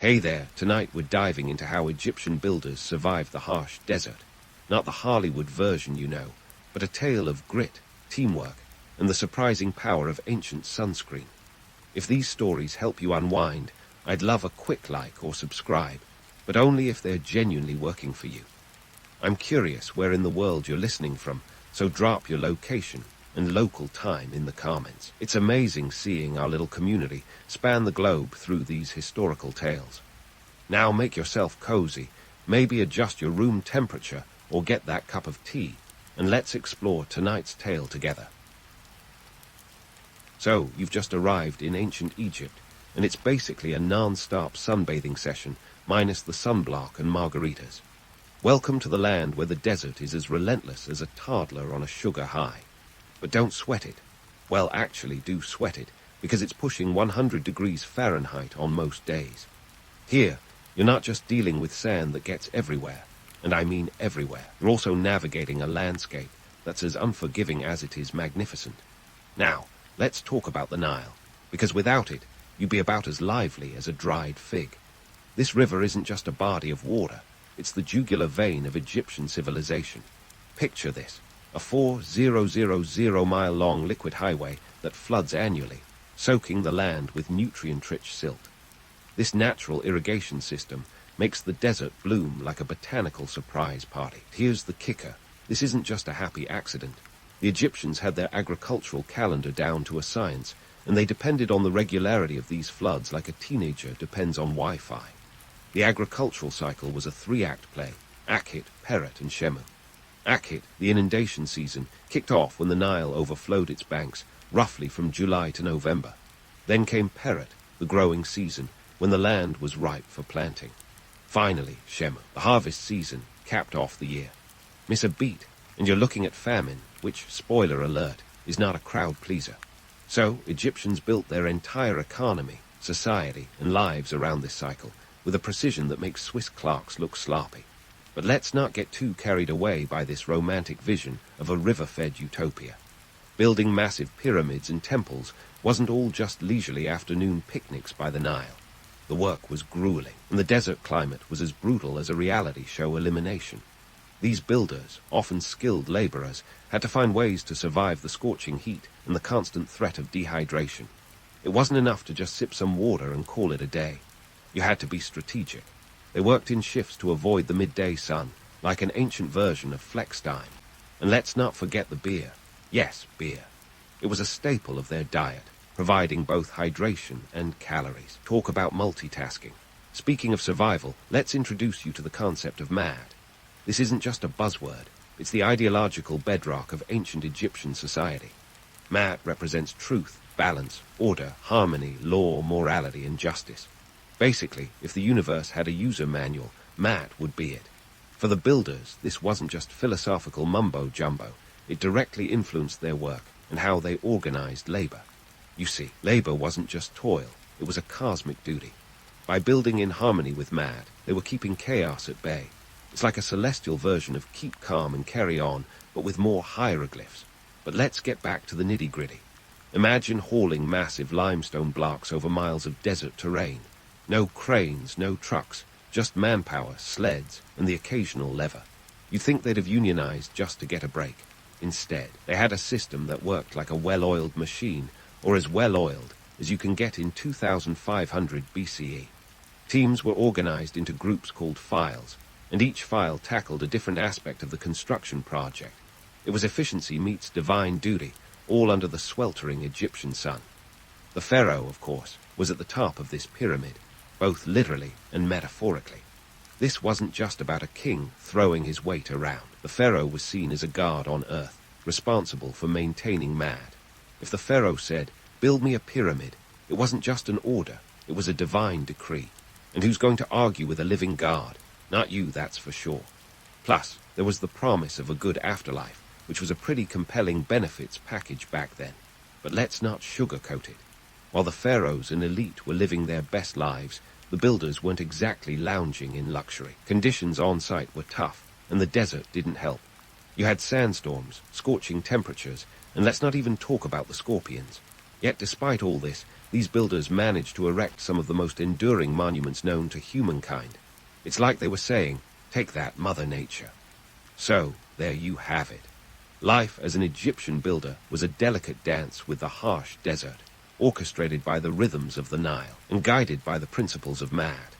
Hey there, tonight we're diving into how Egyptian builders survived the harsh desert. Not the Hollywood version, you know, but a tale of grit, teamwork, and the surprising power of ancient sunscreen. If these stories help you unwind, I'd love a quick like or subscribe, but only if they're genuinely working for you. I'm curious where in the world you're listening from, so drop your location and local time in the comments. It's amazing seeing our little community span the globe through these historical tales. Now make yourself cozy, maybe adjust your room temperature or get that cup of tea, and let's explore tonight's tale together. So, you've just arrived in ancient Egypt, and it's basically a non-stop sunbathing session, minus the sunblock and margaritas. Welcome to the land where the desert is as relentless as a toddler on a sugar high. But don't sweat it. Well, actually do sweat it, because it's pushing 100 degrees Fahrenheit on most days. Here, you're not just dealing with sand that gets everywhere, and I mean everywhere. You're also navigating a landscape that's as unforgiving as it is magnificent. Now, let's talk about the Nile, because without it, you'd be about as lively as a dried fig. This river isn't just a body of water, it's the jugular vein of Egyptian civilization. Picture this, a 4,000-mile-long liquid highway that floods annually, soaking the land with nutrient-rich silt. This natural irrigation system makes the desert bloom like a botanical surprise party. Here's the kicker, this isn't just a happy accident. The Egyptians had their agricultural calendar down to a science, and they depended on the regularity of these floods like a teenager depends on Wi-Fi. The agricultural cycle was a 3-act play, Akhit, Peret, and Shemu. Akhit, the inundation season, kicked off when the Nile overflowed its banks, roughly from July to November. Then came Peret, the growing season, when the land was ripe for planting. Finally, Shemu, the harvest season, capped off the year. Miss a beat, and you're looking at famine, which, spoiler alert, is not a crowd pleaser. So, Egyptians built their entire economy, society, and lives around this cycle, with a precision that makes Swiss clocks look sloppy. But let's not get too carried away by this romantic vision of a river-fed utopia. Building massive pyramids and temples wasn't all just leisurely afternoon picnics by the Nile. The work was grueling, and the desert climate was as brutal as a reality show elimination. These builders, often skilled laborers, had to find ways to survive the scorching heat and the constant threat of dehydration. It wasn't enough to just sip some water and call it a day. You had to be strategic. They worked in shifts to avoid the midday sun, like an ancient version of flex time. And let's not forget the beer. Yes, beer. It was a staple of their diet, providing both hydration and calories. Talk about multitasking. Speaking of survival, let's introduce you to the concept of mad. This isn't just a buzzword, it's the ideological bedrock of ancient Egyptian society. Ma'at represents truth, balance, order, harmony, law, morality, and justice. Basically, if the universe had a user manual, Ma'at would be it. For the builders, this wasn't just philosophical mumbo-jumbo. It directly influenced their work and how they organized labor. You see, labor wasn't just toil, it was a cosmic duty. By building in harmony with Ma'at, they were keeping chaos at bay. It's like a celestial version of keep calm and carry on, but with more hieroglyphs. But let's get back to the nitty-gritty. Imagine hauling massive limestone blocks over miles of desert terrain. No cranes, no trucks, just manpower, sleds, and the occasional lever. You'd think they'd have unionized just to get a break. Instead, they had a system that worked like a well-oiled machine, or as well-oiled as you can get in 2500 BCE. Teams were organized into groups called files, and each file tackled a different aspect of the construction project. It was efficiency meets divine duty, all under the sweltering Egyptian sun. The pharaoh, of course, was at the top of this pyramid, both literally and metaphorically. This wasn't just about a king throwing his weight around. The pharaoh was seen as a god on earth, responsible for maintaining Ma'at. If the pharaoh said, "Build me a pyramid," it wasn't just an order, it was a divine decree. And who's going to argue with a living god? Not you, that's for sure. Plus, there was the promise of a good afterlife, which was a pretty compelling benefits package back then. But let's not sugarcoat it. While the pharaohs and elite were living their best lives, the builders weren't exactly lounging in luxury. Conditions on site were tough, and the desert didn't help. You had sandstorms, scorching temperatures, and let's not even talk about the scorpions. Yet despite all this, these builders managed to erect some of the most enduring monuments known to humankind. It's like they were saying, take that, Mother Nature. So, there you have it. Life as an Egyptian builder was a delicate dance with the harsh desert, orchestrated by the rhythms of the Nile and guided by the principles of Mad.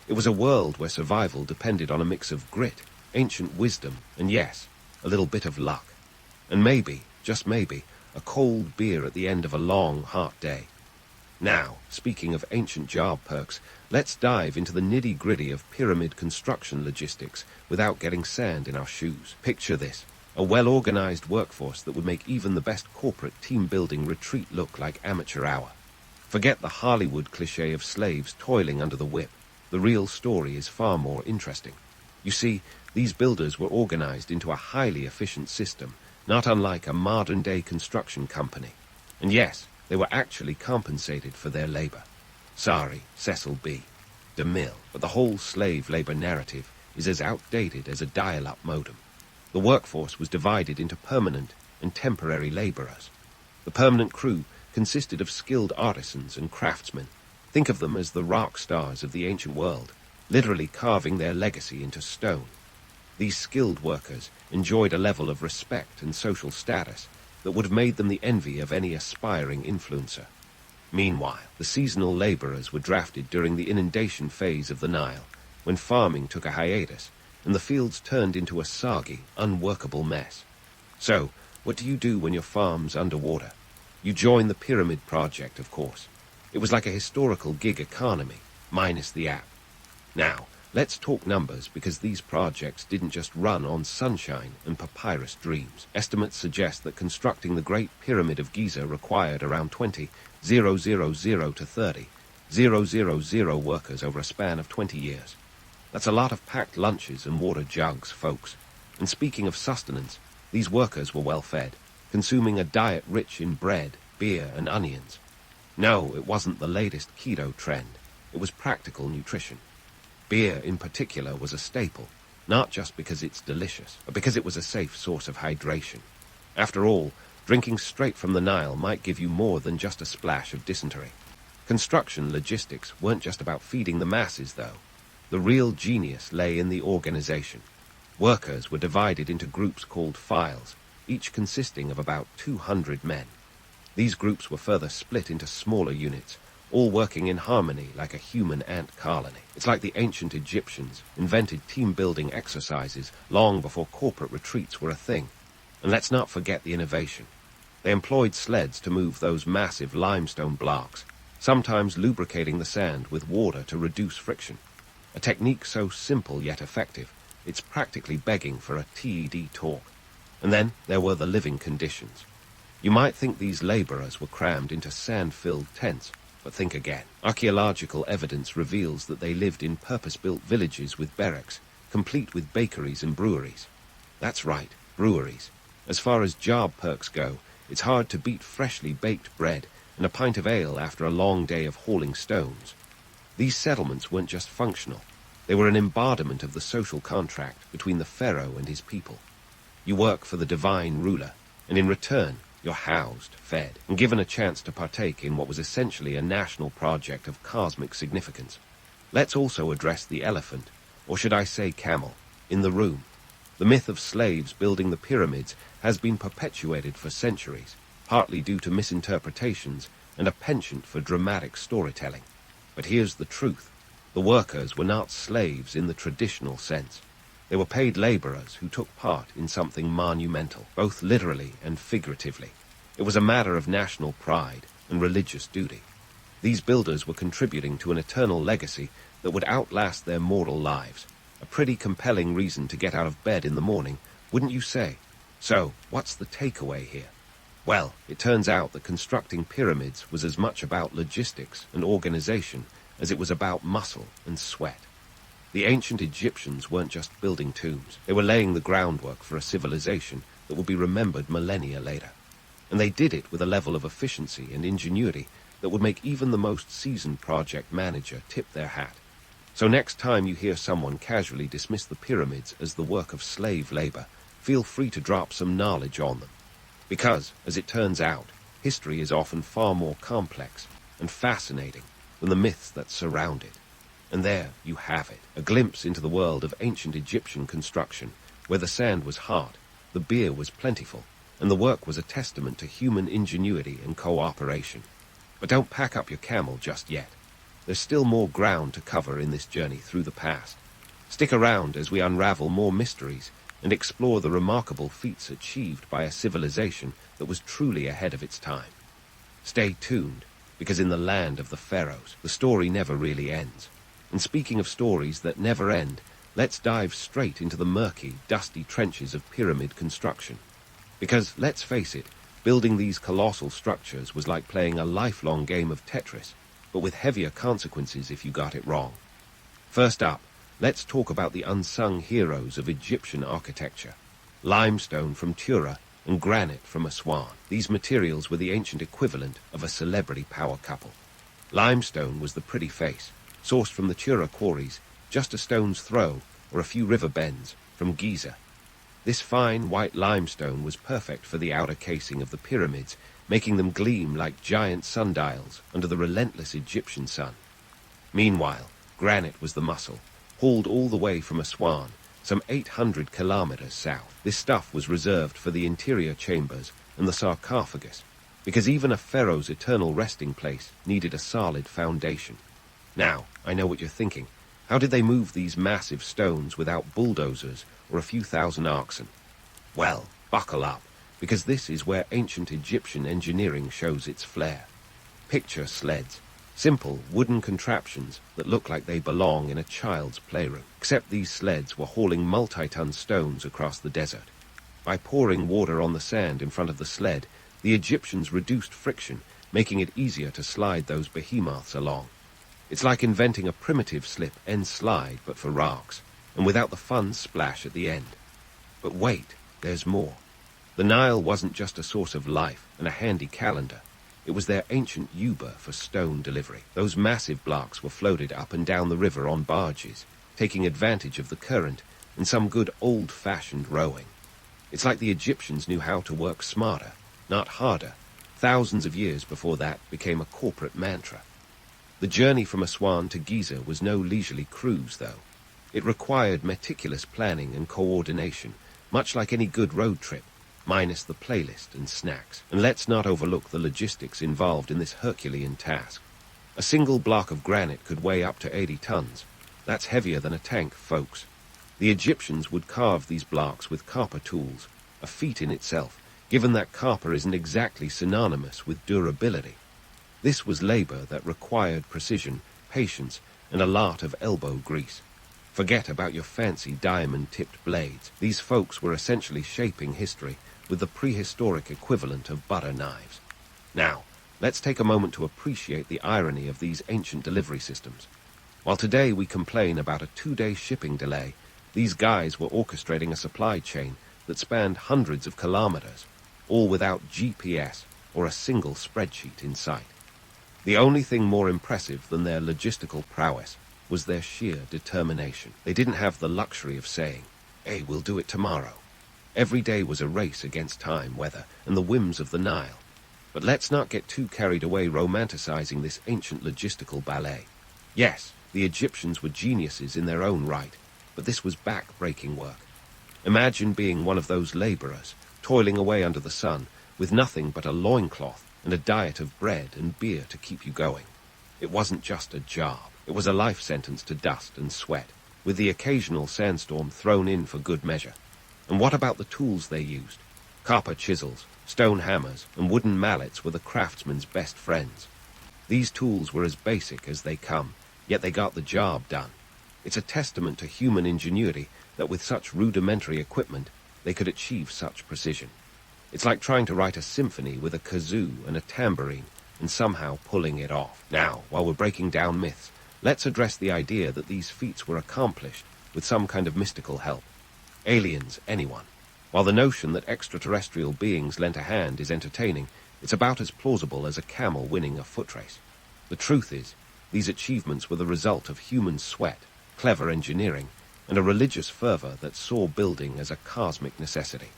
It was a world where survival depended on a mix of grit, ancient wisdom, and yes, a little bit of luck. And maybe, just maybe, a cold beer at the end of a long, hot day. Now, speaking of ancient job perks, let's dive into the nitty-gritty of pyramid construction logistics without getting sand in our shoes. Picture this, a well-organized workforce that would make even the best corporate team-building retreat look like amateur hour. Forget the Hollywood cliché of slaves toiling under the whip. The real story is far more interesting. You see, these builders were organized into a highly efficient system, not unlike a modern-day construction company. And yes, they were actually compensated for their labor. Sorry, Cecil B. DeMille, but the whole slave labor narrative is as outdated as a dial-up modem. The workforce was divided into permanent and temporary laborers. The permanent crew consisted of skilled artisans and craftsmen. Think of them as the rock stars of the ancient world, literally carving their legacy into stone. These skilled workers enjoyed a level of respect and social status that would have made them the envy of any aspiring influencer. Meanwhile, the seasonal laborers were drafted during the inundation phase of the Nile, when farming took a hiatus and the fields turned into a soggy, unworkable mess. So, what do you do when your farm's underwater? You join the Pyramid Project, of course. It was like a historical gig economy, minus the app. Now, let's talk numbers, because these projects didn't just run on sunshine and papyrus dreams. Estimates suggest that constructing the Great Pyramid of Giza required around 20,000 to 30,000 workers over a span of 20 years. That's a lot of packed lunches and water jugs, folks. And speaking of sustenance, these workers were well fed, consuming a diet rich in bread, beer, and onions. No, it wasn't the latest keto trend. It was practical nutrition. Beer, in particular, was a staple, not just because it's delicious, but because it was a safe source of hydration. After all, drinking straight from the Nile might give you more than just a splash of dysentery. Construction logistics weren't just about feeding the masses, though. The real genius lay in the organization. Workers were divided into groups called files, each consisting of about 200 men. These groups were further split into smaller units, all working in harmony like a human ant colony. It's like the ancient Egyptians invented team-building exercises long before corporate retreats were a thing. And let's not forget the innovation. They employed sleds to move those massive limestone blocks, sometimes lubricating the sand with water to reduce friction. A technique so simple yet effective, it's practically begging for a TED talk. And then there were the living conditions. You might think these laborers were crammed into sand-filled tents, but think again. Archaeological evidence reveals that they lived in purpose-built villages with barracks, complete with bakeries and breweries. That's right, breweries. As far as job perks go, it's hard to beat freshly baked bread and a pint of ale after a long day of hauling stones. These settlements weren't just functional. They were an embodiment of the social contract between the pharaoh and his people. You work for the divine ruler, and in return, you're housed, fed, and given a chance to partake in what was essentially a national project of cosmic significance. Let's also address the elephant, or should I say camel, in the room. The myth of slaves building the pyramids has been perpetuated for centuries, partly due to misinterpretations and a penchant for dramatic storytelling. But here's the truth. The workers were not slaves in the traditional sense. They were paid laborers who took part in something monumental, both literally and figuratively. It was a matter of national pride and religious duty. These builders were contributing to an eternal legacy that would outlast their mortal lives. A pretty compelling reason to get out of bed in the morning, wouldn't you say? So, what's the takeaway here? Well, it turns out that constructing pyramids was as much about logistics and organization as it was about muscle and sweat. The ancient Egyptians weren't just building tombs. They were laying the groundwork for a civilization that would be remembered millennia later. And they did it with a level of efficiency and ingenuity that would make even the most seasoned project manager tip their hat. So next time you hear someone casually dismiss the pyramids as the work of slave labor, feel free to drop some knowledge on them. Because, as it turns out, history is often far more complex. and fascinating than the myths that surround it. And there you have it, a glimpse into the world of ancient Egyptian construction, where the sand was hard, the beer was plentiful, and the work was a testament to human ingenuity and cooperation. But don't pack up your camel just yet. There's still more ground to cover in this journey through the past. Stick around as we unravel more mysteries and explore the remarkable feats achieved by a civilization that was truly ahead of its time. Stay tuned, because in the land of the pharaohs, the story never really ends. And speaking of stories that never end, let's dive straight into the murky, dusty trenches of pyramid construction. Because, let's face it, building these colossal structures was like playing a lifelong game of Tetris, but with heavier consequences if you got it wrong. First up, let's talk about the unsung heroes of Egyptian architecture. Limestone from Tura and granite from Aswan. These materials were the ancient equivalent of a celebrity power couple. Limestone was the pretty face, sourced from the Tura quarries, just a stone's throw or a few river bends from Giza. This fine white limestone was perfect for the outer casing of the pyramids, making them gleam like giant sundials under the relentless Egyptian sun. Meanwhile, granite was the muscle, hauled all the way from Aswan, some 800 kilometers south. This stuff was reserved for the interior chambers and the sarcophagus, because even a pharaoh's eternal resting place needed a solid foundation. Now, I know what you're thinking. How did they move these massive stones without bulldozers or a few thousand oxen? Well, buckle up, because this is where ancient Egyptian engineering shows its flair. Picture sleds, simple wooden contraptions that look like they belong in a child's playroom. Except these sleds were hauling multi-ton stones across the desert. By pouring water on the sand in front of the sled, the Egyptians reduced friction, making it easier to slide those behemoths along. It's like inventing a primitive slip and slide, but for rocks, and without the fun splash at the end. But wait, there's more. The Nile wasn't just a source of life and a handy calendar. It was their ancient Yuba for stone delivery. Those massive blocks were floated up and down the river on barges, taking advantage of the current and some good old-fashioned rowing. It's like the Egyptians knew how to work smarter, not harder. Thousands of years before that became a corporate mantra. The journey from Aswan to Giza was no leisurely cruise, though. It required meticulous planning and coordination, much like any good road trip, minus the playlist and snacks. And let's not overlook the logistics involved in this Herculean task. A single block of granite could weigh up to 80 tons. That's heavier than a tank, folks. The Egyptians would carve these blocks with copper tools, a feat in itself, given that copper isn't exactly synonymous with durability. This was labor that required precision, patience, and a lot of elbow grease. Forget about your fancy diamond-tipped blades. These folks were essentially shaping history with the prehistoric equivalent of butter knives. Now, let's take a moment to appreciate the irony of these ancient delivery systems. While today we complain about a 2-day shipping delay, these guys were orchestrating a supply chain that spanned hundreds of kilometers, all without GPS or a single spreadsheet in sight. The only thing more impressive than their logistical prowess was their sheer determination. They didn't have the luxury of saying, "Hey, we'll do it tomorrow." Every day was a race against time, weather, and the whims of the Nile. But let's not get too carried away romanticizing this ancient logistical ballet. Yes, the Egyptians were geniuses in their own right, but this was back-breaking work. Imagine being one of those laborers, toiling away under the sun, with nothing but a loincloth and a diet of bread and beer to keep you going. It wasn't just a job. It was a life sentence to dust and sweat, with the occasional sandstorm thrown in for good measure. And what about the tools they used? Copper chisels, stone hammers, and wooden mallets were the craftsman's best friends. These tools were as basic as they come, yet they got the job done. It's a testament to human ingenuity that with such rudimentary equipment, they could achieve such precision. It's like trying to write a symphony with a kazoo and a tambourine and somehow pulling it off. Now, while we're breaking down myths, let's address the idea that these feats were accomplished with some kind of mystical help. Aliens, anyone. While the notion that extraterrestrial beings lent a hand is entertaining, it's about as plausible as a camel winning a foot race. The truth is, these achievements were the result of human sweat, clever engineering, and a religious fervor that saw building as a cosmic necessity.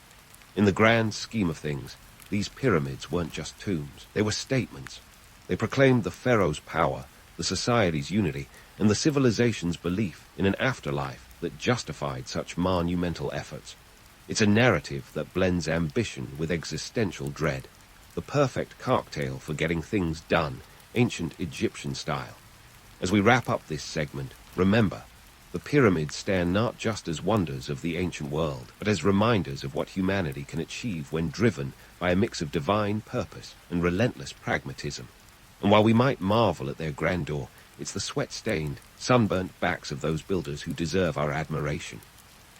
In the grand scheme of things, these pyramids weren't just tombs. They were statements. They proclaimed the pharaoh's power, the society's unity, and the civilization's belief in an afterlife that justified such monumental efforts. It's a narrative that blends ambition with existential dread, the perfect cocktail for getting things done, ancient Egyptian style. As we wrap up this segment, remember, the pyramids stand not just as wonders of the ancient world, but as reminders of what humanity can achieve when driven by a mix of divine purpose and relentless pragmatism. And while we might marvel at their grandeur, it's the sweat-stained, sunburnt backs of those builders who deserve our admiration.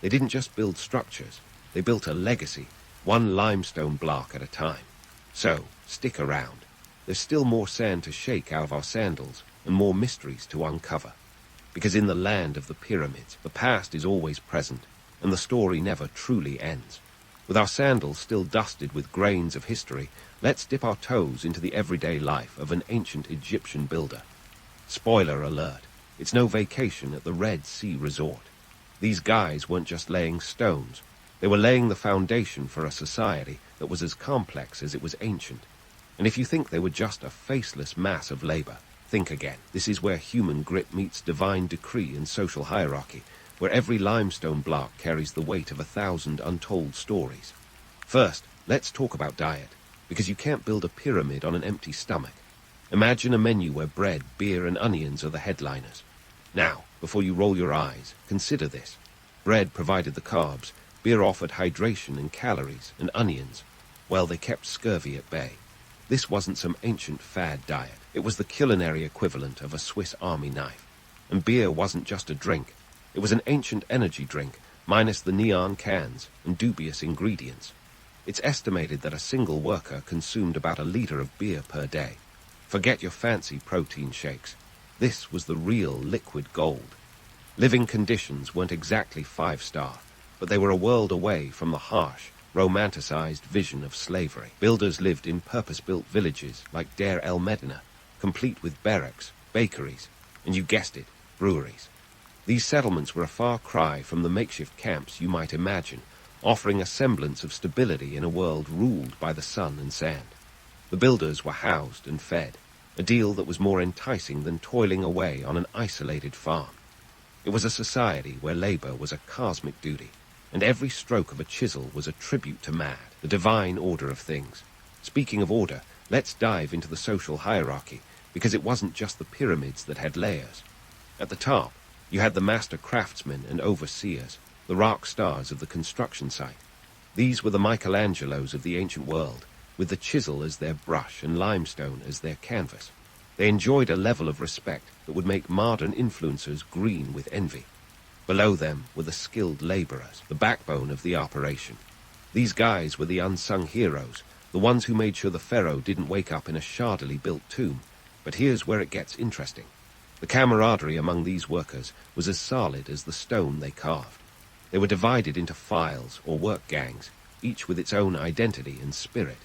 They didn't just build structures, they built a legacy, one limestone block at a time. So, stick around. There's still more sand to shake out of our sandals and more mysteries to uncover. Because in the land of the pyramids, the past is always present, and the story never truly ends. With our sandals still dusted with grains of history, let's dip our toes into the everyday life of an ancient Egyptian builder. Spoiler alert, it's no vacation at the Red Sea Resort. These guys weren't just laying stones, they were laying the foundation for a society that was as complex as it was ancient. And if you think they were just a faceless mass of labor, think again. This is where human grit meets divine decree and social hierarchy, where every limestone block carries the weight of 1,000 untold stories. First, let's talk about diet, because you can't build a pyramid on an empty stomach. Imagine a menu where bread, beer, and onions are the headliners. Now, before you roll your eyes, consider this. Bread provided the carbs, beer offered hydration and calories, and onions, well, they kept scurvy at bay. This wasn't some ancient fad diet. It was the culinary equivalent of a Swiss Army knife. And beer wasn't just a drink. It was an ancient energy drink, minus the neon cans and dubious ingredients. It's estimated that a single worker consumed about a liter of beer per day. Forget your fancy protein shakes. This was the real liquid gold. Living conditions weren't exactly 5-star, but they were a world away from the harsh, romanticized vision of slavery. Builders lived in purpose-built villages like Deir el-Medina, complete with barracks, bakeries, and you guessed it, breweries. These settlements were a far cry from the makeshift camps you might imagine, offering a semblance of stability in a world ruled by the sun and sand. The builders were housed and fed, a deal that was more enticing than toiling away on an isolated farm. It was a society where labor was a cosmic duty, and every stroke of a chisel was a tribute to Mad, the divine order of things. Speaking of order, let's dive into the social hierarchy, because it wasn't just the pyramids that had layers. At the top, you had the master craftsmen and overseers, the rock stars of the construction site. These were the Michelangelos of the ancient world, with the chisel as their brush and limestone as their canvas. They enjoyed a level of respect that would make modern influencers green with envy. Below them were the skilled laborers, the backbone of the operation. These guys were the unsung heroes, the ones who made sure the pharaoh didn't wake up in a shardily built tomb. But here's where it gets interesting. The camaraderie among these workers was as solid as the stone they carved. They were divided into files or work gangs, each with its own identity and spirit.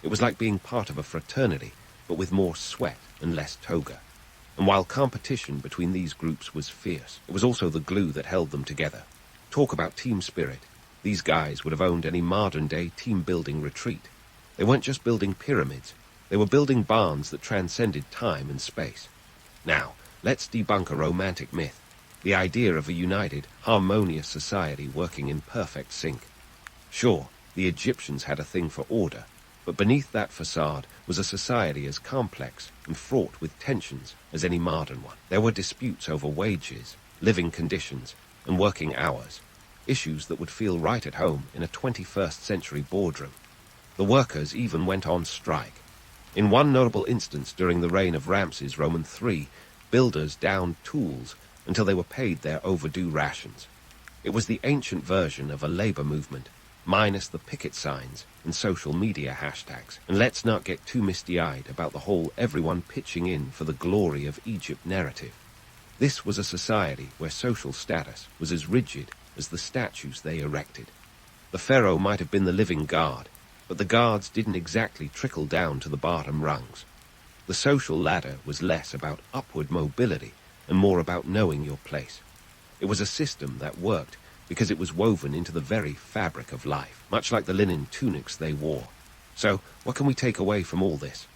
It was like being part of a fraternity, but with more sweat and less toga. And while competition between these groups was fierce, it was also the glue that held them together. Talk about team spirit. These guys would have owned any modern-day team-building retreat. They weren't just building pyramids. They were building barns that transcended time and space. Now, let's debunk a romantic myth, the idea of a united, harmonious society working in perfect sync. Sure, the Egyptians had a thing for order, but beneath that facade was a society as complex and fraught with tensions as any modern one. There were disputes over wages, living conditions, and working hours, issues that would feel right at home in a 21st century boardroom. The workers even went on strike. In one notable instance during the reign of Ramses Roman III, builders downed tools until they were paid their overdue rations. It was the ancient version of a labor movement, minus the picket signs and social media hashtags. And let's not get too misty-eyed about the whole everyone pitching in for the glory of Egypt narrative. This was a society where social status was as rigid as the statues they erected. The pharaoh might have been the living guard, but the guards didn't exactly trickle down to the bottom rungs. The social ladder was less about upward mobility and more about knowing your place. It was a system that worked because it was woven into the very fabric of life, much like the linen tunics they wore. So, what can we take away from all this?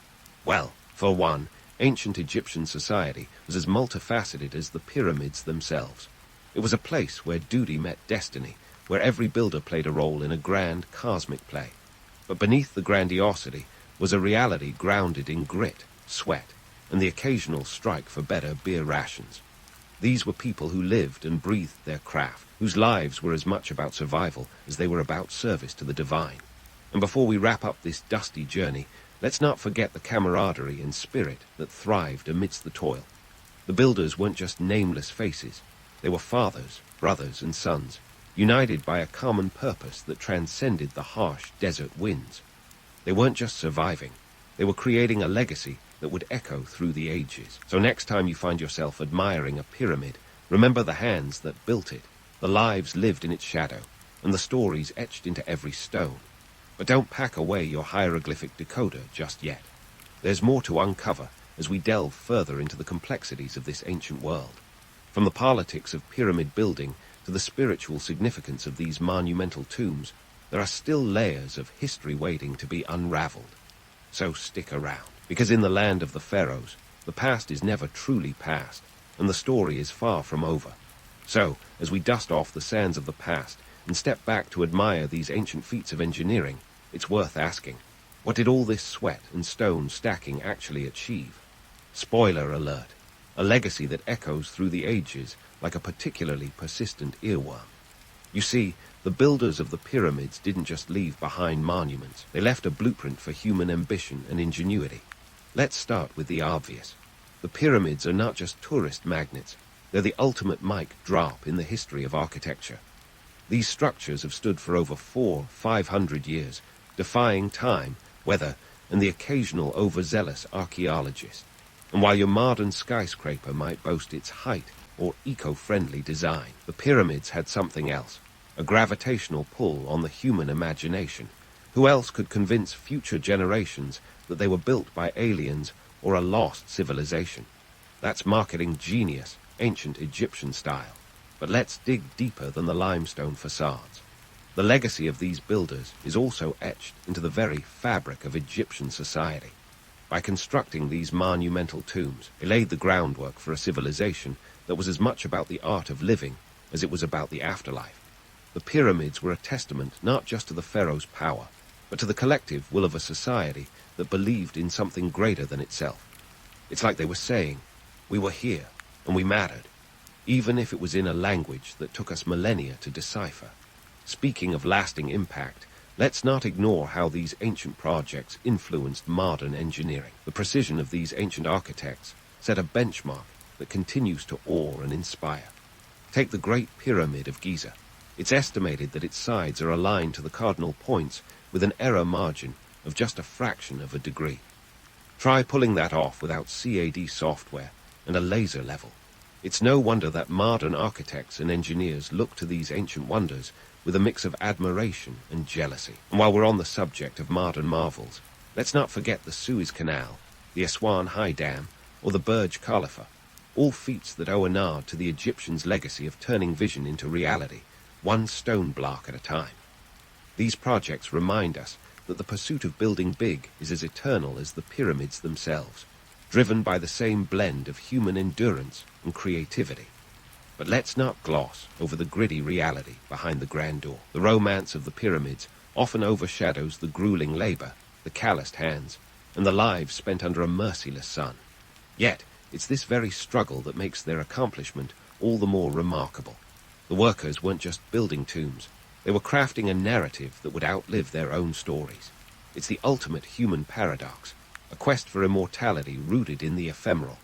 Well, For one, ancient Egyptian society was as multifaceted as the pyramids themselves. It was a place where duty met destiny, where every builder played a role in a grand cosmic play. But beneath the grandiosity was a reality grounded in grit, sweat, and the occasional strike for better beer rations. These were people who lived and breathed their craft, whose lives were as much about survival as they were about service to the divine. And before we wrap up this dusty journey, let's not forget the camaraderie and spirit that thrived amidst the toil. The builders weren't just nameless faces. They were fathers, brothers, and sons, united by a common purpose that transcended the harsh desert winds. They weren't just surviving. They were creating a legacy that would echo through the ages. So next time you find yourself admiring a pyramid, remember the hands that built it, the lives lived in its shadow, and the stories etched into every stone. But don't pack away your hieroglyphic decoder just yet. There's more to uncover as we delve further into the complexities of this ancient world. From the politics of pyramid building to the spiritual significance of these monumental tombs, there are still layers of history waiting to be unraveled. So stick around, because in the land of the pharaohs, the past is never truly past, and the story is far from over. So, as we dust off the sands of the past and step back to admire these ancient feats of engineering, it's worth asking, what did all this sweat and stone stacking actually achieve? Spoiler alert, a legacy that echoes through the ages like a particularly persistent earworm. You see, the builders of the pyramids didn't just leave behind monuments. They left a blueprint for human ambition and ingenuity. Let's start with the obvious. The pyramids are not just tourist magnets. They're the ultimate mic drop in the history of architecture. These structures have stood for over 500 years, defying time, weather, and the occasional overzealous archaeologist. And while your modern skyscraper might boast its height or eco-friendly design, the pyramids had something else, a gravitational pull on the human imagination. Who else could convince future generations that they were built by aliens or a lost civilization? That's marketing genius, ancient Egyptian style. But let's dig deeper than the limestone facades. The legacy of these builders is also etched into the very fabric of Egyptian society. By constructing these monumental tombs, they laid the groundwork for a civilization that was as much about the art of living as it was about the afterlife. The pyramids were a testament not just to the pharaoh's power, but to the collective will of a society that believed in something greater than itself. It's like they were saying, we were here, and we mattered, even if it was in a language that took us millennia to decipher. Speaking of lasting impact, let's not ignore how these ancient projects influenced modern engineering. The precision of these ancient architects set a benchmark that continues to awe and inspire. Take the Great Pyramid of Giza. It's estimated that its sides are aligned to the cardinal points with an error margin of just a fraction of a degree. Try pulling that off without CAD software and a laser level. It's no wonder that modern architects and engineers look to these ancient wonders with a mix of admiration and jealousy. And while we're on the subject of modern marvels, let's not forget the Suez Canal, the Aswan High Dam, or the Burj Khalifa, all feats that owe a nod to the Egyptians' legacy of turning vision into reality, one stone block at a time. These projects remind us that the pursuit of building big is as eternal as the pyramids themselves, driven by the same blend of human endurance and creativity. But let's not gloss over the gritty reality behind the grandeur. The romance of the pyramids often overshadows the grueling labor, the calloused hands, and the lives spent under a merciless sun. Yet, it's this very struggle that makes their accomplishment all the more remarkable. The workers weren't just building tombs. They were crafting a narrative that would outlive their own stories. It's the ultimate human paradox, a quest for immortality rooted in the ephemeral.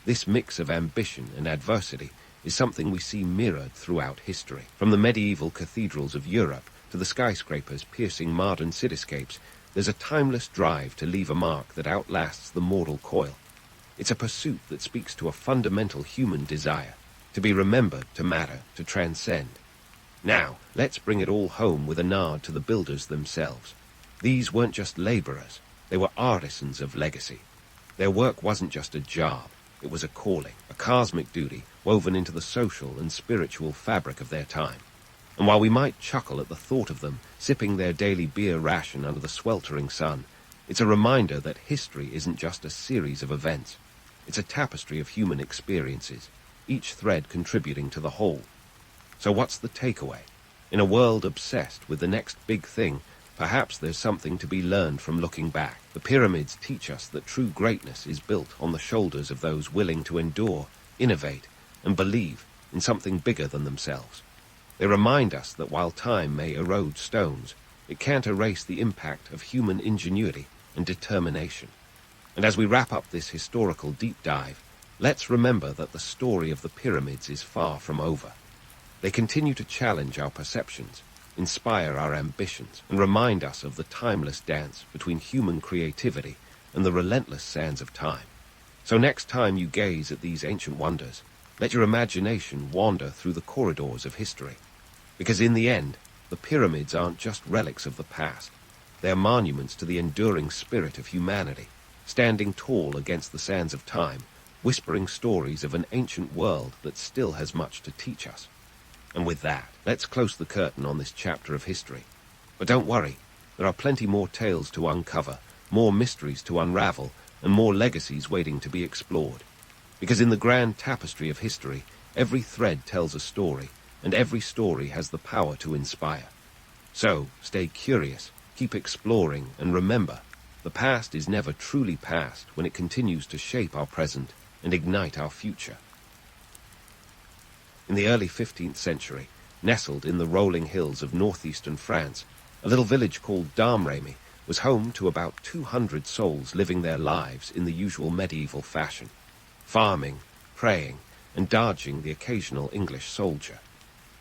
This mix of ambition and adversity is something we see mirrored throughout history. From the medieval cathedrals of Europe to the skyscrapers piercing modern cityscapes, there's a timeless drive to leave a mark that outlasts the mortal coil. It's a pursuit that speaks to a fundamental human desire, to be remembered, to matter, to transcend. Now, let's bring it all home with a nod to the builders themselves. These weren't just laborers, they were artisans of legacy. Their work wasn't just a job, it was a calling, a cosmic duty woven into the social and spiritual fabric of their time. And while we might chuckle at the thought of them sipping their daily beer ration under the sweltering sun, It's a reminder that history isn't just a series of events. It's a tapestry of human experiences, each thread contributing to the whole. So what's the takeaway? In a world obsessed with the next big thing, perhaps there's something to be learned from looking back. The pyramids teach us that true greatness is built on the shoulders of those willing to endure, innovate, and believe in something bigger than themselves. They remind us that while time may erode stones, it can't erase the impact of human ingenuity and determination. And as we wrap up this historical deep dive, let's remember that the story of the pyramids is far from over. They continue to challenge our perceptions, inspire our ambitions, and remind us of the timeless dance between human creativity and the relentless sands of time. So next time you gaze at these ancient wonders, let your imagination wander through the corridors of history. Because in the end, the pyramids aren't just relics of the past. They are monuments to the enduring spirit of humanity, standing tall against the sands of time, whispering stories of an ancient world that still has much to teach us. And with that, let's close the curtain on this chapter of history. But don't worry, there are plenty more tales to uncover, more mysteries to unravel, and more legacies waiting to be explored. Because in the grand tapestry of history, every thread tells a story, and every story has the power to inspire. So, stay curious, keep exploring, and remember, the past is never truly past when it continues to shape our present and ignite our future. In the early 15th century, nestled in the rolling hills of northeastern France, a little village called Domremy was home to about 200 souls living their lives in the usual medieval fashion, farming, praying, and dodging the occasional English soldier.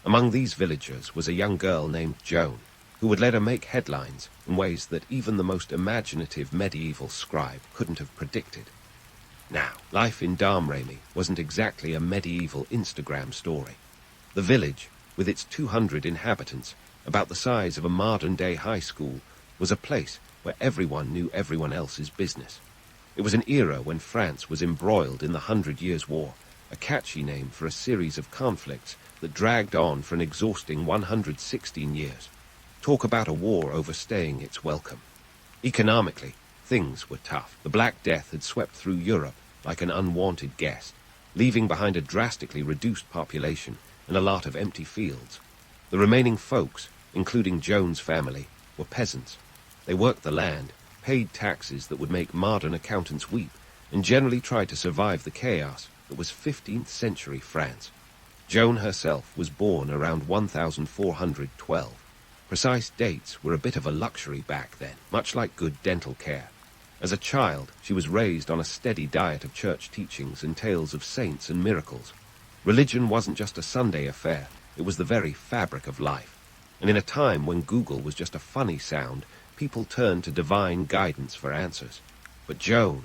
Among these villagers was a young girl named Joan, who would later make headlines in ways that even the most imaginative medieval scribe couldn't have predicted. Now, life in Domremy wasn't exactly a medieval Instagram story. The village, with its 200 inhabitants, about the size of a modern-day high school, was a place where everyone knew everyone else's business. It was an era when France was embroiled in the 100 Years' War, a catchy name for a series of conflicts that dragged on for an exhausting 116 years. Talk about a war overstaying its welcome. Economically, things were tough. The Black Death had swept through Europe like an unwanted guest, leaving behind a drastically reduced population and a lot of empty fields. The remaining folks, including Joan's family, were peasants. They worked the land, paid taxes that would make modern accountants weep, and generally tried to survive the chaos that was 15th century France. Joan herself was born around 1412. Precise dates were a bit of a luxury back then, much like good dental care. As a child, she was raised on a steady diet of church teachings and tales of saints and miracles. Religion wasn't just a Sunday affair, it was the very fabric of life. And in a time when Google was just a funny sound, people turned to divine guidance for answers. But Joan,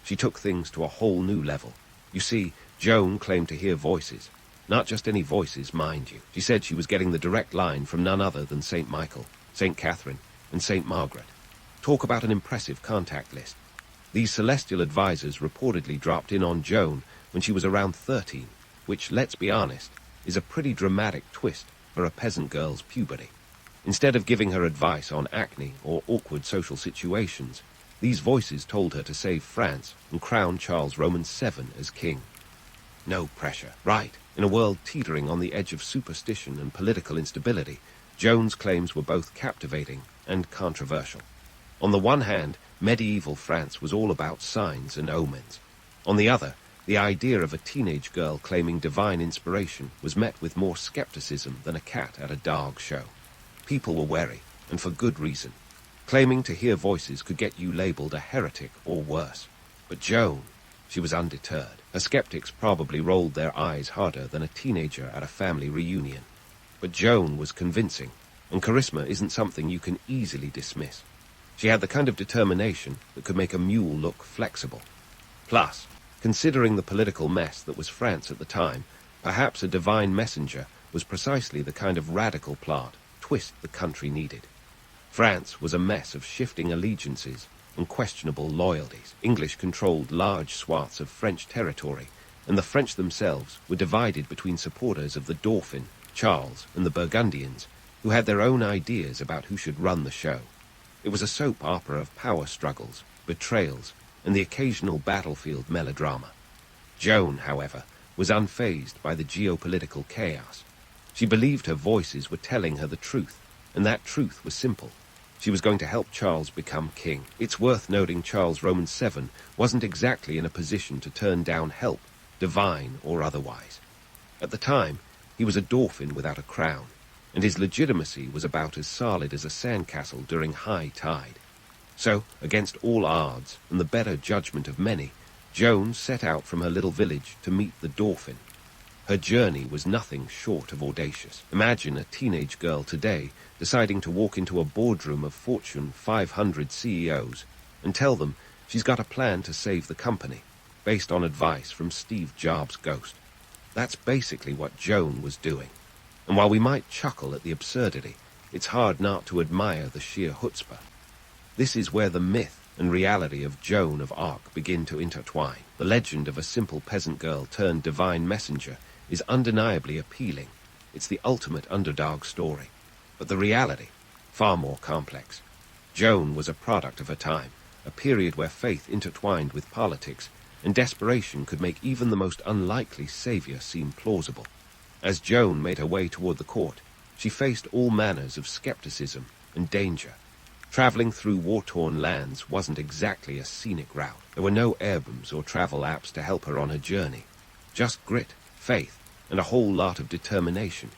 she took things to a whole new level. You see, Joan claimed to hear voices. Not just any voices, mind you. She said she was getting the direct line from none other than St. Michael, St. Catherine, and St. Margaret. Talk about an impressive contact list. These celestial advisors reportedly dropped in on Joan when she was around 13, which, let's be honest, is a pretty dramatic twist for a peasant girl's puberty. Instead of giving her advice on acne or awkward social situations, these voices told her to save France and crown Charles Roman VII as king. No pressure, right? In a world teetering on the edge of superstition and political instability, Joan's claims were both captivating and controversial. On the one hand, medieval France was all about signs and omens. On the other, the idea of a teenage girl claiming divine inspiration was met with more skepticism than a cat at a dog show. People were wary, and for good reason. Claiming to hear voices could get you labeled a heretic or worse. But Joan, she was undeterred. Her skeptics probably rolled their eyes harder than a teenager at a family reunion. But Joan was convincing, and charisma isn't something you can easily dismiss. She had the kind of determination that could make a mule look flexible. Plus, considering the political mess that was France at the time, perhaps a divine messenger was precisely the kind of radical twist the country needed. France was a mess of shifting allegiances and questionable loyalties. English controlled large swaths of French territory, and the French themselves were divided between supporters of the Dauphin, Charles, and the Burgundians, who had their own ideas about who should run the show. It was a soap opera of power struggles, betrayals, and the occasional battlefield melodrama. Joan, however, was unfazed by the geopolitical chaos. She believed her voices were telling her the truth, and that truth was simple. She was going to help Charles become king. It's worth noting Charles Roman VII wasn't exactly in a position to turn down help, divine or otherwise. At the time, he was a dauphin without a crown, and his legitimacy was about as solid as a sandcastle during high tide. So, against all odds and the better judgment of many, Joan set out from her little village to meet the dauphin. Her journey was nothing short of audacious. Imagine a teenage girl today deciding to walk into a boardroom of Fortune 500 CEOs and tell them she's got a plan to save the company, based on advice from Steve Jobs' ghost. That's basically what Joan was doing. And while we might chuckle at the absurdity, it's hard not to admire the sheer chutzpah. This is where the myth and reality of Joan of Arc begin to intertwine. The legend of a simple peasant girl turned divine messenger is undeniably appealing. It's the ultimate underdog story. But the reality, far more complex. Joan was a product of her time, a period where faith intertwined with politics, and desperation could make even the most unlikely savior seem plausible. As Joan made her way toward the court, she faced all manners of skepticism and danger. Traveling through war-torn lands wasn't exactly a scenic route. There were no airrooms or travel apps to help her on her journey. Just grit, faith, and a whole lot of determination.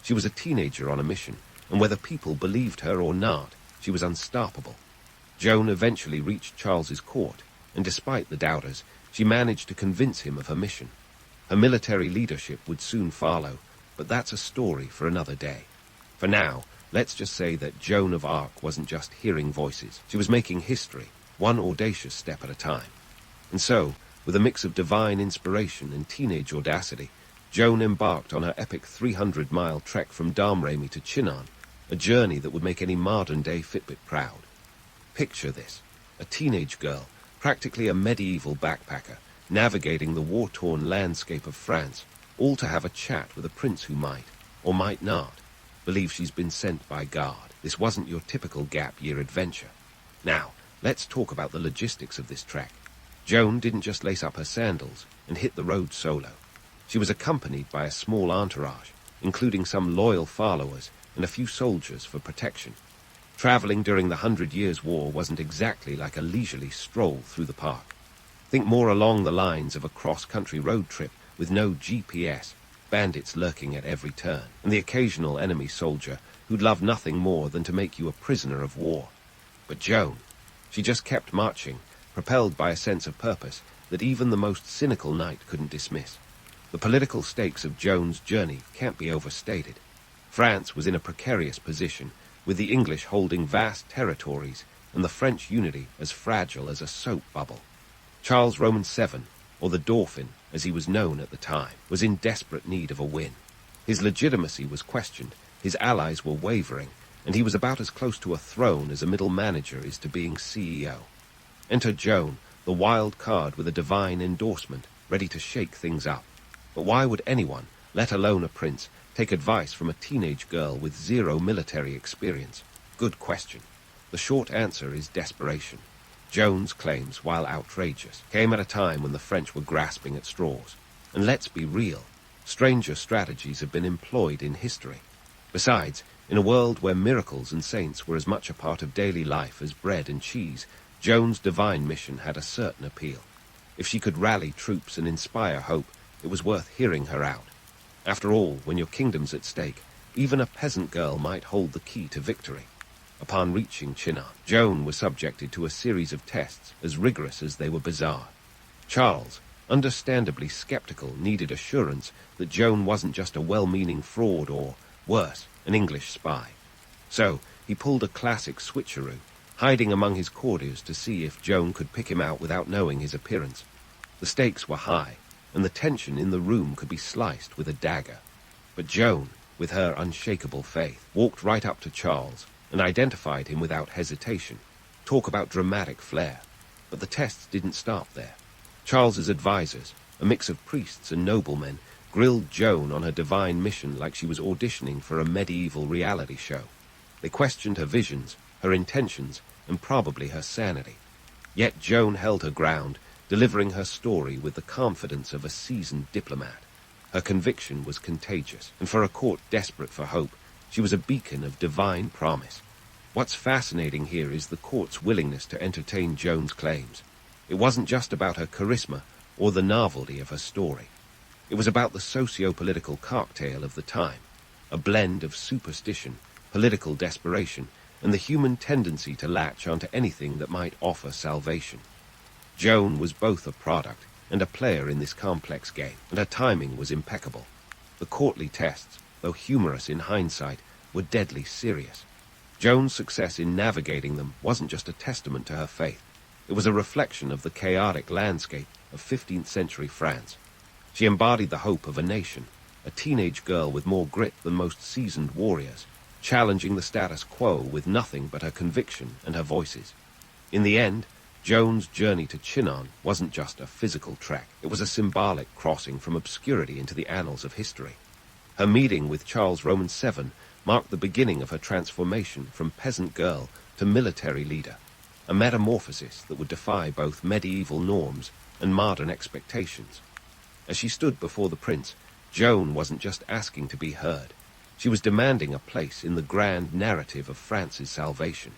She was a teenager on a mission, and whether people believed her or not, she was unstoppable. Joan eventually reached Charles's court, and despite the doubters, she managed to convince him of her mission. Her military leadership would soon follow, but that's a story for another day. For now, let's just say that Joan of Arc wasn't just hearing voices. She was making history, one audacious step at a time. And so, with a mix of divine inspiration and teenage audacity, Joan embarked on her epic 300-mile trek from Domremy to Chinon, a journey that would make any modern-day Fitbit proud. Picture this, a teenage girl, practically a medieval backpacker, navigating the war-torn landscape of France, all to have a chat with a prince who might, or might not, believe she's been sent by God. This wasn't your typical gap-year adventure. Now, let's talk about the logistics of this trek. Joan didn't just lace up her sandals and hit the road solo. She was accompanied by a small entourage, including some loyal followers and a few soldiers for protection. Traveling during the 100 Years' War wasn't exactly like a leisurely stroll through the park. Think more along the lines of a cross-country road trip with no GPS, bandits lurking at every turn, and the occasional enemy soldier who'd love nothing more than to make you a prisoner of war. But Joan, she just kept marching, propelled by a sense of purpose that even the most cynical knight couldn't dismiss. The political stakes of Joan's journey can't be overstated. France was in a precarious position, with the English holding vast territories and the French unity as fragile as a soap bubble. Charles Roman VII, or the Dauphin, as he was known at the time, was in desperate need of a win. His legitimacy was questioned, his allies were wavering, and he was about as close to a throne as a middle manager is to being CEO. Enter Joan, the wild card with a divine endorsement, ready to shake things up. But why would anyone, let alone a prince, take advice from a teenage girl with zero military experience? Good question. The short answer is desperation. Joan's claims, while outrageous, came at a time when the French were grasping at straws. And let's be real, stranger strategies have been employed in history. Besides, in a world where miracles and saints were as much a part of daily life as bread and cheese, Joan's divine mission had a certain appeal. If she could rally troops and inspire hope, it was worth hearing her out. After all, when your kingdom's at stake, even a peasant girl might hold the key to victory. Upon reaching Chinon, Joan was subjected to a series of tests as rigorous as they were bizarre. Charles, understandably skeptical, needed assurance that Joan wasn't just a well-meaning fraud or, worse, an English spy. So, he pulled a classic switcheroo, hiding among his courtiers to see if Joan could pick him out without knowing his appearance. The stakes were high, and the tension in the room could be sliced with a dagger. But Joan, with her unshakable faith, walked right up to Charles and identified him without hesitation. Talk about dramatic flair. But the tests didn't stop there. Charles's advisors, a mix of priests and noblemen, grilled Joan on her divine mission like she was auditioning for a medieval reality show. They questioned her visions, her intentions, and probably her sanity. Yet Joan held her ground, delivering her story with the confidence of a seasoned diplomat. Her conviction was contagious, and for a court desperate for hope, she was a beacon of divine promise. What's fascinating here is the court's willingness to entertain Joan's claims. It wasn't just about her charisma or the novelty of her story. It was about the socio-political cocktail of the time, a blend of superstition, political desperation, and the human tendency to latch onto anything that might offer salvation. Joan was both a product and a player in this complex game, and her timing was impeccable. The courtly tests, though humorous in hindsight, were deadly serious. Joan's success in navigating them wasn't just a testament to her faith. It was a reflection of the chaotic landscape of 15th century France. She embodied the hope of a nation, a teenage girl with more grit than most seasoned warriors, challenging the status quo with nothing but her conviction and her voices. In the end, Joan's journey to Chinon wasn't just a physical trek. It was a symbolic crossing from obscurity into the annals of history. Her meeting with Charles Roman VII marked the beginning of her transformation from peasant girl to military leader, a metamorphosis that would defy both medieval norms and modern expectations. As she stood before the prince, Joan wasn't just asking to be heard. She was demanding a place in the grand narrative of France's salvation.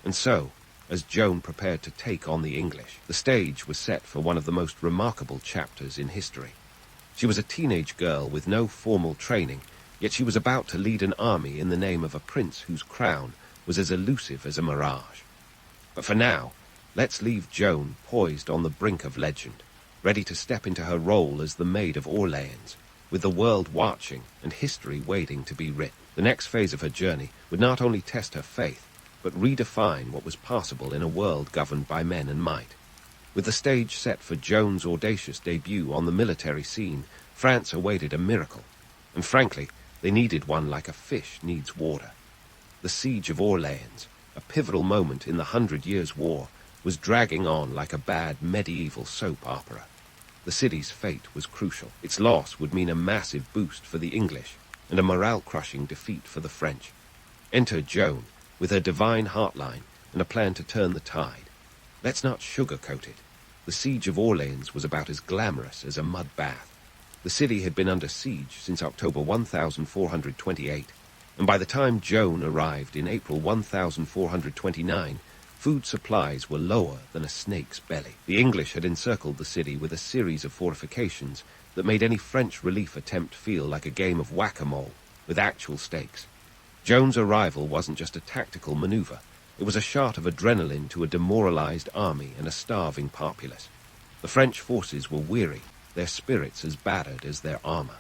And so, as Joan prepared to take on the English, the stage was set for one of the most remarkable chapters in history. She was a teenage girl with no formal training, yet she was about to lead an army in the name of a prince whose crown was as elusive as a mirage. But for now, let's leave Joan poised on the brink of legend, ready to step into her role as the Maid of Orleans, with the world watching and history waiting to be written. The next phase of her journey would not only test her faith, but redefine what was possible in a world governed by men and might. With the stage set for Joan's audacious debut on the military scene, France awaited a miracle, and frankly, they needed one like a fish needs water. The Siege of Orleans, a pivotal moment in the 100 Years' War, was dragging on like a bad medieval soap opera. The city's fate was crucial. Its loss would mean a massive boost for the English and a morale-crushing defeat for the French. Enter Joan, with her divine heartline and a plan to turn the tide. Let's not sugarcoat it. The Siege of Orleans was about as glamorous as a mud bath. The city had been under siege since October 1428, and by the time Joan arrived in April 1429, food supplies were lower than a snake's belly. The English had encircled the city with a series of fortifications that made any French relief attempt feel like a game of whack-a-mole, with actual stakes. Joan's arrival wasn't just a tactical maneuver. It was a shot of adrenaline to a demoralized army and a starving populace. The French forces were weary, their spirits as battered as their armor.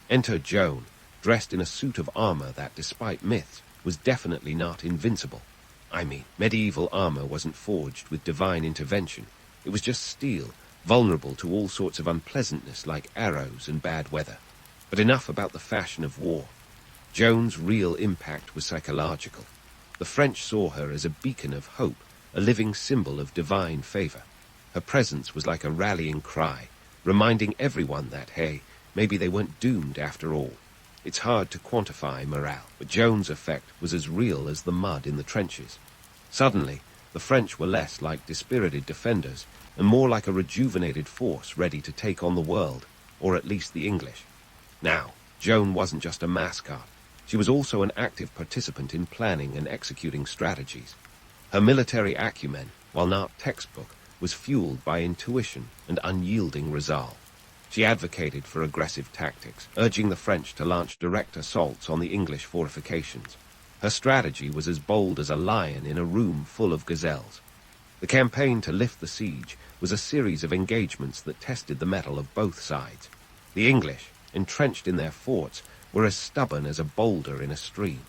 Enter Joan, dressed in a suit of armor that, despite myths, was definitely not invincible. I mean, medieval armor wasn't forged with divine intervention. It was just steel, vulnerable to all sorts of unpleasantness like arrows and bad weather. But enough about the fashion of war. Joan's real impact was psychological. The French saw her as a beacon of hope, a living symbol of divine favor. Her presence was like a rallying cry, reminding everyone that, hey, maybe they weren't doomed after all. It's hard to quantify morale, but Joan's effect was as real as the mud in the trenches. Suddenly, the French were less like dispirited defenders and more like a rejuvenated force ready to take on the world, or at least the English. Now, Joan wasn't just a mascot. She was also an active participant in planning and executing strategies. Her military acumen, while not textbook, was fueled by intuition and unyielding resolve. She advocated for aggressive tactics, urging the French to launch direct assaults on the English fortifications. Her strategy was as bold as a lion in a room full of gazelles. The campaign to lift the siege was a series of engagements that tested the mettle of both sides. The English, entrenched in their forts, were as stubborn as a boulder in a stream.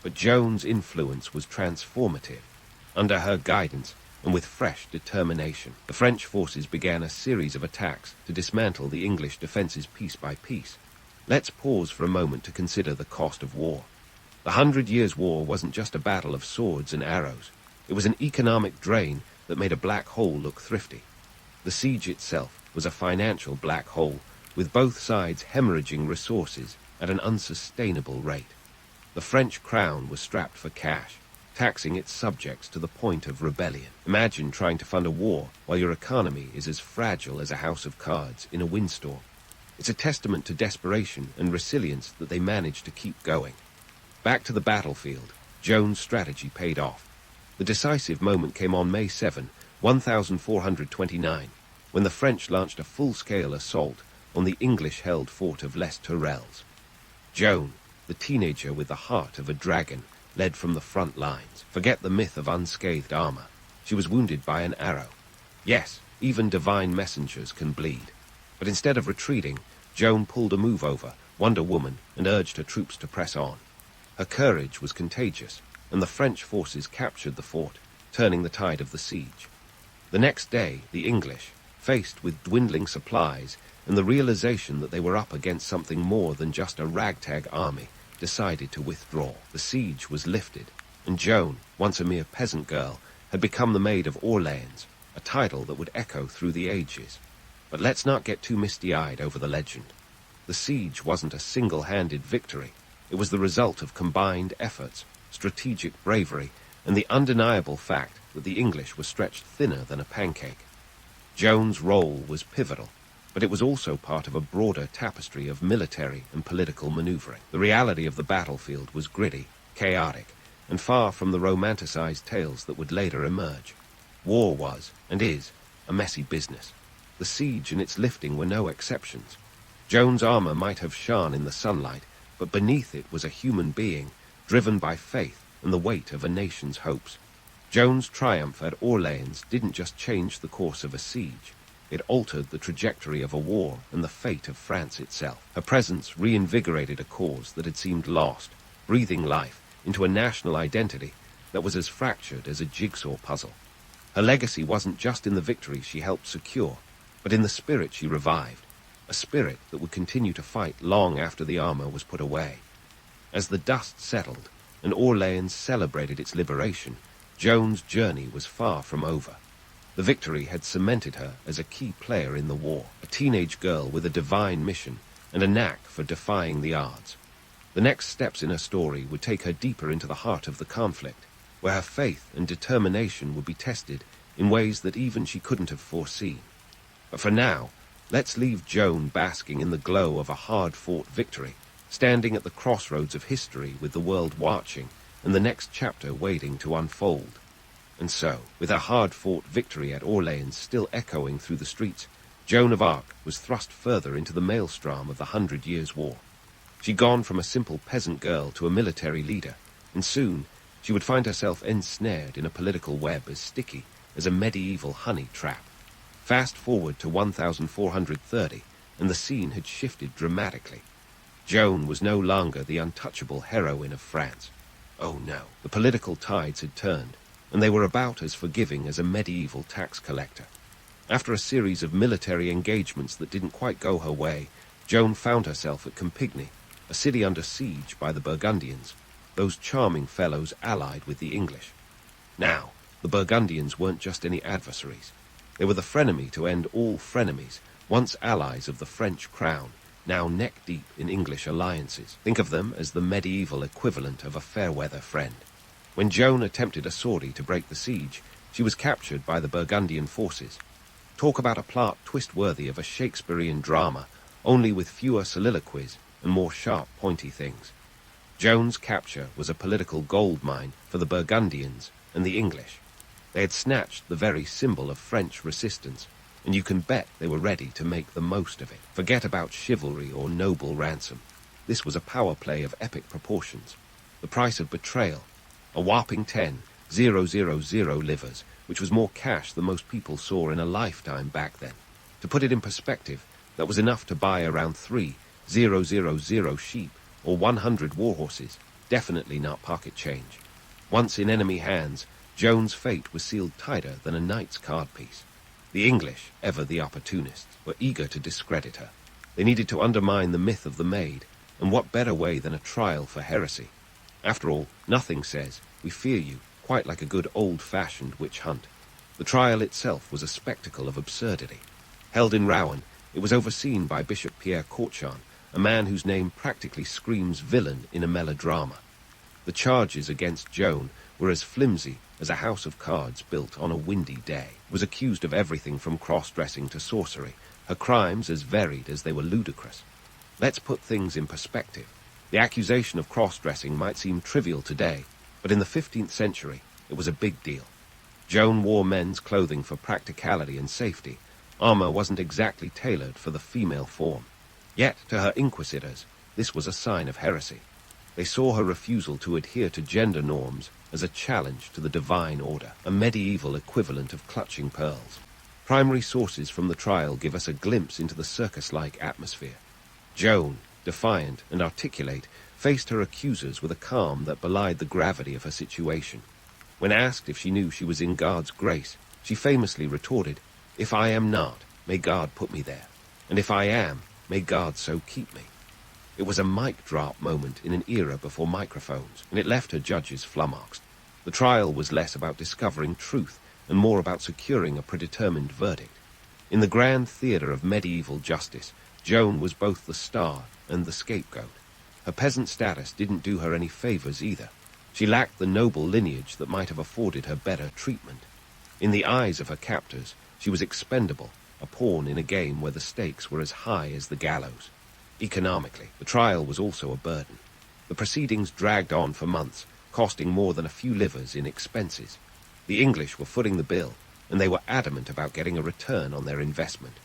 But Joan's influence was transformative. Under her guidance, and with fresh determination, the French forces began a series of attacks to dismantle the English defenses piece by piece. Let's pause for a moment to consider the cost of war. The 100 Years' War wasn't just a battle of swords and arrows. It was an economic drain that made a black hole look thrifty. The siege itself was a financial black hole, with both sides hemorrhaging resources at an unsustainable rate. The French crown was strapped for cash. taxing its subjects to the point of rebellion. Imagine trying to fund a war while your economy is as fragile as a house of cards in a windstorm. It's a testament to desperation and resilience that they managed to keep going. Back to the battlefield, Joan's strategy paid off. The decisive moment came on May 7, 1429, when the French launched a full-scale assault on the English-held fort of Les Tourelles. Joan, the teenager with the heart of a dragon, led from the front lines. Forget the myth of unscathed armor. She was wounded by an arrow. Yes, even divine messengers can bleed. But instead of retreating, Joan pulled a move over, Wonder Woman, and urged her troops to press on. Her courage was contagious, and the French forces captured the fort, turning the tide of the siege. The next day, the English, faced with dwindling supplies and the realization that they were up against something more than just a ragtag army, decided to withdraw. The siege was lifted, and Joan, once a mere peasant girl, had become the Maid of Orleans, a title that would echo through the ages. But let's not get too misty-eyed over the legend. The siege wasn't a single-handed victory. It was the result of combined efforts, strategic bravery, and the undeniable fact that the English were stretched thinner than a pancake. Joan's role was pivotal, but it was also part of a broader tapestry of military and political maneuvering. The reality of the battlefield was gritty, chaotic, and far from the romanticized tales that would later emerge. War was, and is, a messy business. The siege and its lifting were no exceptions. Joan's armor might have shone in the sunlight, but beneath it was a human being, driven by faith and the weight of a nation's hopes. Joan's triumph at Orleans didn't just change the course of a siege. It altered the trajectory of a war and the fate of France itself. Her presence reinvigorated a cause that had seemed lost, breathing life into a national identity that was as fractured as a jigsaw puzzle. Her legacy wasn't just in the victory she helped secure, but in the spirit she revived, a spirit that would continue to fight long after the armor was put away. As the dust settled and Orleans celebrated its liberation, Joan's journey was far from over. The victory had cemented her as a key player in the war, a teenage girl with a divine mission and a knack for defying the odds. The next steps in her story would take her deeper into the heart of the conflict, where her faith and determination would be tested in ways that even she couldn't have foreseen. But for now, let's leave Joan basking in the glow of a hard-fought victory, standing at the crossroads of history with the world watching and the next chapter waiting to unfold. And so, with her hard-fought victory at Orleans still echoing through the streets, Joan of Arc was thrust further into the maelstrom of the 100 Years' War. She'd gone from a simple peasant girl to a military leader, and soon she would find herself ensnared in a political web as sticky as a medieval honey trap. Fast forward to 1430, and the scene had shifted dramatically. Joan was no longer the untouchable heroine of France. Oh no, the political tides had turned, and they were about as forgiving as a medieval tax collector. After a series of military engagements that didn't quite go her way, Joan found herself at Compiègne, a city under siege by the Burgundians, those charming fellows allied with the English. Now, the Burgundians weren't just any adversaries. They were the frenemy to end all frenemies, once allies of the French crown, now neck-deep in English alliances. Think of them as the medieval equivalent of a fair-weather friend. When Joan attempted a sortie to break the siege, she was captured by the Burgundian forces. Talk about a plot twist worthy of a Shakespearean drama, only with fewer soliloquies and more sharp, pointy things. Joan's capture was a political goldmine for the Burgundians and the English. They had snatched the very symbol of French resistance, and you can bet they were ready to make the most of it. Forget about chivalry or noble ransom. This was a power play of epic proportions. The price of betrayal, a whopping 10,000 livres, which was more cash than most people saw in a lifetime back then. To put it in perspective, that was enough to buy around 3,000 sheep or 100 war horses, definitely not pocket change. Once in enemy hands, Joan's fate was sealed tighter than a knight's card piece. The English, ever the opportunists, were eager to discredit her. They needed to undermine the myth of the maid, and what better way than a trial for heresy? After all, nothing says, "We fear you," quite like a good old-fashioned witch hunt. The trial itself was a spectacle of absurdity. Held in Rouen, it was overseen by Bishop Pierre Courchon, a man whose name practically screams villain in a melodrama. The charges against Joan were as flimsy as a house of cards built on a windy day. Was accused of everything from cross-dressing to sorcery, her crimes as varied as they were ludicrous. Let's put things in perspective. The accusation of cross-dressing might seem trivial today, but in the 15th century, it was a big deal. Joan wore men's clothing for practicality and safety. Armor wasn't exactly tailored for the female form. Yet, to her inquisitors, this was a sign of heresy. They saw her refusal to adhere to gender norms as a challenge to the divine order, a medieval equivalent of clutching pearls. Primary sources from the trial give us a glimpse into the circus-like atmosphere. Joan, defiant and articulate, faced her accusers with a calm that belied the gravity of her situation. When asked if she knew she was in God's grace, she famously retorted, "If I am not, may God put me there, and if I am, may God so keep me." It was a mic drop moment in an era before microphones, and it left her judges flummoxed. The trial was less about discovering truth and more about securing a predetermined verdict. In the grand theatre of medieval justice, Joan was both the star and the scapegoat. Her peasant status didn't do her any favors either. She lacked the noble lineage that might have afforded her better treatment. In the eyes of her captors, she was expendable, a pawn in a game where the stakes were as high as the gallows. Economically, the trial was also a burden. The proceedings dragged on for months, costing more than a few livers in expenses. The English were footing the bill, and they were adamant about getting a return on their investment.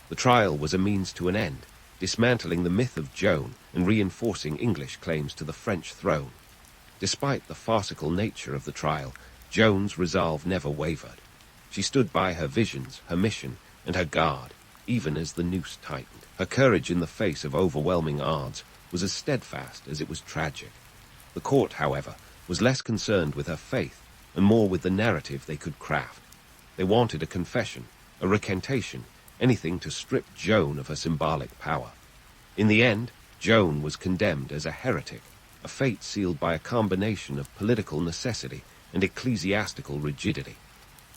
The trial was a means to an end, dismantling the myth of Joan and reinforcing English claims to the French throne. Despite the farcical nature of the trial, Joan's resolve never wavered. She stood by her visions, her mission, and her guard, even as the noose tightened. Her courage in the face of overwhelming odds was as steadfast as it was tragic. The court, however, was less concerned with her faith and more with the narrative they could craft. They wanted a confession, a recantation, anything to strip Joan of her symbolic power. In the end, Joan was condemned as a heretic, a fate sealed by a combination of political necessity and ecclesiastical rigidity.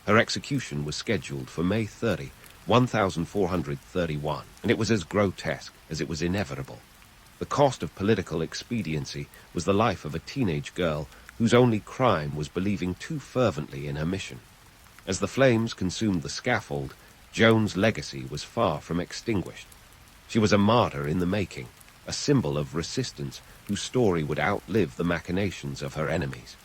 Her execution was scheduled for May 30, 1431, and it was as grotesque as it was inevitable. The cost of political expediency was the life of a teenage girl whose only crime was believing too fervently in her mission. As the flames consumed the scaffold, Joan's legacy was far from extinguished. She was a martyr in the making, a symbol of resistance whose story would outlive the machinations of her enemies.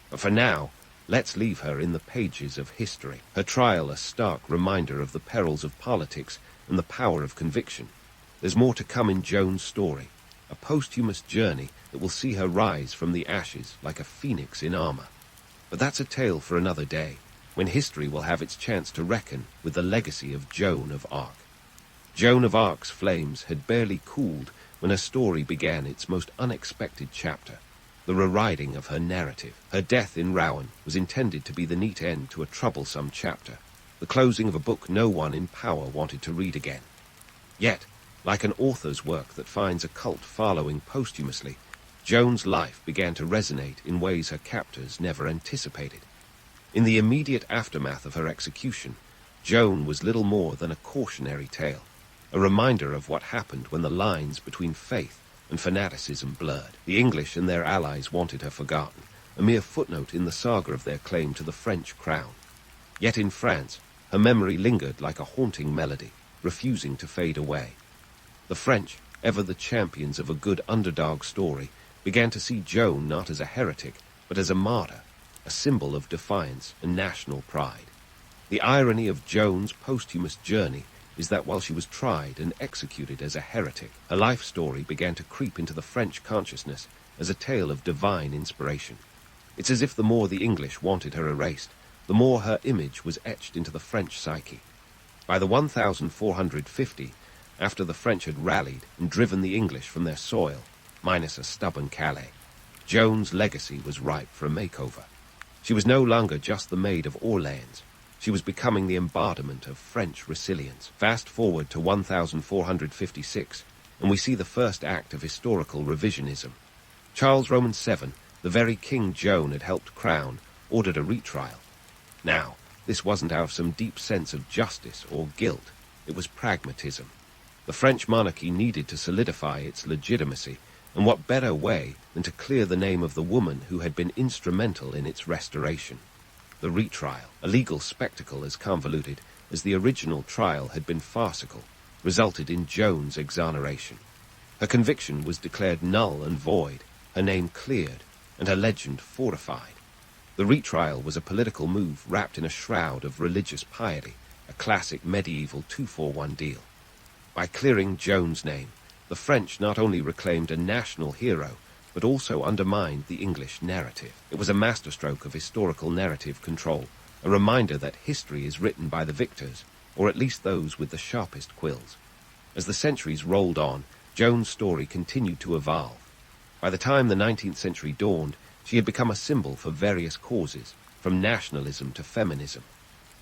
But for now, let's leave her in the pages of history, her trial a stark reminder of the perils of politics and the power of conviction. There's more to come in Joan's story, a posthumous journey that will see her rise from the ashes like a phoenix in armor. But that's a tale for another day, when history will have its chance to reckon with the legacy of Joan of Arc. Joan of Arc's flames had barely cooled when her story began its most unexpected chapter, the rewriting of her narrative. Her death in Rouen was intended to be the neat end to a troublesome chapter, the closing of a book no one in power wanted to read again. Yet, like an author's work that finds a cult following posthumously, Joan's life began to resonate in ways her captors never anticipated. In the immediate aftermath of her execution, Joan was little more than a cautionary tale, a reminder of what happened when the lines between faith and fanaticism blurred. The English and their allies wanted her forgotten, a mere footnote in the saga of their claim to the French crown. Yet in France, her memory lingered like a haunting melody, refusing to fade away. The French, ever the champions of a good underdog story, began to see Joan not as a heretic, but as a martyr, a symbol of defiance and national pride. The irony of Joan's posthumous journey is that while she was tried and executed as a heretic, her life story began to creep into the French consciousness as a tale of divine inspiration. It's as if the more the English wanted her erased, the more her image was etched into the French psyche. By the 1450, after the French had rallied and driven the English from their soil, minus a stubborn Calais, Joan's legacy was ripe for a makeover. She was no longer just the Maid of Orleans. She was becoming the embodiment of French resilience. Fast forward to 1456, and we see the first act of historical revisionism. Charles Roman VII, the very king Joan had helped crown, ordered a retrial. Now, this wasn't out of some deep sense of justice or guilt. It was pragmatism. The French monarchy needed to solidify its legitimacy, And what better way than to clear the name of the woman who had been instrumental in its restoration? The retrial, a legal spectacle as convoluted as the original trial had been farcical, resulted in Joan's exoneration. Her conviction was declared null and void, her name cleared, and her legend fortified. The retrial was a political move wrapped in a shroud of religious piety, a classic medieval 2-for-1 deal. By clearing Joan's name, the French not only reclaimed a national hero, but also undermined the English narrative. It was a masterstroke of historical narrative control, a reminder that history is written by the victors, or at least those with the sharpest quills. As the centuries rolled on, Joan's story continued to evolve. By the time the 19th century dawned, she had become a symbol for various causes, from nationalism to feminism.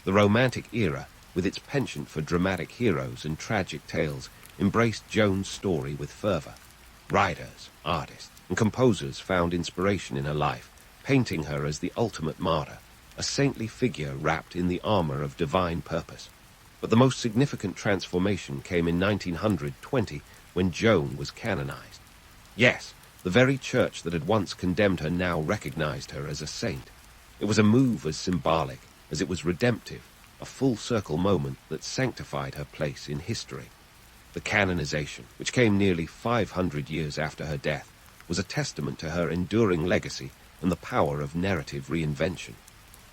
The Romantic era, with its penchant for dramatic heroes and tragic tales, embraced Joan's story with fervor. Writers, artists, and composers found inspiration in her life, painting her as the ultimate martyr, a saintly figure wrapped in the armor of divine purpose. But the most significant transformation came in 1920, when Joan was canonized. Yes, the very church that had once condemned her now recognized her as a saint. It was a move as symbolic as it was redemptive, a full-circle moment that sanctified her place in history. The canonization, which came nearly 500 years after her death, was a testament to her enduring legacy and the power of narrative reinvention.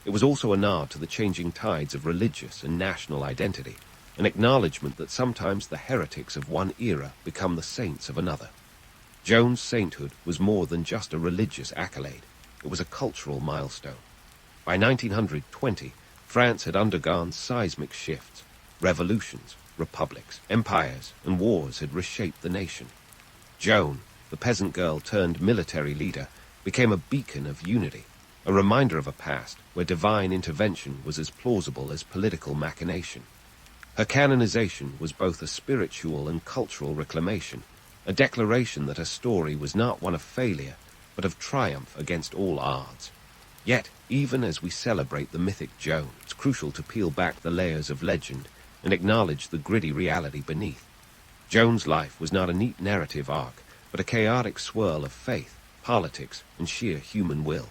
It was also a nod to the changing tides of religious and national identity, an acknowledgement that sometimes the heretics of one era become the saints of another. Joan's sainthood was more than just a religious accolade. It was a cultural milestone. By 1920, France had undergone seismic shifts. Revolutions, republics, empires, and wars had reshaped the nation. Joan, the peasant girl turned military leader, became a beacon of unity, a reminder of a past where divine intervention was as plausible as political machination. Her canonization was both a spiritual and cultural reclamation, a declaration that her story was not one of failure, but of triumph against all odds. Yet, even as we celebrate the mythic Joan, it's crucial to peel back the layers of legend and acknowledge the gritty reality beneath. Joan's life was not a neat narrative arc, but a chaotic swirl of faith, politics, and sheer human will.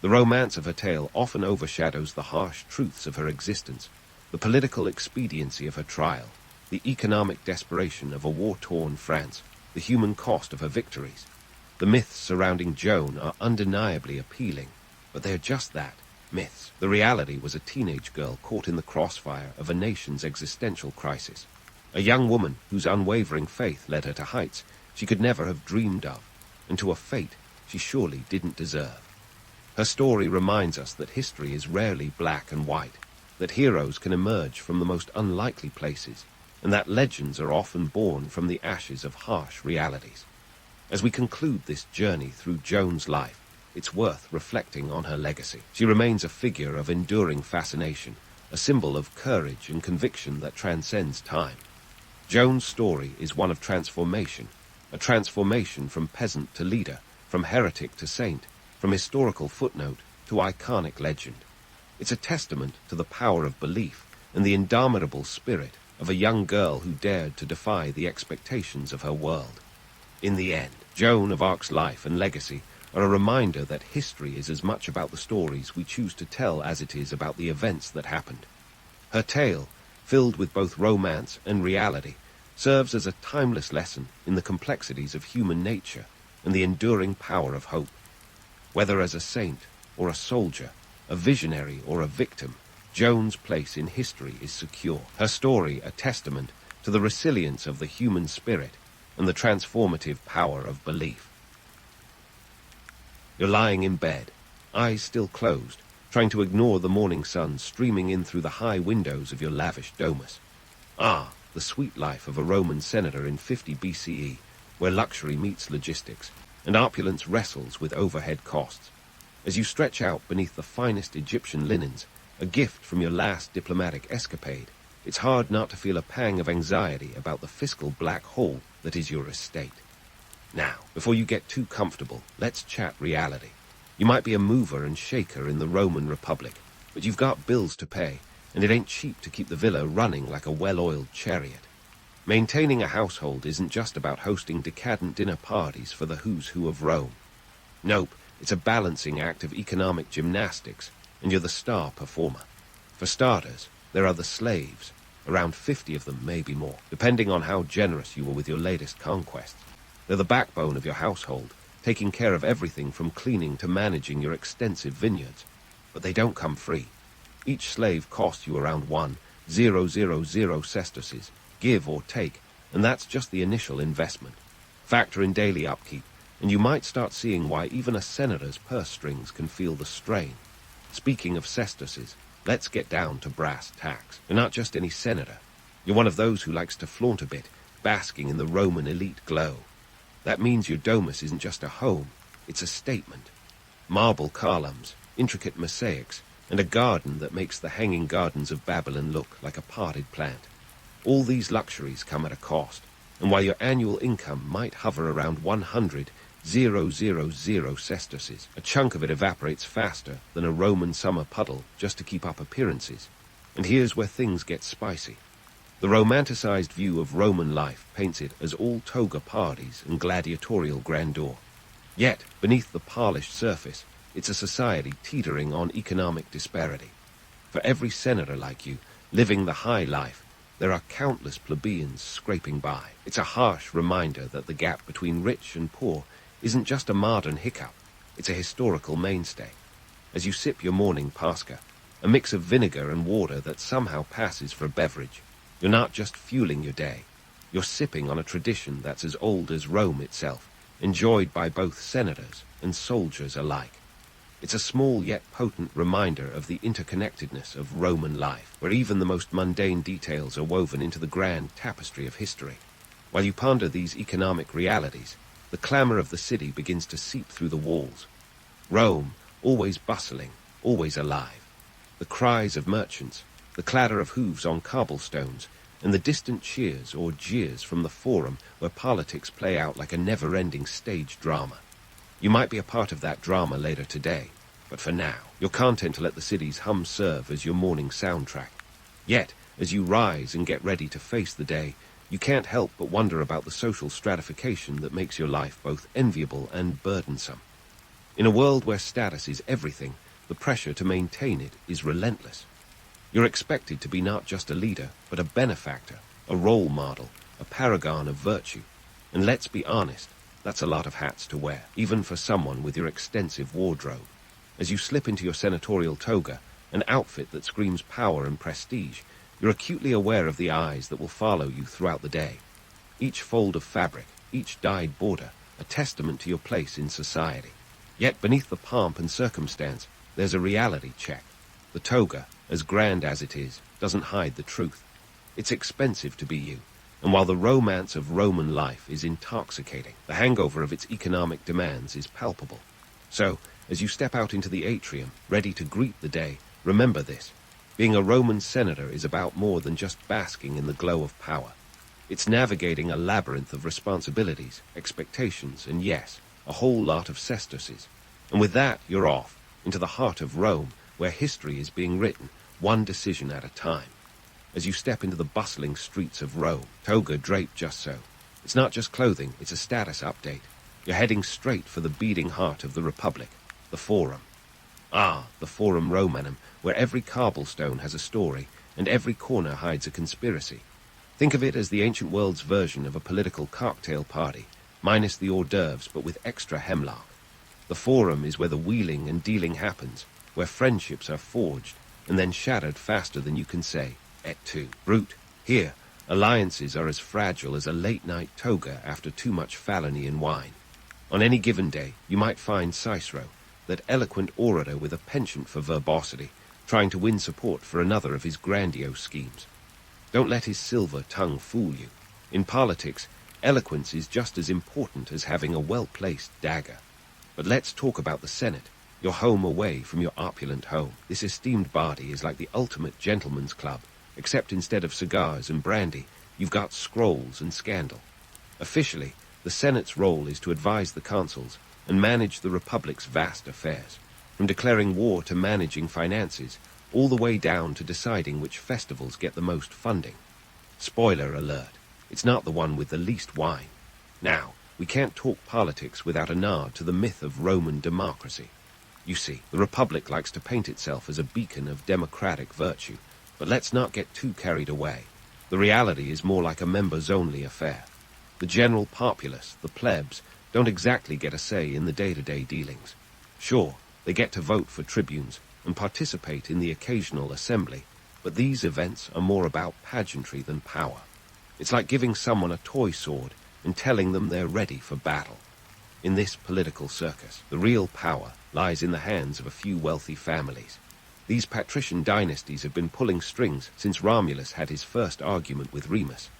The romance of her tale often overshadows the harsh truths of her existence, the political expediency of her trial, the economic desperation of a war-torn France, the human cost of her victories. The myths surrounding Joan are undeniably appealing, but they're just that, myths. The reality was a teenage girl caught in the crossfire of a nation's existential crisis, a young woman whose unwavering faith led her to heights she could never have dreamed of, and to a fate she surely didn't deserve. Her story reminds us that history is rarely black and white, that heroes can emerge from the most unlikely places, and that legends are often born from the ashes of harsh realities. As we conclude this journey through Joan's life, it's worth reflecting on her legacy. She remains a figure of enduring fascination, a symbol of courage and conviction that transcends time. Joan's story is one of transformation, a transformation from peasant to leader, from heretic to saint, from historical footnote to iconic legend. It's a testament to the power of belief and the indomitable spirit of a young girl who dared to defy the expectations of her world. In the end, Joan of Arc's life and legacy are a reminder that history is as much about the stories we choose to tell as it is about the events that happened. Her tale, filled with both romance and reality, serves as a timeless lesson in the complexities of human nature and the enduring power of hope. Whether as a saint or a soldier, a visionary or a victim, Joan's place in history is secure. Her story a testament to the resilience of the human spirit and the transformative power of belief. You're lying in bed, eyes still closed, trying to ignore the morning sun streaming in through the high windows of your lavish domus. Ah, the sweet life of a Roman senator in 50 BCE, where luxury meets logistics, and opulence wrestles with overhead costs. As you stretch out beneath the finest Egyptian linens, a gift from your last diplomatic escapade, it's hard not to feel a pang of anxiety about the fiscal black hole that is your estate. Now, before you get too comfortable, let's chat reality. You might be a mover and shaker in the Roman Republic, but you've got bills to pay, and it ain't cheap to keep the villa running like a well-oiled chariot. Maintaining a household isn't just about hosting decadent dinner parties for the who's who of Rome. Nope, it's a balancing act of economic gymnastics, and you're the star performer. For starters, there are the slaves, around 50 of them, maybe more, depending on how generous you were with your latest conquests. They're the backbone of your household, taking care of everything from cleaning to managing your extensive vineyards. But they don't come free. Each slave costs you around 1,000 sesterces, give or take, and that's just the initial investment. Factor in daily upkeep, and you might start seeing why even a senator's purse strings can feel the strain. Speaking of sesterces, let's get down to brass tacks. You're not just any senator. You're one of those who likes to flaunt a bit, basking in the Roman elite glow. That means your domus isn't just a home, it's a statement. Marble columns, intricate mosaics, and a garden that makes the hanging gardens of Babylon look like a potted plant. All these luxuries come at a cost, and while your annual income might hover around 100,000 sesterces, a chunk of it evaporates faster than a Roman summer puddle just to keep up appearances. And here's where things get spicy. The romanticized view of Roman life paints it as all toga parties and gladiatorial grandeur. Yet, beneath the polished surface, it's a society teetering on economic disparity. For every senator like you, living the high life, there are countless plebeians scraping by. It's a harsh reminder that the gap between rich and poor isn't just a modern hiccup, it's a historical mainstay. As you sip your morning pasca, a mix of vinegar and water that somehow passes for a beverage, you're not just fueling your day, you're sipping on a tradition that's as old as Rome itself, enjoyed by both senators and soldiers alike. It's a small yet potent reminder of the interconnectedness of Roman life, where even the most mundane details are woven into the grand tapestry of history. While you ponder these economic realities, the clamor of the city begins to seep through the walls. Rome, always bustling, always alive. The cries of merchants, the clatter of hooves on cobblestones, and the distant cheers or jeers from the forum where politics play out like a never-ending stage drama. You might be a part of that drama later today, but for now, you're content to let the city's hum serve as your morning soundtrack. Yet, as you rise and get ready to face the day, you can't help but wonder about the social stratification that makes your life both enviable and burdensome. In a world where status is everything, the pressure to maintain it is relentless. You're expected to be not just a leader, but a benefactor, a role model, a paragon of virtue. And let's be honest, that's a lot of hats to wear, even for someone with your extensive wardrobe. As you slip into your senatorial toga, an outfit that screams power and prestige, you're acutely aware of the eyes that will follow you throughout the day. Each fold of fabric, each dyed border, a testament to your place in society. Yet beneath the pomp and circumstance, there's a reality check. The toga, as grand as it is, doesn't hide the truth. It's expensive to be you. And while the romance of Roman life is intoxicating, the hangover of its economic demands is palpable. So, as you step out into the atrium, ready to greet the day, remember this. Being a Roman senator is about more than just basking in the glow of power. It's navigating a labyrinth of responsibilities, expectations, and yes, a whole lot of sesterces. And with that, you're off, into the heart of Rome, where history is being written, one decision at a time. As you step into the bustling streets of Rome, toga draped just so. It's not just clothing, it's a status update. You're heading straight for the beating heart of the Republic, the Forum. Ah, the Forum Romanum, where every cobblestone has a story, and every corner hides a conspiracy. Think of it as the ancient world's version of a political cocktail party, minus the hors d'oeuvres but with extra hemlock. The Forum is where the wheeling and dealing happens, where friendships are forged, and then shattered faster than you can say, et tu, brute. Here, alliances are as fragile as a late-night toga after too much Falernian wine. On any given day, you might find Cicero, that eloquent orator with a penchant for verbosity, trying to win support for another of his grandiose schemes. Don't let his silver tongue fool you. In politics, eloquence is just as important as having a well-placed dagger. But let's talk about the Senate, your home away from your opulent home. This esteemed body is like the ultimate gentleman's club, except instead of cigars and brandy, you've got scrolls and scandal. Officially, the Senate's role is to advise the consuls and manage the Republic's vast affairs, from declaring war to managing finances, all the way down to deciding which festivals get the most funding. Spoiler alert, It's not the one with the least wine. Now, we can't talk politics without a nod to the myth of Roman democracy. You see, the Republic likes to paint itself as a beacon of democratic virtue, but let's not get too carried away. The reality is more like a members-only affair. The general populace, the plebs, don't exactly get a say in the day-to-day dealings. Sure, they get to vote for tribunes and participate in the occasional assembly, but these events are more about pageantry than power. It's like giving someone a toy sword and telling them they're ready for battle. In this political circus, the real power lies in the hands of a few wealthy families. These patrician dynasties have been pulling strings since Romulus had his first argument with Remus.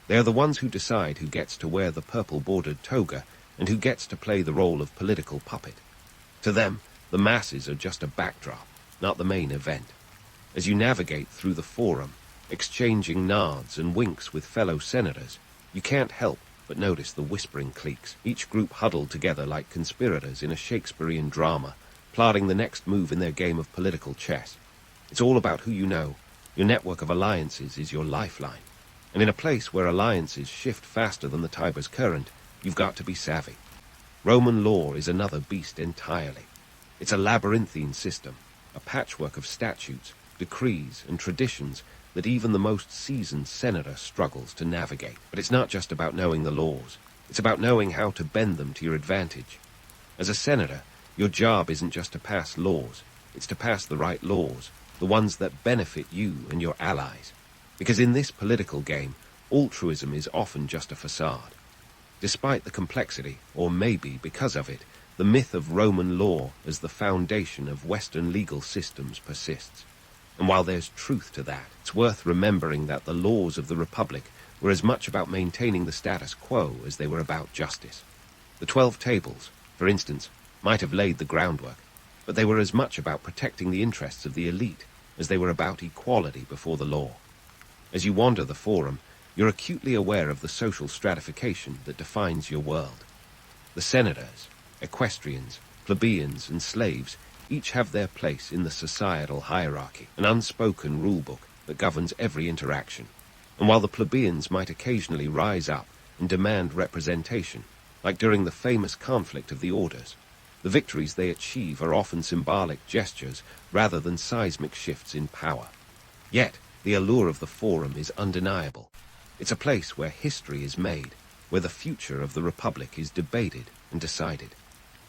They are the ones who decide who gets to wear the purple-bordered toga and who gets to play the role of political puppet. To them, the masses are just a backdrop, not the main event. As you navigate through the forum, exchanging nods and winks with fellow senators, you can't help but notice the whispering cliques, each group huddled together like conspirators in a Shakespearean drama, plotting the next move in their game of political chess. It's all about who you know. Your network of alliances is your lifeline. And in a place where alliances shift faster than the Tiber's current, you've got to be savvy. Roman law is another beast entirely. It's a labyrinthine system, a patchwork of statutes, decrees, and traditions that even the most seasoned senator struggles to navigate. But it's not just about knowing the laws. It's about knowing how to bend them to your advantage. As a senator, your job isn't just to pass laws. It's to pass the right laws, the ones that benefit you and your allies. Because in this political game, altruism is often just a facade. Despite the complexity, or maybe because of it, the myth of Roman law as the foundation of Western legal systems persists. And while there's truth to that, it's worth remembering that the laws of the Republic were as much about maintaining the status quo as they were about justice. The 12 Tables, for instance, might have laid the groundwork, but they were as much about protecting the interests of the elite as they were about equality before the law. As you wander the forum, you're acutely aware of the social stratification that defines your world. The senators, equestrians, plebeians, and slaves each have their place in the societal hierarchy, an unspoken rulebook that governs every interaction. And while the plebeians might occasionally rise up and demand representation, like during the famous conflict of the orders, the victories they achieve are often symbolic gestures rather than seismic shifts in power. Yet, the allure of the forum is undeniable. It's a place where history is made, where the future of the Republic is debated and decided.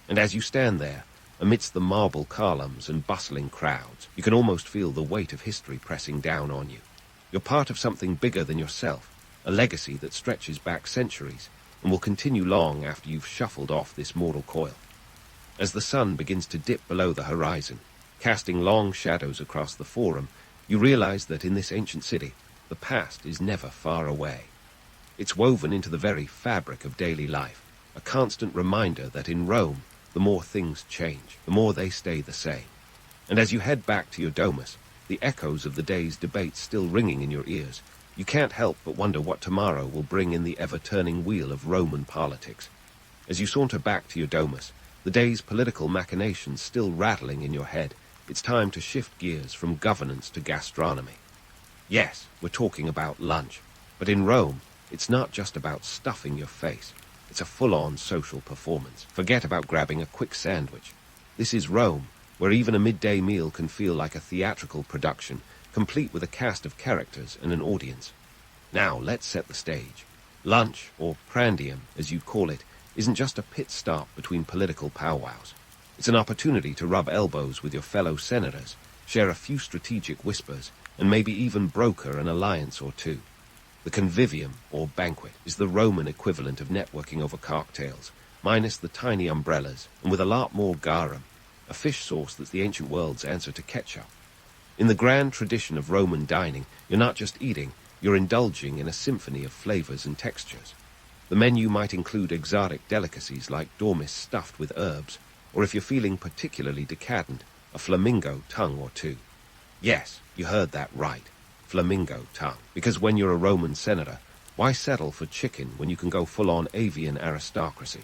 And as you stand there, amidst the marble columns and bustling crowds, you can almost feel the weight of history pressing down on you. You're part of something bigger than yourself, a legacy that stretches back centuries and will continue long after you've shuffled off this mortal coil. As the sun begins to dip below the horizon, casting long shadows across the forum, you realize that in this ancient city, the past is never far away. It's woven into the very fabric of daily life, a constant reminder that in Rome, the more things change, the more they stay the same. And as you head back to your domus, the echoes of the day's debate still ringing in your ears, you can't help but wonder what tomorrow will bring in the ever-turning wheel of Roman politics. As you saunter back to your domus, the day's political machinations still rattling in your head, it's time to shift gears from governance to gastronomy. Yes, we're talking about lunch, but in Rome, it's not just about stuffing your face. It's a full-on social performance. Forget about grabbing a quick sandwich. This is Rome, where even a midday meal can feel like a theatrical production, complete with a cast of characters and an audience. Now, let's set the stage. Lunch, or prandium, as you call it, isn't just a pit stop between political powwows. It's an opportunity to rub elbows with your fellow senators, share a few strategic whispers, and maybe even broker an alliance or two. The convivium, or banquet, is the Roman equivalent of networking over cocktails, minus the tiny umbrellas, and with a lot more garum, a fish sauce that's the ancient world's answer to ketchup. In the grand tradition of Roman dining, you're not just eating, you're indulging in a symphony of flavors and textures. The menu might include exotic delicacies like dormice stuffed with herbs, or if you're feeling particularly decadent, a flamingo tongue or two. Yes, you heard that right. Flamingo tongue. Because when you're a Roman senator, why settle for chicken when you can go full-on avian aristocracy?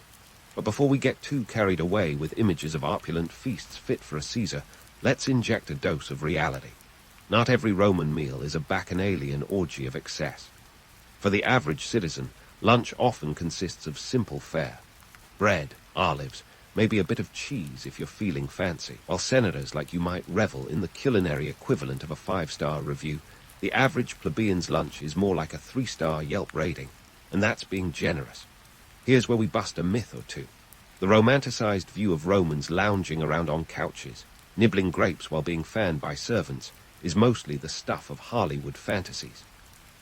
But before we get too carried away with images of opulent feasts fit for a Caesar, let's inject a dose of reality. Not every Roman meal is a bacchanalian orgy of excess. For the average citizen, lunch often consists of simple fare. Bread, olives, maybe a bit of cheese if you're feeling fancy. While senators like you might revel in the culinary equivalent of a 5-star review, the average plebeian's lunch is more like a 3-star Yelp rating, and that's being generous. Here's where we bust a myth or two. The romanticized view of Romans lounging around on couches, nibbling grapes while being fanned by servants, is mostly the stuff of Hollywood fantasies.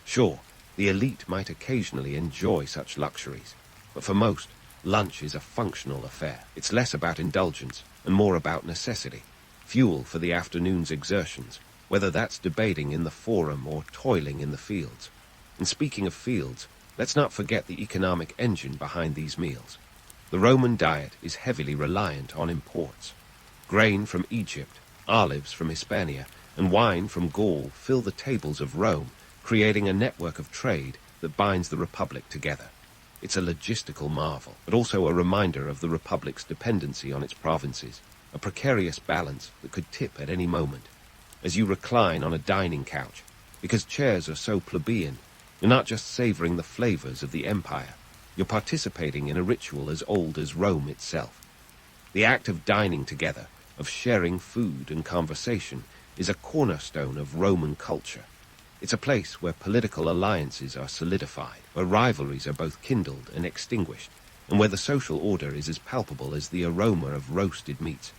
Sure, the elite might occasionally enjoy such luxuries, but for most, lunch is a functional affair. It's less about indulgence and more about necessity, fuel for the afternoon's exertions, whether that's debating in the forum or toiling in the fields. And speaking of fields, let's not forget the economic engine behind these meals. The Roman diet is heavily reliant on imports. Grain from Egypt, olives from Hispania, and wine from Gaul fill the tables of Rome, creating a network of trade that binds the Republic together. It's a logistical marvel, but also a reminder of the Republic's dependency on its provinces, a precarious balance that could tip at any moment. As you recline on a dining couch, because chairs are so plebeian, you're not just savoring the flavors of the empire, you're participating in a ritual as old as Rome itself. The act of dining together, of sharing food and conversation, is a cornerstone of Roman culture. It's a place where political alliances are solidified, where rivalries are both kindled and extinguished, and where the social order is as palpable as the aroma of roasted meats.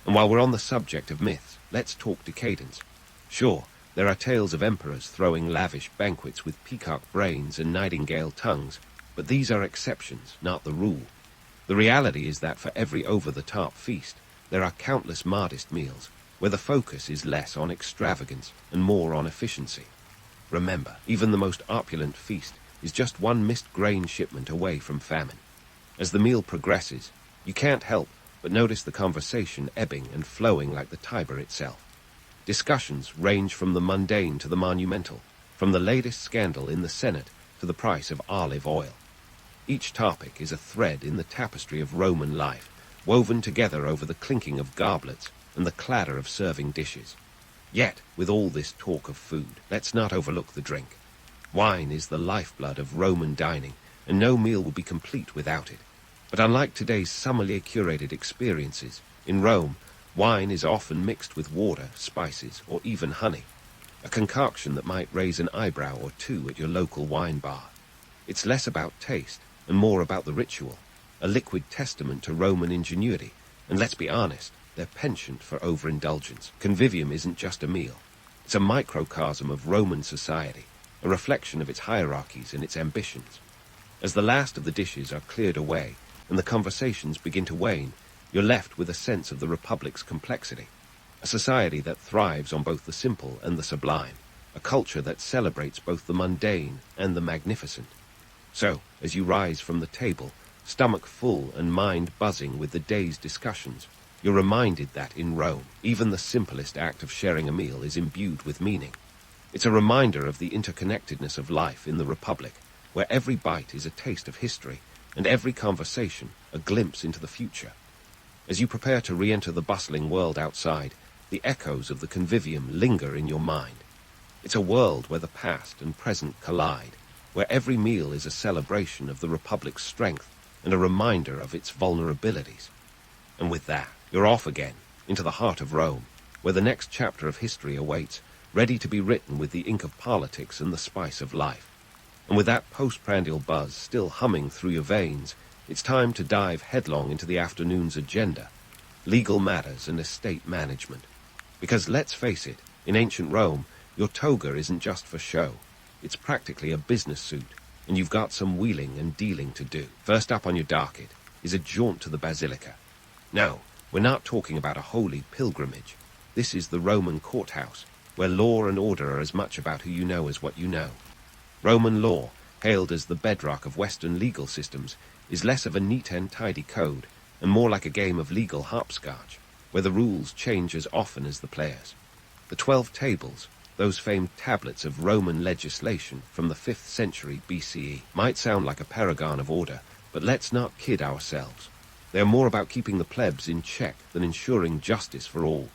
And while we're on the subject of myths, let's talk decadence. Sure, there are tales of emperors throwing lavish banquets with peacock brains and nightingale tongues, but these are exceptions, not the rule. The reality is that for every over-the-top feast, there are countless modest meals, where the focus is less on extravagance and more on efficiency. Remember, even the most opulent feast is just one missed grain shipment away from famine. As the meal progresses, you can't help but notice the conversation ebbing and flowing like the Tiber itself. Discussions range from the mundane to the monumental, from the latest scandal in the Senate to the price of olive oil. Each topic is a thread in the tapestry of Roman life, woven together over the clinking of goblets and the clatter of serving dishes. Yet, with all this talk of food, let's not overlook the drink. Wine is the lifeblood of Roman dining, and no meal would be complete without it. But unlike today's sommelier-curated experiences, in Rome, wine is often mixed with water, spices, or even honey, a concoction that might raise an eyebrow or two at your local wine bar. It's less about taste and more about the ritual, a liquid testament to Roman ingenuity, and let's be honest, their penchant for overindulgence. Convivium isn't just a meal. It's a microcosm of Roman society, a reflection of its hierarchies and its ambitions. As the last of the dishes are cleared away and the conversations begin to wane, you're left with a sense of the Republic's complexity, a society that thrives on both the simple and the sublime, a culture that celebrates both the mundane and the magnificent. So, as you rise from the table, stomach full and mind buzzing with the day's discussions, you're reminded that in Rome, even the simplest act of sharing a meal is imbued with meaning. It's a reminder of the interconnectedness of life in the Republic, where every bite is a taste of history, and every conversation a glimpse into the future. As you prepare to re-enter the bustling world outside, the echoes of the convivium linger in your mind. It's a world where the past and present collide, where every meal is a celebration of the Republic's strength and a reminder of its vulnerabilities. And with that, you're off again, into the heart of Rome, where the next chapter of history awaits, ready to be written with the ink of politics and the spice of life. And with that postprandial buzz still humming through your veins, it's time to dive headlong into the afternoon's agenda, legal matters and estate management. Because let's face it, in ancient Rome, your toga isn't just for show. It's practically a business suit, and you've got some wheeling and dealing to do. First up on your docket is a jaunt to the Basilica. No, we're not talking about a holy pilgrimage. This is the Roman courthouse, where law and order are as much about who you know as what you know. Roman law, hailed as the bedrock of Western legal systems, is less of a neat and tidy code, and more like a game of legal hopscotch, where the rules change as often as the players. The 12 tables, those famed tablets of Roman legislation from the 5th century BCE, might sound like a paragon of order, but let's not kid ourselves. They are more about keeping the plebs in check than ensuring justice for all.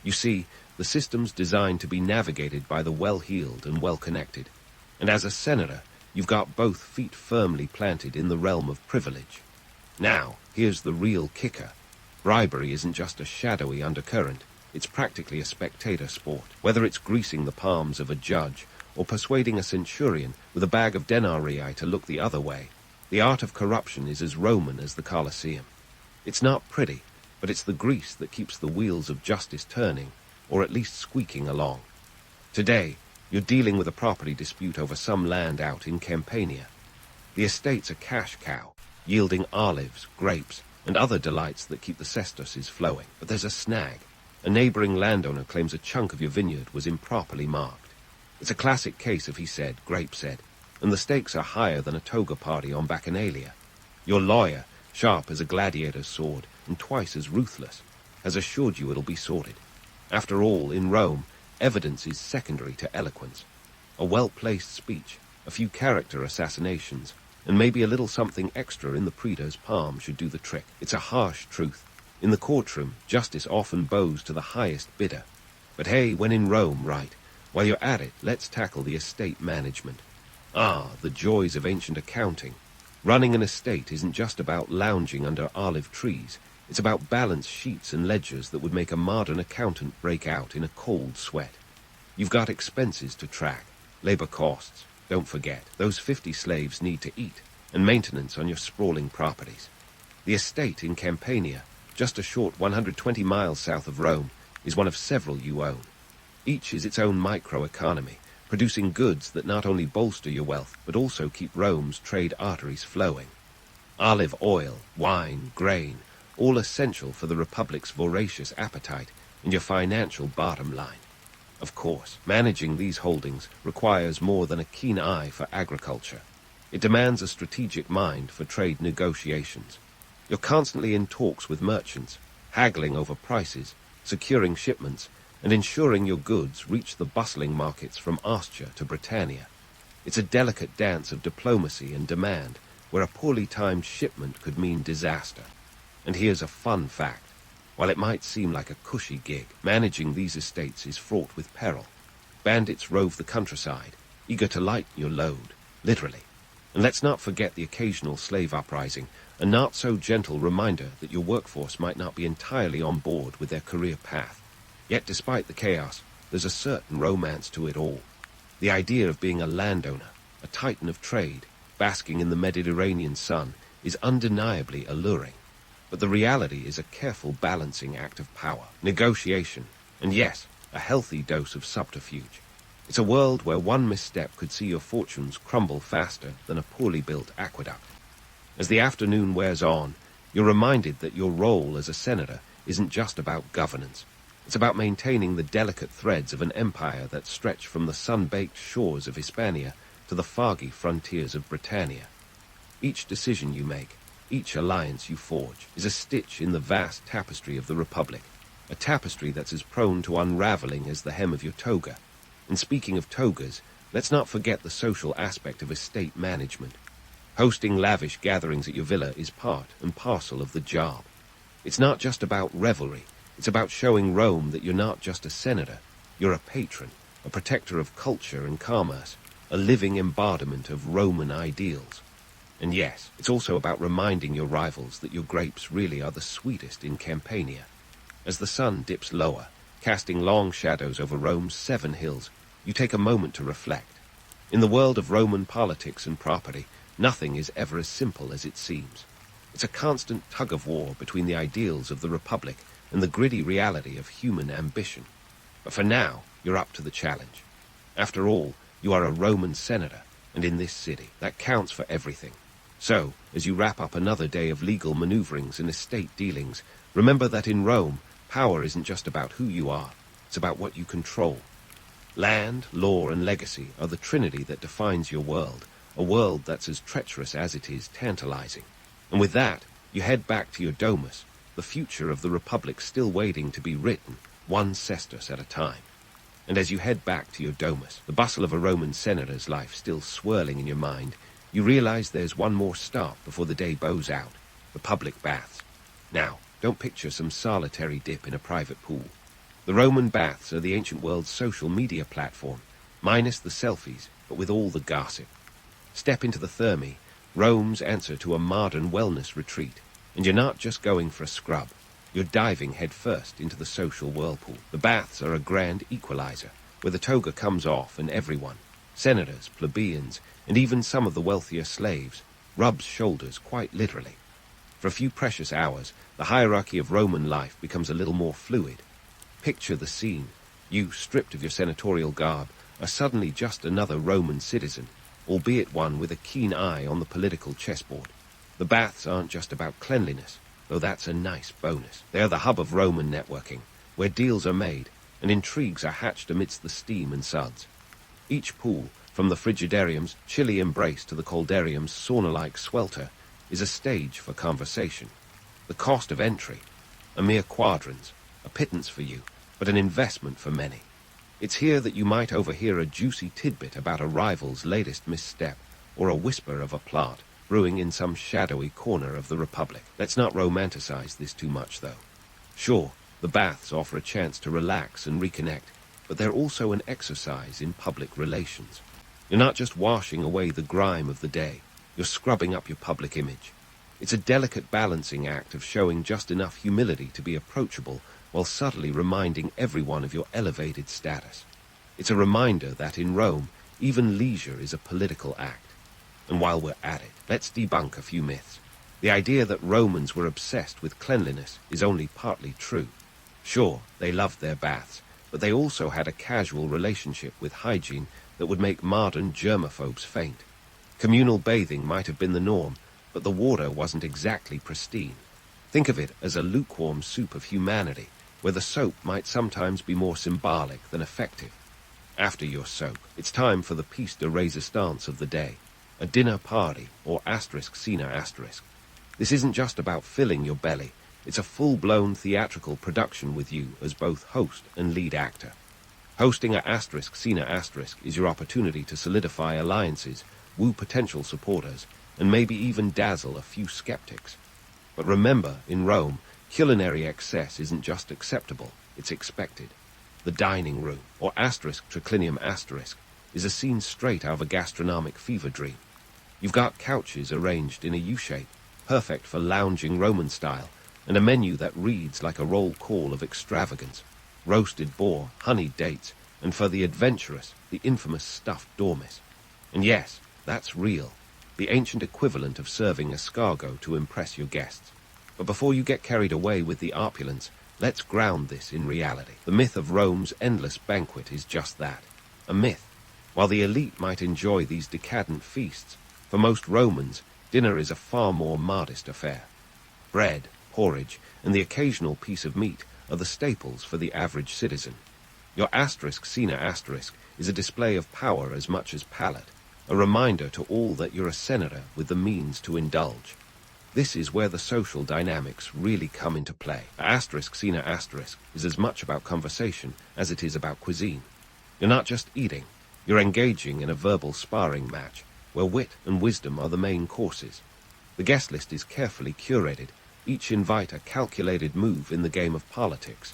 You see, the system's designed to be navigated by the well-heeled and well-connected, and as a senator, you've got both feet firmly planted in the realm of privilege. Now, here's the real kicker. Bribery isn't just a shadowy undercurrent, it's practically a spectator sport. Whether it's greasing the palms of a judge or persuading a centurion with a bag of denarii to look the other way, the art of corruption is as Roman as the Colosseum. It's not pretty, but it's the grease that keeps the wheels of justice turning, or at least squeaking along. Today, you're dealing with a property dispute over some land out in Campania. The estate's a cash cow, yielding olives, grapes, and other delights that keep the sesterces flowing. But there's a snag. A neighboring landowner claims a chunk of your vineyard was improperly marked. It's a classic case of he said, grape said, and the stakes are higher than a toga party on Bacchanalia. Your lawyer, sharp as a gladiator's sword and twice as ruthless, has assured you it'll be sorted. After all, in Rome, evidence is secondary to eloquence. A well-placed speech, a few character assassinations, and maybe a little something extra in the praetor's palm should do the trick. It's a harsh truth. In the courtroom, justice often bows to the highest bidder. But hey, when in Rome, right, while you're at it, let's tackle the estate management. Ah, the joys of ancient accounting. Running an estate isn't just about lounging under olive trees. It's about balanced sheets and ledgers that would make a modern accountant break out in a cold sweat. You've got expenses to track, labor costs. Don't forget, those 50 slaves need to eat, and maintenance on your sprawling properties. The estate in Campania, just a short 120 miles south of Rome, is one of several you own. Each is its own microeconomy, producing goods that not only bolster your wealth, but also keep Rome's trade arteries flowing. Olive oil, wine, grain, all essential for the Republic's voracious appetite and your financial bottom line. Of course, managing these holdings requires more than a keen eye for agriculture. It demands a strategic mind for trade negotiations. You're constantly in talks with merchants, haggling over prices, securing shipments, and ensuring your goods reach the bustling markets from Ostia to Britannia. It's a delicate dance of diplomacy and demand, where a poorly timed shipment could mean disaster. And here's a fun fact. While it might seem like a cushy gig, managing these estates is fraught with peril. Bandits rove the countryside, eager to lighten your load, literally. And let's not forget the occasional slave uprising, a not-so-gentle reminder that your workforce might not be entirely on board with their career path. Yet despite the chaos, there's a certain romance to it all. The idea of being a landowner, a titan of trade, basking in the Mediterranean sun, is undeniably alluring. But the reality is a careful balancing act of power, negotiation, and yes, a healthy dose of subterfuge. It's a world where one misstep could see your fortunes crumble faster than a poorly built aqueduct. As the afternoon wears on, you're reminded that your role as a senator isn't just about governance. It's about maintaining the delicate threads of an empire that stretch from the sun-baked shores of Hispania to the foggy frontiers of Britannia. Each decision you make, each alliance you forge, is a stitch in the vast tapestry of the Republic, a tapestry that's as prone to unraveling as the hem of your toga. And speaking of togas, let's not forget the social aspect of estate management. Hosting lavish gatherings at your villa is part and parcel of the job. It's not just about revelry, it's about showing Rome that you're not just a senator, you're a patron, a protector of culture and commerce, a living embodiment of Roman ideals. And yes, it's also about reminding your rivals that your grapes really are the sweetest in Campania. As the sun dips lower, casting long shadows over Rome's 7 hills, you take a moment to reflect. In the world of Roman politics and property, nothing is ever as simple as it seems. It's a constant tug-of-war between the ideals of the Republic and the gritty reality of human ambition. But for now, you're up to the challenge. After all, you are a Roman senator, and in this city, that counts for everything. So, as you wrap up another day of legal maneuverings and estate dealings, remember that in Rome, power isn't just about who you are, it's about what you control. Land, law, and legacy are the trinity that defines your world, a world that's as treacherous as it is tantalizing. And with that, you head back to your domus, the future of the Republic still waiting to be written, one cestus at a time. And as you head back to your domus, the bustle of a Roman senator's life still swirling in your mind, you realize there's one more stop before the day bows out, the public baths. Now, don't picture some solitary dip in a private pool. The Roman baths are the ancient world's social media platform, minus the selfies, but with all the gossip. Step into the Thermae, Rome's answer to a modern wellness retreat, and you're not just going for a scrub. You're diving headfirst into the social whirlpool. The baths are a grand equalizer, where the toga comes off and everyone, senators, plebeians, and even some of the wealthier slaves, rubs shoulders quite literally. For a few precious hours, the hierarchy of Roman life becomes a little more fluid. Picture the scene. You, stripped of your senatorial garb, are suddenly just another Roman citizen, albeit one with a keen eye on the political chessboard. The baths aren't just about cleanliness, though that's a nice bonus. They are the hub of Roman networking, where deals are made and intrigues are hatched amidst the steam and suds. Each pool, from the frigidarium's chilly embrace to the caldarium's sauna-like swelter, is a stage for conversation. The cost of entry, a mere quadrans, a pittance for you, but an investment for many. It's here that you might overhear a juicy tidbit about a rival's latest misstep, or a whisper of a plot brewing in some shadowy corner of the Republic. Let's not romanticize this too much, though. Sure, the baths offer a chance to relax and reconnect, but they're also an exercise in public relations. You're not just washing away the grime of the day, you're scrubbing up your public image. It's a delicate balancing act of showing just enough humility to be approachable while subtly reminding everyone of your elevated status. It's a reminder that in Rome, even leisure is a political act. And while we're at it, let's debunk a few myths. The idea that Romans were obsessed with cleanliness is only partly true. Sure, they loved their baths, but they also had a casual relationship with hygiene that would make modern germaphobes faint. Communal bathing might have been the norm, but the water wasn't exactly pristine. Think of it as a lukewarm soup of humanity, where the soap might sometimes be more symbolic than effective. After your soak, it's time for the piece de resistance of the day, a dinner party, or ****. This isn't just about filling your belly, it's a full-blown theatrical production with you as both host and lead actor. Hosting a **** is your opportunity to solidify alliances, woo potential supporters, and maybe even dazzle a few skeptics. But remember, in Rome, culinary excess isn't just acceptable, it's expected. The dining room, or ****, is a scene straight out of a gastronomic fever dream. You've got couches arranged in a U-shape, perfect for lounging Roman style, and a menu that reads like a roll call of extravagance. Roasted boar, honeyed dates, and for the adventurous, the infamous stuffed dormice. And yes, that's real, the ancient equivalent of serving escargot to impress your guests. But before you get carried away with the opulence, let's ground this in reality. The myth of Rome's endless banquet is just that, a myth. While the elite might enjoy these decadent feasts, for most Romans, dinner is a far more modest affair. Bread, porridge, and the occasional piece of meat are the staples for the average citizen. Your **** is a display of power as much as palate, a reminder to all that you're a senator with the means to indulge. This is where the social dynamics really come into play. *** is as much about conversation as it is about cuisine. You're not just eating, you're engaging in a verbal sparring match, where wit and wisdom are the main courses. The guest list is carefully curated, each invite a calculated move in the game of politics.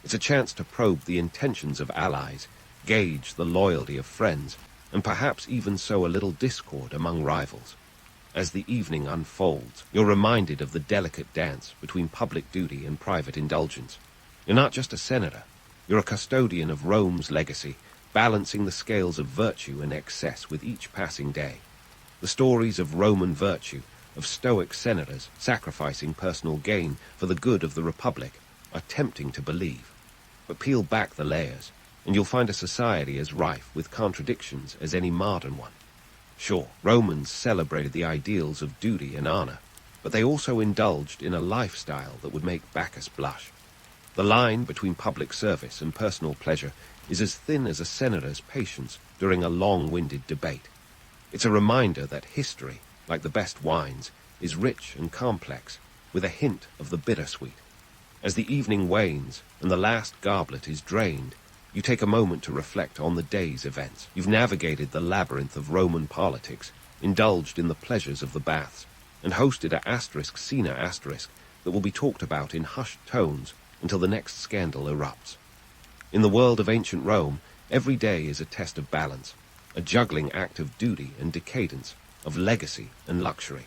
It's a chance to probe the intentions of allies, gauge the loyalty of friends, and perhaps even sow a little discord among rivals. As the evening unfolds, you're reminded of the delicate dance between public duty and private indulgence. You're not just a senator, you're a custodian of Rome's legacy, balancing the scales of virtue and excess with each passing day. The stories of Roman virtue, of stoic senators sacrificing personal gain for the good of the Republic, are tempting to believe. But peel back the layers, and you'll find a society as rife with contradictions as any modern one. Sure, Romans celebrated the ideals of duty and honor, but they also indulged in a lifestyle that would make Bacchus blush. The line between public service and personal pleasure is as thin as a senator's patience during a long-winded debate. It's a reminder that history, like the best wines, is rich and complex, with a hint of the bittersweet. As the evening wanes and the last goblet is drained, you take a moment to reflect on the day's events. You've navigated the labyrinth of Roman politics, indulged in the pleasures of the baths, and hosted *** that will be talked about in hushed tones until the next scandal erupts. In the world of ancient Rome, every day is a test of balance, a juggling act of duty and decadence, of legacy and luxury.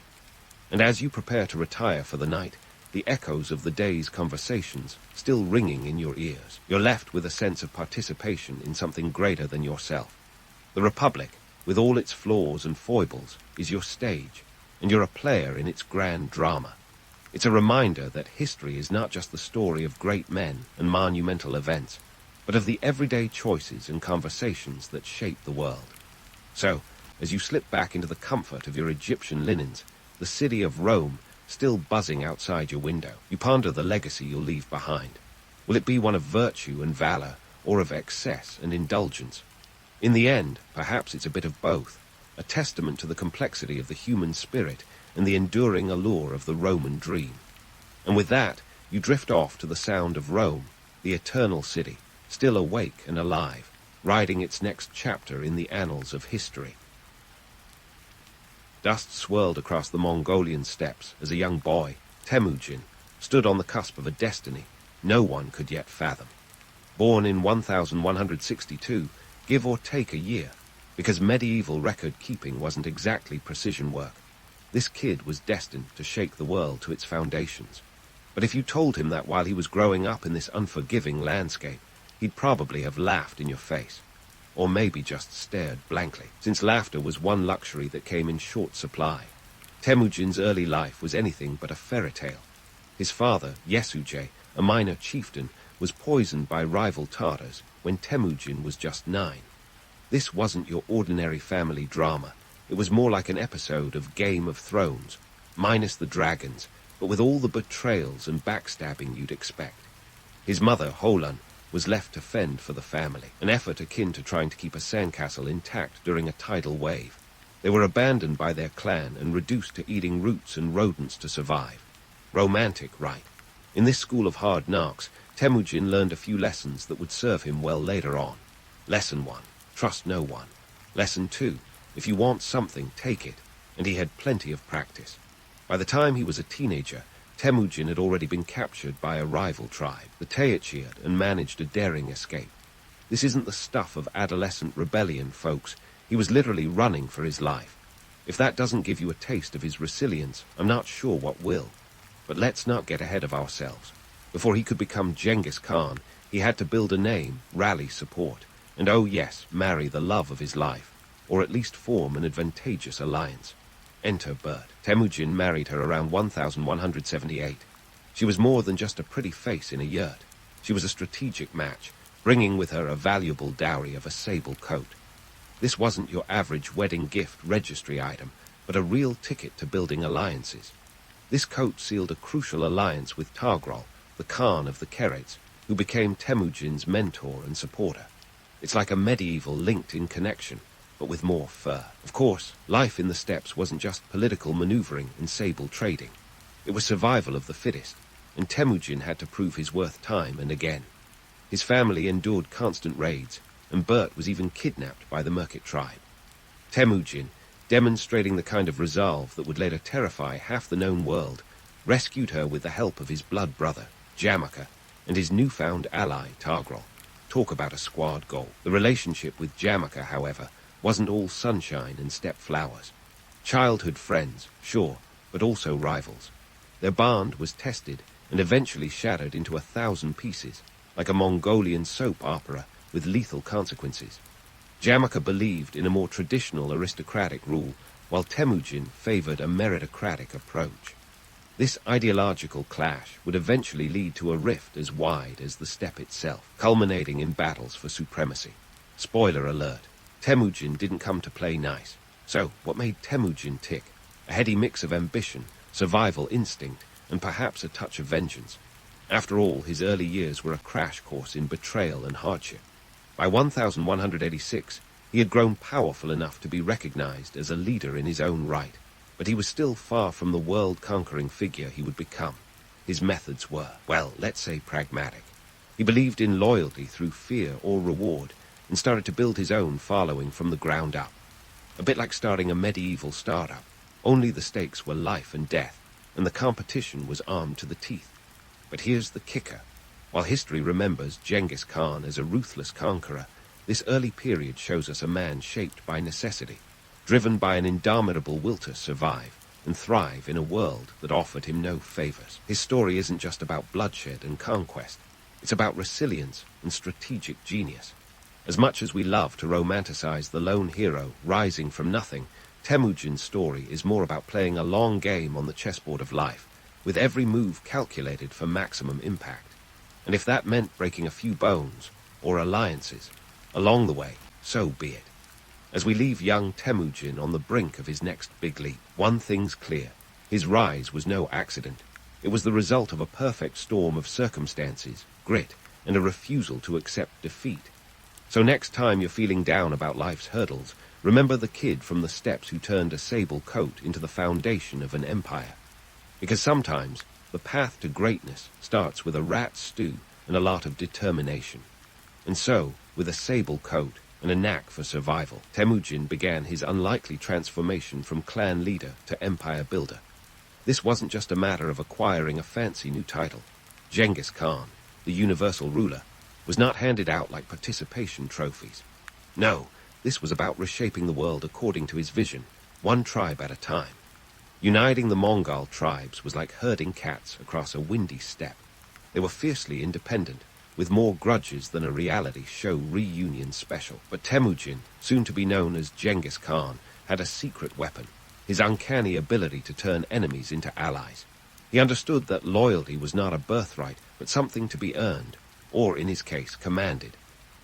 And as you prepare to retire for the night, the echoes of the day's conversations still ringing in your ears, you're left with a sense of participation in something greater than yourself. The Republic, with all its flaws and foibles, is your stage, and you're a player in its grand drama. It's a reminder that history is not just the story of great men and monumental events, but of the everyday choices and conversations that shape the world. So, as you slip back into the comfort of your Egyptian linens, the city of Rome still buzzing outside your window, you ponder the legacy you'll leave behind. Will it be one of virtue and valor, or of excess and indulgence? In the end, perhaps it's a bit of both, a testament to the complexity of the human spirit and the enduring allure of the Roman dream. And with that, you drift off to the sound of Rome, the eternal city, still awake and alive, writing its next chapter in the annals of history. Dust swirled across the Mongolian steppes as a young boy, Temujin, stood on the cusp of a destiny no one could yet fathom. Born in 1162, give or take a year, because medieval record-keeping wasn't exactly precision work, this kid was destined to shake the world to its foundations. But if you told him that while he was growing up in this unforgiving landscape, he'd probably have laughed in your face. Or maybe just stared blankly, since laughter was one luxury that came in short supply. Temujin's early life was anything but a fairy tale. His father, Yesujay, a minor chieftain, was poisoned by rival Tartars when Temujin was just 9. This wasn't your ordinary family drama. It was more like an episode of Game of Thrones, minus the dragons, but with all the betrayals and backstabbing you'd expect. His mother, Holan, was left to fend for the family, an effort akin to trying to keep a sandcastle intact during a tidal wave. They were abandoned by their clan and reduced to eating roots and rodents to survive. Romantic, right? In this school of hard knocks, Temujin learned a few lessons that would serve him well later on. Lesson 1, trust no one. Lesson 2, if you want something, take it. And he had plenty of practice. By the time he was a teenager, Temujin had already been captured by a rival tribe, the Teochead, and managed a daring escape. This isn't the stuff of adolescent rebellion, folks. He was literally running for his life. If that doesn't give you a taste of his resilience, I'm not sure what will. But let's not get ahead of ourselves. Before he could become Genghis Khan, he had to build a name, rally support, and oh yes, marry the love of his life, or at least form an advantageous alliance. Enter Bert. Temujin married her around 1178. She was more than just a pretty face in a yurt. She was a strategic match, bringing with her a valuable dowry of a sable coat. This wasn't your average wedding gift registry item, but a real ticket to building alliances. This coat sealed a crucial alliance with Targrol, the Khan of the Kerets, who became Temujin's mentor and supporter. It's like a medieval linked-in connection, but with more fur. Of course, life in the steppes wasn't just political maneuvering and sable trading. It was survival of the fittest, and Temujin had to prove his worth time and again. His family endured constant raids, and Bert was even kidnapped by the Merkit tribe. Temujin, demonstrating the kind of resolve that would later terrify half the known world, rescued her with the help of his blood brother, Jamaka, and his newfound ally, Targrol. Talk about a squad goal. The relationship with Jamaka, however, wasn't all sunshine and steppe flowers. Childhood friends, sure, but also rivals. Their bond was tested and eventually shattered into 1,000 pieces, like a Mongolian soap opera with lethal consequences. Jamaka believed in a more traditional aristocratic rule, while Temujin favored a meritocratic approach. This ideological clash would eventually lead to a rift as wide as the steppe itself, culminating in battles for supremacy. Spoiler alert, Temujin didn't come to play nice. So, what made Temujin tick? A heady mix of ambition, survival instinct, and perhaps a touch of vengeance. After all, his early years were a crash course in betrayal and hardship. By 1186, he had grown powerful enough to be recognized as a leader in his own right, but he was still far from the world-conquering figure he would become. His methods were, well, let's say pragmatic. He believed in loyalty through fear or reward, and started to build his own following from the ground up. A bit like starting a medieval startup, only the stakes were life and death, and the competition was armed to the teeth. But here's the kicker. While history remembers Genghis Khan as a ruthless conqueror, this early period shows us a man shaped by necessity. driven by an indomitable will to survive and thrive in a world that offered him no favors. His story isn't just about bloodshed and conquest. It's about resilience and strategic genius. As much as we love to romanticize the lone hero rising from nothing, Temujin's story is more about playing a long game on the chessboard of life, with every move calculated for maximum impact. And if that meant breaking a few bones, or alliances, along the way, so be it. As we leave young Temujin on the brink of his next big leap, one thing's clear. His rise was no accident. It was the result of a perfect storm of circumstances, grit, and a refusal to accept defeat. So next time you're feeling down about life's hurdles, remember the kid from the steppes who turned a sable coat into the foundation of an empire. Because sometimes the path to greatness starts with a rat stew and a lot of determination. And so, with a sable coat and a knack for survival, Temujin began his unlikely transformation from clan leader to empire builder. This wasn't just a matter of acquiring a fancy new title. Genghis Khan, the universal ruler, was not handed out like participation trophies. No, this was about reshaping the world according to his vision, one tribe at a time. Uniting the Mongol tribes was like herding cats across a windy steppe. They were fiercely independent, with more grudges than a reality show reunion special. But Temujin, soon to be known as Genghis Khan, had a secret weapon, his uncanny ability to turn enemies into allies. He understood that loyalty was not a birthright, but something to be earned, or in his case, commanded.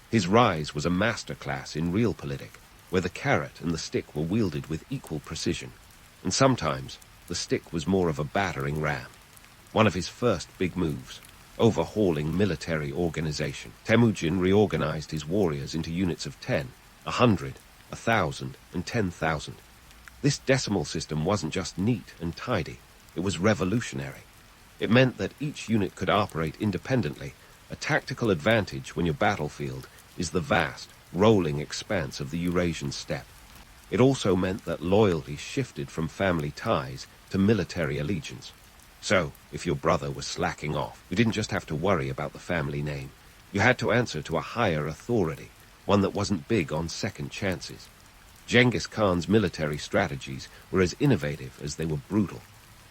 His rise was a masterclass in realpolitik, where the carrot and the stick were wielded with equal precision. And sometimes, the stick was more of a battering ram. One of his first big moves, overhauling military organization. Temujin reorganized his warriors into units of 10, 100, 1,000, and 10,000. This decimal system wasn't just neat and tidy, it was revolutionary. It meant that each unit could operate independently. A tactical advantage when your battlefield is the vast, rolling expanse of the Eurasian steppe. It also meant that loyalty shifted from family ties to military allegiance. So, if your brother was slacking off, you didn't just have to worry about the family name. You had to answer to a higher authority, one that wasn't big on second chances. Genghis Khan's military strategies were as innovative as they were brutal.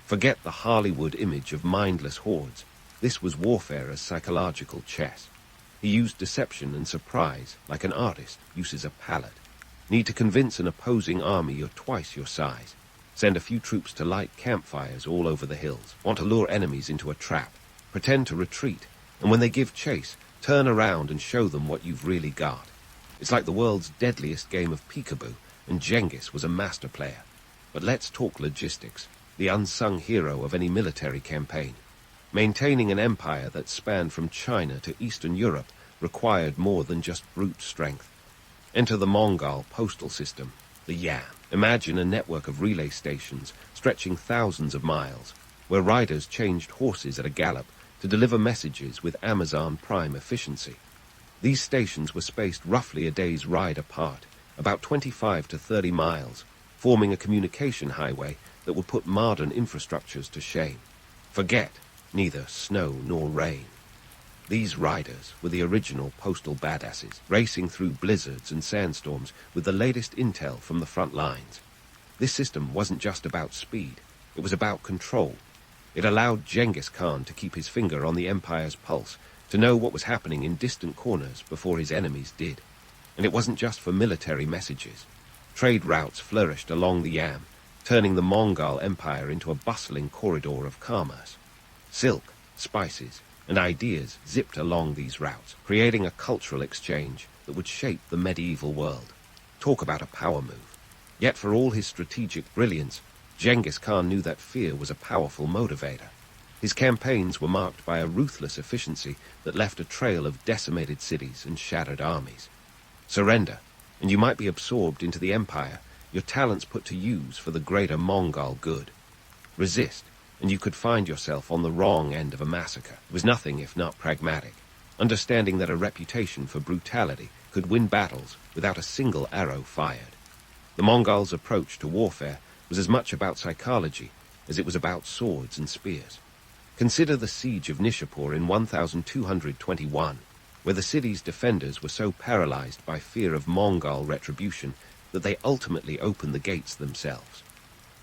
Forget the Hollywood image of mindless hordes. This was warfare as psychological chess. He used deception and surprise like an artist uses a palette. Need to convince an opposing army you're twice your size. Send a few troops to light campfires all over the hills. Want to lure enemies into a trap. Pretend to retreat. And when they give chase, turn around and show them what you've really got. It's like the world's deadliest game of peekaboo, and Genghis was a master player. But let's talk logistics, the unsung hero of any military campaign. Maintaining an empire that spanned from China to Eastern Europe required more than just brute strength. Enter the Mongol postal system, the Yam. Imagine a network of relay stations stretching thousands of miles, where riders changed horses at a gallop to deliver messages with Amazon Prime efficiency. These stations were spaced roughly a day's ride apart, about 25 to 30 miles, forming a communication highway that would put modern infrastructures to shame. Forget neither snow nor rain. These riders were the original postal badasses, racing through blizzards and sandstorms with the latest intel from the front lines. This system wasn't just about speed, it was about control. It allowed Genghis Khan to keep his finger on the empire's pulse, to know what was happening in distant corners before his enemies did. And it wasn't just for military messages. Trade routes flourished along the Yam, turning the Mongol Empire into a bustling corridor of commerce. Silk, spices, and ideas zipped along these routes, creating a cultural exchange that would shape the medieval world. Talk about a power move. Yet for all his strategic brilliance, Genghis Khan knew that fear was a powerful motivator. His campaigns were marked by a ruthless efficiency that left a trail of decimated cities and shattered armies. Surrender, and you might be absorbed into the empire, your talents put to use for the greater Mongol good. Resist, and you could find yourself on the wrong end of a massacre. It was nothing if not pragmatic, understanding that a reputation for brutality could win battles without a single arrow fired. The Mongols' approach to warfare was as much about psychology as it was about swords and spears. Consider the siege of Nishapur in 1221, where the city's defenders were so paralyzed by fear of Mongol retribution, that they ultimately opened the gates themselves.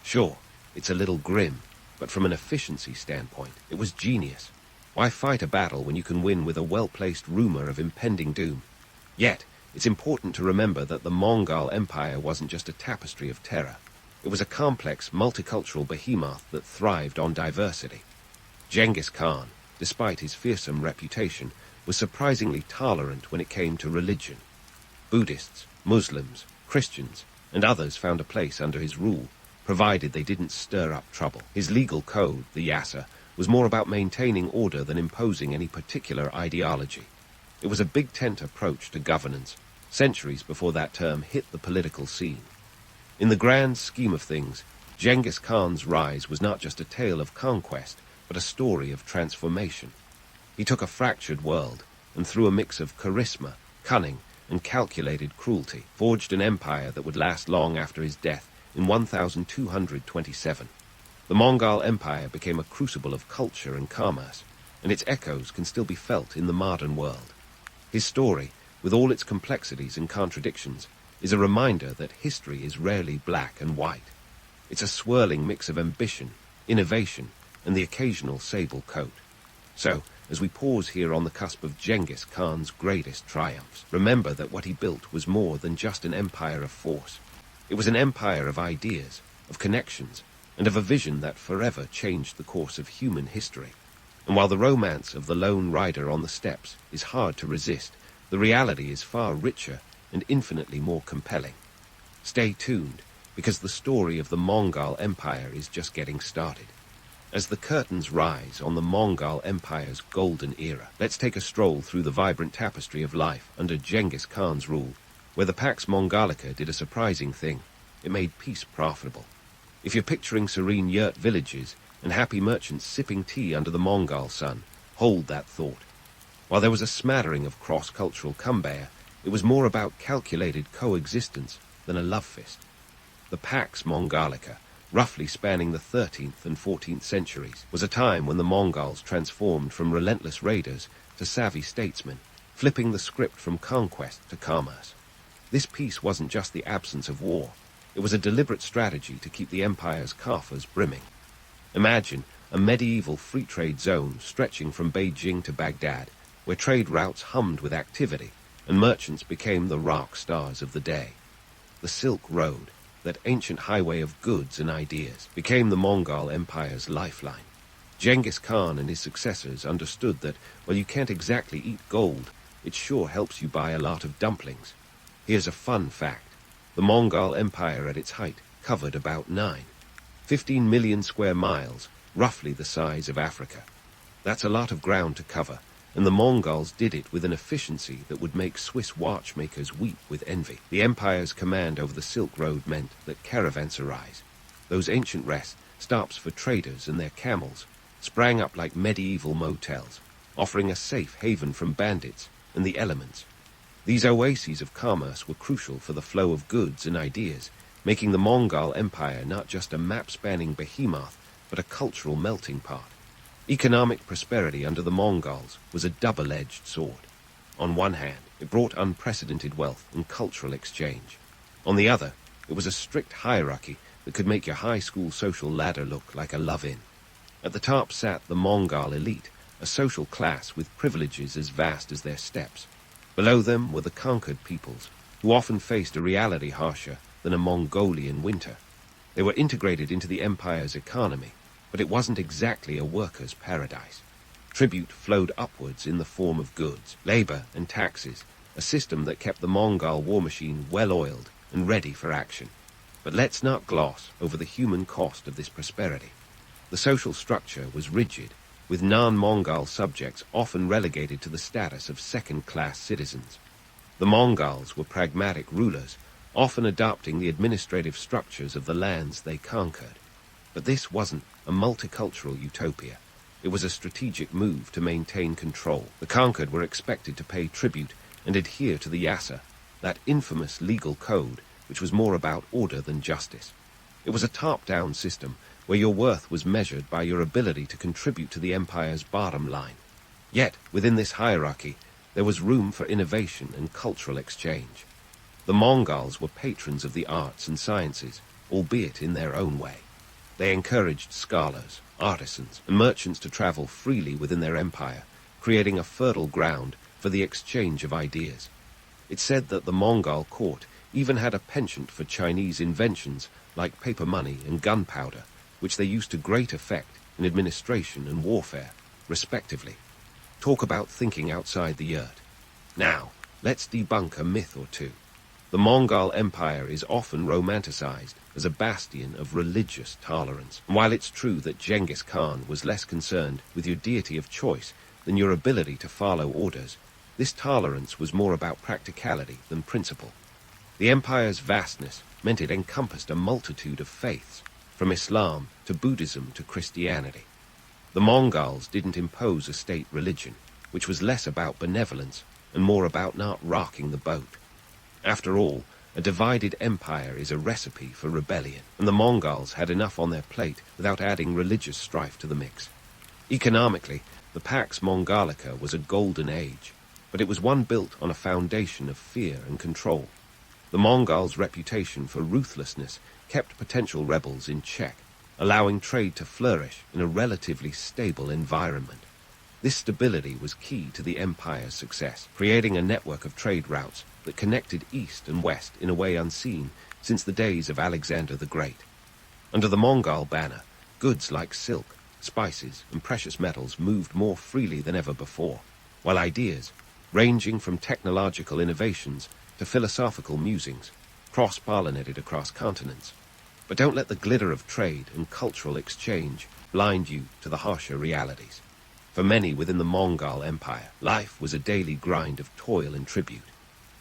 Sure, it's a little grim, but from an efficiency standpoint, it was genius. Why fight a battle when you can win with a well-placed rumor of impending doom? Yet, it's important to remember that the Mongol Empire wasn't just a tapestry of terror. It was a complex, multicultural behemoth that thrived on diversity. Genghis Khan, despite his fearsome reputation, was surprisingly tolerant when it came to religion. Buddhists, Muslims, Christians, and others found a place under his rule, provided they didn't stir up trouble. His legal code, the Yasa, was more about maintaining order than imposing any particular ideology. It was a big-tent approach to governance, centuries before that term hit the political scene. In the grand scheme of things, Genghis Khan's rise was not just a tale of conquest, but a story of transformation. He took a fractured world, and through a mix of charisma, cunning, and calculated cruelty, forged an empire that would last long after his death in 1227. The Mongol Empire became a crucible of culture and commerce, and its echoes can still be felt in the modern world. His story, with all its complexities and contradictions, is a reminder that history is rarely black and white. It's a swirling mix of ambition, innovation, and the occasional sable coat. So, as we pause here on the cusp of Genghis Khan's greatest triumphs, remember that what he built was more than just an empire of force. It was an empire of ideas, of connections, and of a vision that forever changed the course of human history. And while the romance of the lone rider on the steppes is hard to resist, the reality is far richer and infinitely more compelling. Stay tuned, because the story of the Mongol Empire is just getting started. As the curtains rise on the Mongol Empire's golden era, let's take a stroll through the vibrant tapestry of life under Genghis Khan's rule, where the Pax Mongolica did a surprising thing. It made peace profitable. If you're picturing serene yurt villages and happy merchants sipping tea under the Mongol sun, hold that thought. While there was a smattering of cross-cultural cumbaya, it was more about calculated coexistence than a love fist. The Pax Mongolica, roughly spanning the 13th and 14th centuries, was a time when the Mongols transformed from relentless raiders to savvy statesmen, flipping the script from conquest to commerce. This peace wasn't just the absence of war. It was a deliberate strategy to keep the empire's coffers brimming. Imagine a medieval free trade zone stretching from Beijing to Baghdad, where trade routes hummed with activity and merchants became the rock stars of the day. The Silk Road, that ancient highway of goods and ideas, became the Mongol Empire's lifeline. Genghis Khan and his successors understood that, while you can't exactly eat gold, it sure helps you buy a lot of dumplings. Here's a fun fact. The Mongol Empire at its height covered about 15 million square miles, roughly the size of Africa. That's a lot of ground to cover, and the Mongols did it with an efficiency that would make Swiss watchmakers weep with envy. The empire's command over the Silk Road meant that caravanserais, those ancient rest stops for traders and their camels, sprang up like medieval motels, offering a safe haven from bandits and the elements. These oases of commerce were crucial for the flow of goods and ideas, making the Mongol Empire not just a map-spanning behemoth, but a cultural melting pot. Economic prosperity under the Mongols was a double-edged sword. On one hand, it brought unprecedented wealth and cultural exchange. On the other, it was a strict hierarchy that could make your high school social ladder look like a love-in. At the top sat the Mongol elite, a social class with privileges as vast as their steppes. Below them were the conquered peoples, who often faced a reality harsher than a Mongolian winter. They were integrated into the empire's economy, but it wasn't exactly a worker's paradise. Tribute flowed upwards in the form of goods, labor, and taxes, a system that kept the Mongol war machine well-oiled and ready for action. But let's not gloss over the human cost of this prosperity. The social structure was rigid, with non-Mongol subjects often relegated to the status of second-class citizens. The Mongols were pragmatic rulers, often adopting the administrative structures of the lands they conquered. But this wasn't a multicultural utopia. It was a strategic move to maintain control. The conquered were expected to pay tribute and adhere to the Yasa, that infamous legal code which was more about order than justice. It was a top-down system where your worth was measured by your ability to contribute to the empire's bottom line. Yet, within this hierarchy, there was room for innovation and cultural exchange. The Mongols were patrons of the arts and sciences, albeit in their own way. They encouraged scholars, artisans, and merchants to travel freely within their empire, creating a fertile ground for the exchange of ideas. It's said that the Mongol court even had a penchant for Chinese inventions like paper money and gunpowder, which they used to great effect in administration and warfare, respectively. Talk about thinking outside the yurt. Now, let's debunk a myth or two. The Mongol Empire is often romanticized as a bastion of religious tolerance. And while it's true that Genghis Khan was less concerned with your deity of choice than your ability to follow orders, this tolerance was more about practicality than principle. The empire's vastness meant it encompassed a multitude of faiths, from Islam to Buddhism to Christianity. The Mongols didn't impose a state religion, which was less about benevolence and more about not rocking the boat. After all, a divided empire is a recipe for rebellion, and the Mongols had enough on their plate without adding religious strife to the mix. Economically, the Pax Mongolica was a golden age, but it was one built on a foundation of fear and control. The Mongols' reputation for ruthlessness kept potential rebels in check, allowing trade to flourish in a relatively stable environment. This stability was key to the empire's success, creating a network of trade routes that connected east and west in a way unseen since the days of Alexander the Great. Under the Mongol banner, goods like silk, spices, and precious metals moved more freely than ever before, while ideas, ranging from technological innovations to philosophical musings, cross-pollinated across continents. But don't let the glitter of trade and cultural exchange blind you to the harsher realities. For many within the Mongol Empire, life was a daily grind of toil and tribute.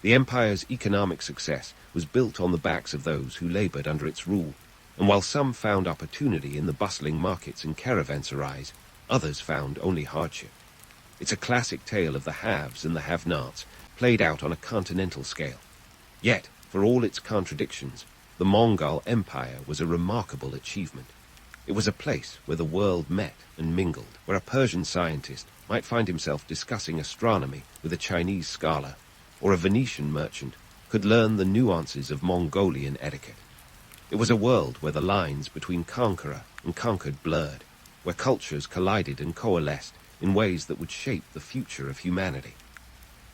The empire's economic success was built on the backs of those who labored under its rule, and while some found opportunity in the bustling markets and caravanserais, others found only hardship. It's a classic tale of the haves and the have-nots, played out on a continental scale. Yet, for all its contradictions, the Mongol Empire was a remarkable achievement. It was a place where the world met and mingled, where a Persian scientist might find himself discussing astronomy with a Chinese scholar, or a Venetian merchant could learn the nuances of Mongolian etiquette. It was a world where the lines between conqueror and conquered blurred, where cultures collided and coalesced in ways that would shape the future of humanity.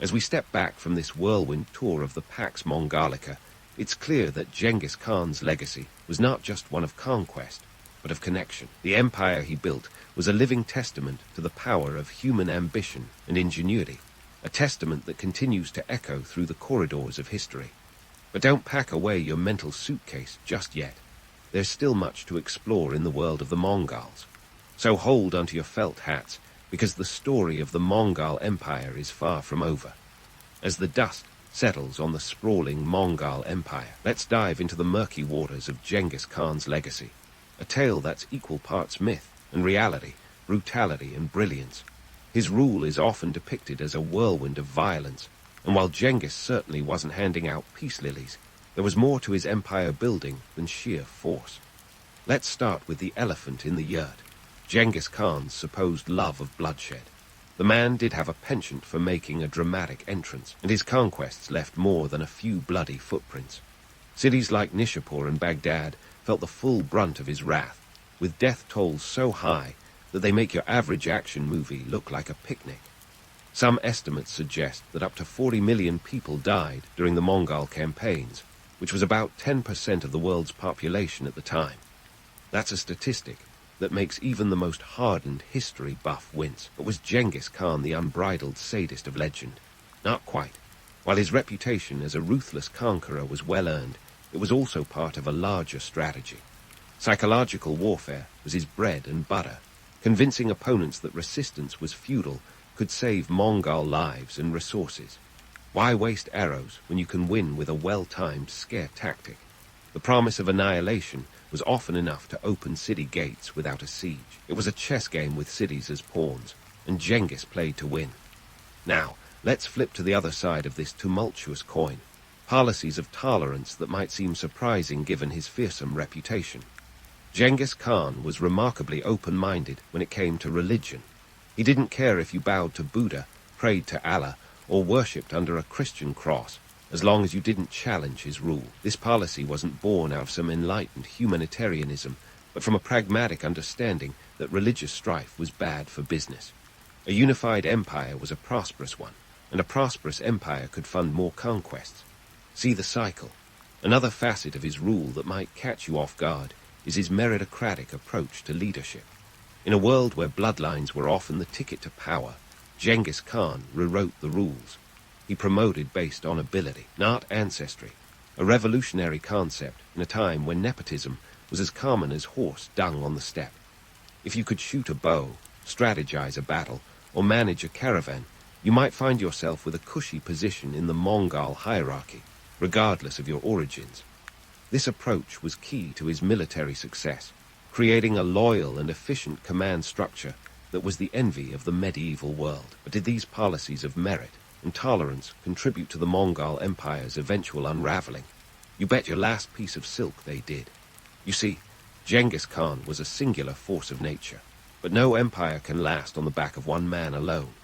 As we step back from this whirlwind tour of the Pax Mongolica, it's clear that Genghis Khan's legacy was not just one of conquest, but of connection. The empire he built was a living testament to the power of human ambition and ingenuity, a testament that continues to echo through the corridors of history. But don't pack away your mental suitcase just yet. There's still much to explore in the world of the Mongols. So hold onto your felt hats, because the story of the Mongol Empire is far from over. As the dust settles on the sprawling Mongol Empire, let's dive into the murky waters of Genghis Khan's legacy, a tale that's equal parts myth and reality, brutality and brilliance. His rule is often depicted as a whirlwind of violence, and while Genghis certainly wasn't handing out peace lilies, there was more to his empire building than sheer force. Let's start with the elephant in the yurt, Genghis Khan's supposed love of bloodshed. The man did have a penchant for making a dramatic entrance, and his conquests left more than a few bloody footprints. Cities like Nishapur and Baghdad felt the full brunt of his wrath, with death tolls so high that they make your average action movie look like a picnic. Some estimates suggest that up to 40 million people died during the Mongol campaigns, which was about 10% of the world's population at the time. That's a statistic that makes even the most hardened history buff wince. But was Genghis Khan the unbridled sadist of legend? Not quite. While his reputation as a ruthless conqueror was well earned, it was also part of a larger strategy. Psychological warfare was his bread and butter, convincing opponents that resistance was futile could save Mongol lives and resources. Why waste arrows when you can win with a well-timed scare tactic? The promise of annihilation was often enough to open city gates without a siege. It was a chess game with cities as pawns, and Genghis played to win. Now, let's flip to the other side of this tumultuous coin. Policies of tolerance that might seem surprising given his fearsome reputation. Genghis Khan was remarkably open-minded when it came to religion. He didn't care if you bowed to Buddha, prayed to Allah, or worshipped under a Christian cross, as long as you didn't challenge his rule. This policy wasn't born out of some enlightened humanitarianism, but from a pragmatic understanding that religious strife was bad for business. A unified empire was a prosperous one, and a prosperous empire could fund more conquests. See the cycle. Another facet of his rule that might catch you off guard is his meritocratic approach to leadership. In a world where bloodlines were often the ticket to power, Genghis Khan rewrote the rules. He promoted based on ability, not ancestry, a revolutionary concept in a time when nepotism was as common as horse dung on the steppe. If you could shoot a bow, strategize a battle, or manage a caravan, you might find yourself with a cushy position in the Mongol hierarchy, regardless of your origins. This approach was key to his military success, creating a loyal and efficient command structure that was the envy of the medieval world. But did these policies of merit and tolerance contribute to the Mongol Empire's eventual unraveling? You bet your last piece of silk they did. You see, Genghis Khan was a singular force of nature, but no empire can last on the back of one man alone.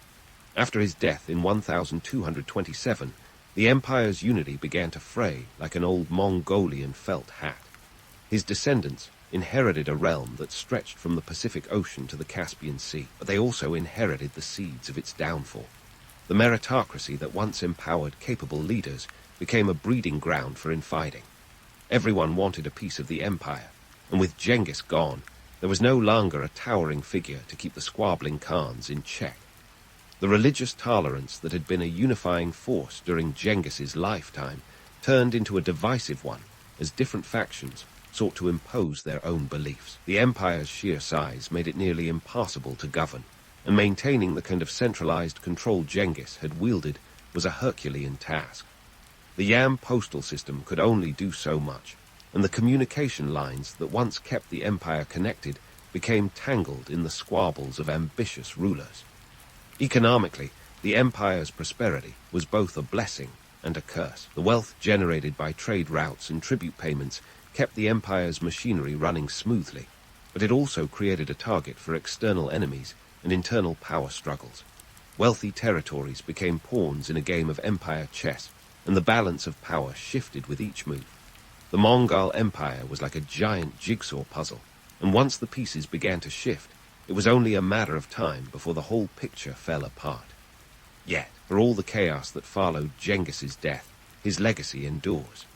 After his death in 1227, the empire's unity began to fray like an old Mongolian felt hat. His descendants inherited a realm that stretched from the Pacific Ocean to the Caspian Sea, but they also inherited the seeds of its downfall. The meritocracy that once empowered capable leaders became a breeding ground for infighting. Everyone wanted a piece of the empire, and with Genghis gone, there was no longer a towering figure to keep the squabbling Khans in check. The religious tolerance that had been a unifying force during Genghis's lifetime turned into a divisive one as different factions sought to impose their own beliefs. The empire's sheer size made it nearly impossible to govern, and maintaining the kind of centralized control Genghis had wielded was a Herculean task. The Yam postal system could only do so much, and the communication lines that once kept the empire connected became tangled in the squabbles of ambitious rulers. Economically, the empire's prosperity was both a blessing and a curse. The wealth generated by trade routes and tribute payments kept the empire's machinery running smoothly, but it also created a target for external enemies and internal power struggles. Wealthy territories became pawns in a game of empire chess, and the balance of power shifted with each move. The Mongol Empire was like a giant jigsaw puzzle, and once the pieces began to shift, it was only a matter of time before the whole picture fell apart. Yet, for all the chaos that followed Genghis's death, his legacy endures.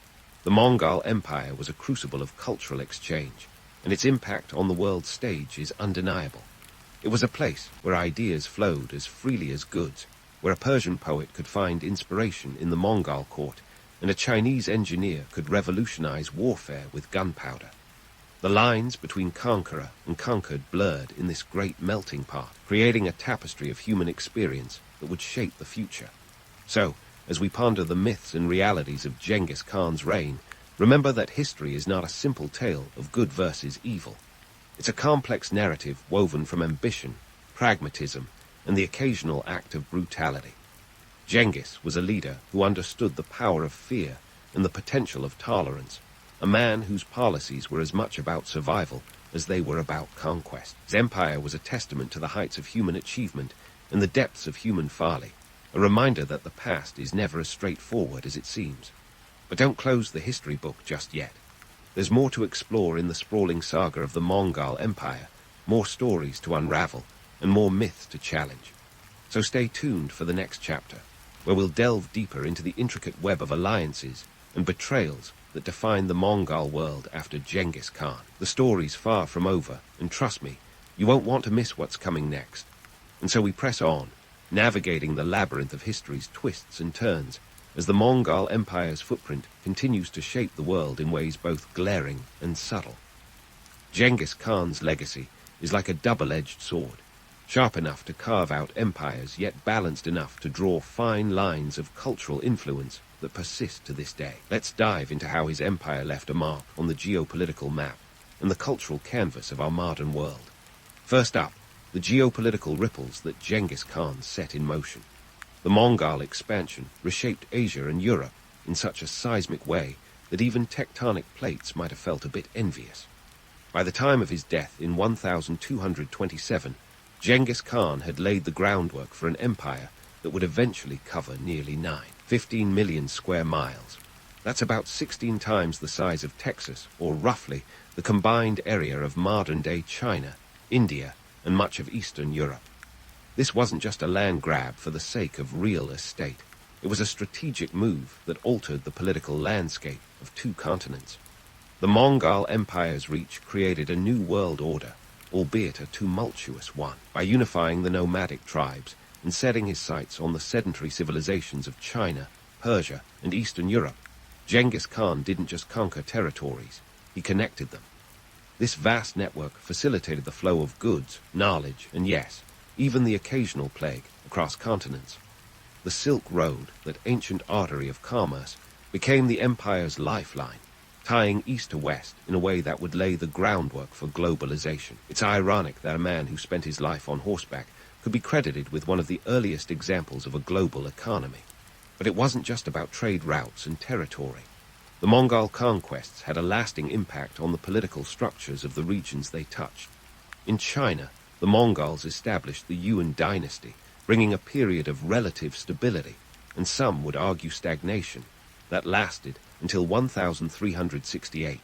The Mongol Empire was a crucible of cultural exchange, and its impact on the world stage is undeniable. It was a place where ideas flowed as freely as goods, where a Persian poet could find inspiration in the Mongol court, and a Chinese engineer could revolutionize warfare with gunpowder. The lines between conqueror and conquered blurred in this great melting pot, creating a tapestry of human experience that would shape the future. So, as we ponder the myths and realities of Genghis Khan's reign, remember that history is not a simple tale of good versus evil. It's a complex narrative woven from ambition, pragmatism, and the occasional act of brutality. Genghis was a leader who understood the power of fear and the potential of tolerance, a man whose policies were as much about survival as they were about conquest. His empire was a testament to the heights of human achievement and the depths of human folly, a reminder that the past is never as straightforward as it seems. But don't close the history book just yet. There's more to explore in the sprawling saga of the Mongol Empire, more stories to unravel, and more myths to challenge. So stay tuned for the next chapter, where we'll delve deeper into the intricate web of alliances and betrayals that define the Mongol world after Genghis Khan. The story's far from over, and trust me, you won't want to miss what's coming next. And so we press on, navigating the labyrinth of history's twists and turns, as the Mongol Empire's footprint continues to shape the world in ways both glaring and subtle. Genghis Khan's legacy is like a double-edged sword, sharp enough to carve out empires, yet balanced enough to draw fine lines of cultural influence that persist to this day. Let's dive into how his empire left a mark on the geopolitical map and the cultural canvas of our modern world. First up, the geopolitical ripples that Genghis Khan set in motion. The Mongol expansion reshaped Asia and Europe in such a seismic way that even tectonic plates might have felt a bit envious. By the time of his death in 1227, Genghis Khan had laid the groundwork for an empire that would eventually cover nearly 15 million square miles. That's about 16 times the size of Texas, or roughly the combined area of modern-day China, India, and much of Eastern Europe. This wasn't just a land grab for the sake of real estate. It was a strategic move that altered the political landscape of two continents. The Mongol Empire's reach created a new world order, albeit a tumultuous one, by unifying the nomadic tribes and setting his sights on the sedentary civilizations of China, Persia, and Eastern Europe. Genghis Khan didn't just conquer territories, he connected them. This vast network facilitated the flow of goods, knowledge, and yes, even the occasional plague across continents. The Silk Road, that ancient artery of commerce, became the empire's lifeline, tying east to west in a way that would lay the groundwork for globalization. It's ironic that a man who spent his life on horseback could be credited with one of the earliest examples of a global economy. But it wasn't just about trade routes and territory. The Mongol conquests had a lasting impact on the political structures of the regions they touched. In China, the Mongols established the Yuan dynasty, bringing a period of relative stability, and some would argue stagnation, that lasted until 1368.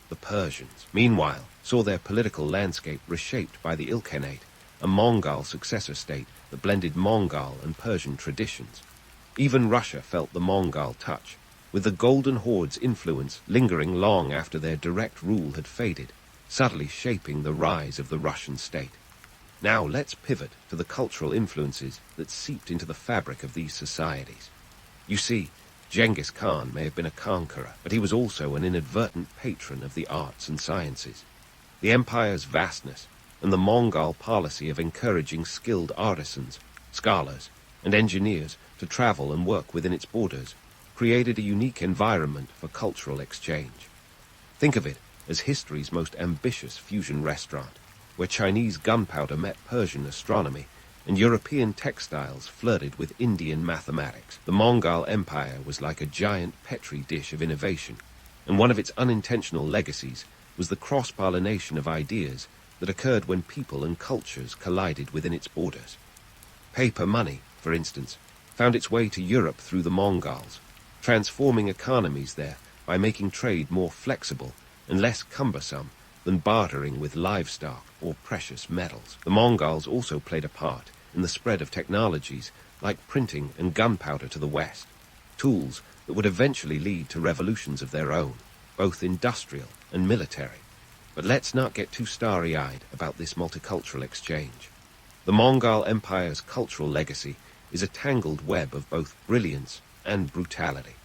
The Persians, meanwhile, saw their political landscape reshaped by the Ilkhanate, a Mongol successor state that blended Mongol and Persian traditions. Even Russia felt the Mongol touch, with the Golden Horde's influence lingering long after their direct rule had faded, subtly shaping the rise of the Russian state. Now let's pivot to the cultural influences that seeped into the fabric of these societies. You see, Genghis Khan may have been a conqueror, but he was also an inadvertent patron of the arts and sciences. The empire's vastness and the Mongol policy of encouraging skilled artisans, scholars, and engineers to travel and work within its borders created a unique environment for cultural exchange. Think of it as history's most ambitious fusion restaurant, where Chinese gunpowder met Persian astronomy and European textiles flirted with Indian mathematics. The Mongol Empire was like a giant petri dish of innovation, and one of its unintentional legacies was the cross-pollination of ideas that occurred when people and cultures collided within its borders. Paper money, for instance, found its way to Europe through the Mongols, transforming economies there by making trade more flexible and less cumbersome than bartering with livestock or precious metals. The Mongols also played a part in the spread of technologies like printing and gunpowder to the west, tools that would eventually lead to revolutions of their own, both industrial and military. But let's not get too starry-eyed about this multicultural exchange. The Mongol Empire's cultural legacy is a tangled web of both brilliance and brutality.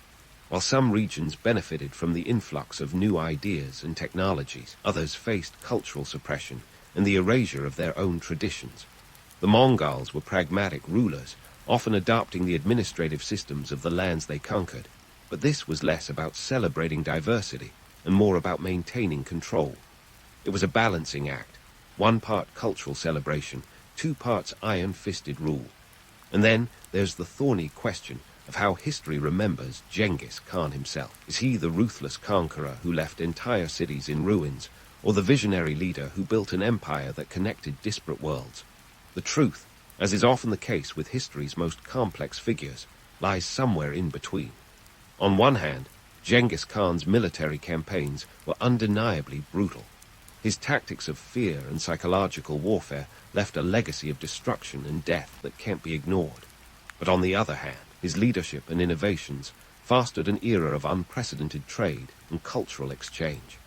While some regions benefited from the influx of new ideas and technologies, others faced cultural suppression and the erasure of their own traditions. The Mongols were pragmatic rulers, often adopting the administrative systems of the lands they conquered, but this was less about celebrating diversity and more about maintaining control. It was a balancing act, one part cultural celebration, two parts iron-fisted rule. And then there's the thorny question of how history remembers Genghis Khan himself. Is he the ruthless conqueror who left entire cities in ruins, or the visionary leader who built an empire that connected disparate worlds? The truth, as is often the case with history's most complex figures, lies somewhere in between. On one hand, Genghis Khan's military campaigns were undeniably brutal. His tactics of fear and psychological warfare left a legacy of destruction and death that can't be ignored. But on the other hand, his leadership and innovations fostered an era of unprecedented trade and cultural exchange.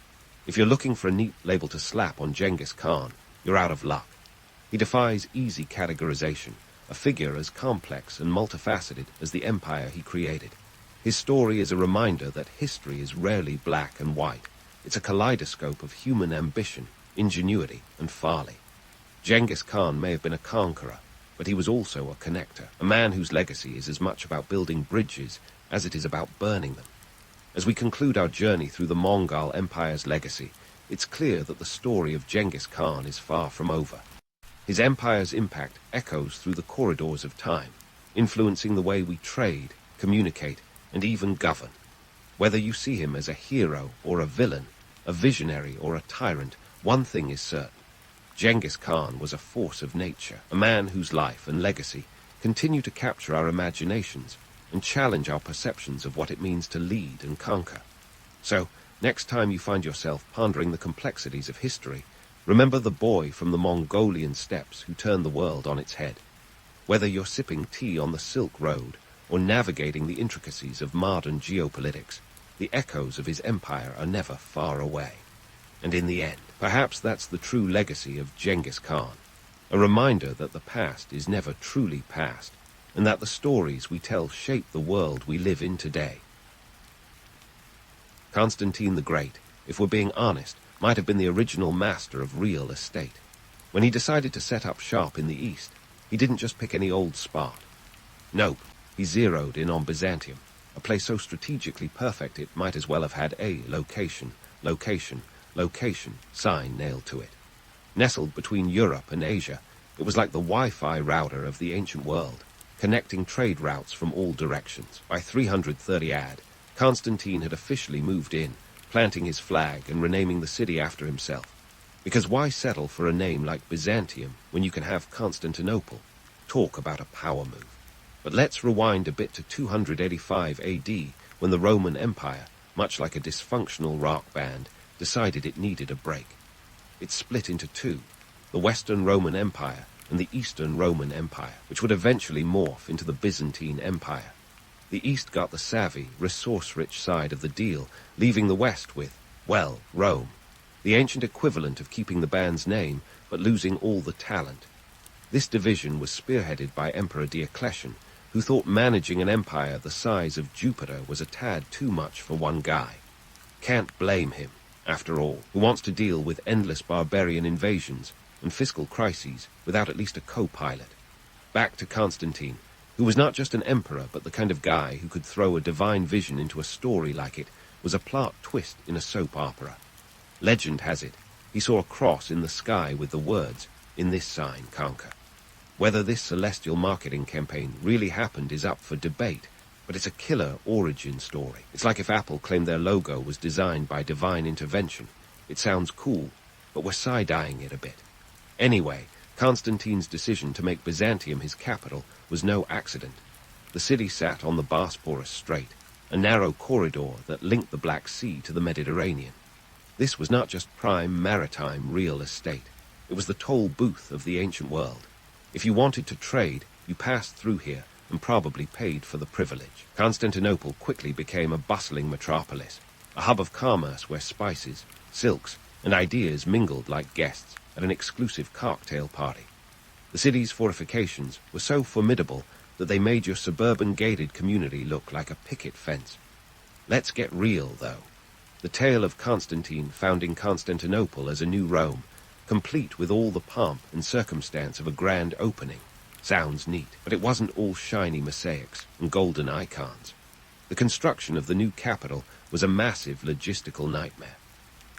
If you're looking for a neat label to slap on Genghis Khan, you're out of luck. He defies easy categorization, a figure as complex and multifaceted as the empire he created. His story is a reminder that history is rarely black and white. It's a kaleidoscope of human ambition, ingenuity, and folly. Genghis Khan may have been a conqueror, but he was also a connector, a man whose legacy is as much about building bridges as it is about burning them. As we conclude our journey through the Mongol Empire's legacy, it's clear that the story of Genghis Khan is far from over. His empire's impact echoes through the corridors of time, influencing the way we trade, communicate, and even govern. Whether you see him as a hero or a villain, a visionary or a tyrant, one thing is certain. Genghis Khan was a force of nature, a man whose life and legacy continue to capture our imaginations and challenge our perceptions of what it means to lead and conquer. So, next time you find yourself pondering the complexities of history, remember the boy from the Mongolian steppes who turned the world on its head. Whether you're sipping tea on the Silk Road or navigating the intricacies of modern geopolitics, the echoes of his empire are never far away. And in the end, perhaps that's the true legacy of Genghis Khan, a reminder that the past is never truly past, and that the stories we tell shape the world we live in today. Constantine the Great, if we're being honest, might have been the original master of real estate. When he decided to set up shop in the East, he didn't just pick any old spot. Nope, he zeroed in on Byzantium, a place so strategically perfect it might as well have had a location sign nailed to it. Nestled between Europe and Asia, it was like the Wi-Fi router of the ancient world, connecting trade routes from all directions. By 330 AD, Constantine had officially moved in, planting his flag and renaming the city after himself. Because why settle for a name like Byzantium when you can have Constantinople? Talk about a power move. But let's rewind a bit to 285 AD, when the Roman Empire, much like a dysfunctional rock band, decided it needed a break. It split into two, the Western Roman Empire and the Eastern Roman Empire, which would eventually morph into the Byzantine Empire. The East got the savvy, resource-rich side of the deal, leaving the West with, well, Rome, the ancient equivalent of keeping the band's name, but losing all the talent. This division was spearheaded by Emperor Diocletian, who thought managing an empire the size of Jupiter was a tad too much for one guy. Can't blame him, after all, who wants to deal with endless barbarian invasions and fiscal crises without at least a co-pilot. Back to Constantine, who was not just an emperor, but the kind of guy who could throw a divine vision into a story like it was a plot twist in a soap opera. Legend has it, he saw a cross in the sky with the words, "In this sign, conquer." Whether this celestial marketing campaign really happened is up for debate, but it's a killer origin story. It's like if Apple claimed their logo was designed by divine intervention. It sounds cool, but we're side-eyeing it a bit. Anyway, Constantine's decision to make Byzantium his capital was no accident. The city sat on the Bosporus Strait, a narrow corridor that linked the Black Sea to the Mediterranean. This was not just prime maritime real estate. It was the toll booth of the ancient world. If you wanted to trade, you passed through here and probably paid for the privilege. Constantinople quickly became a bustling metropolis, a hub of commerce where spices, silks, and ideas mingled like guests at an exclusive cocktail party. The city's fortifications were so formidable that they made your suburban gated community look like a picket fence. Let's get real, though. The tale of Constantine founding Constantinople as a new Rome, complete with all the pomp and circumstance of a grand opening, sounds neat, but it wasn't all shiny mosaics and golden icons. The construction of the new capital was a massive logistical nightmare.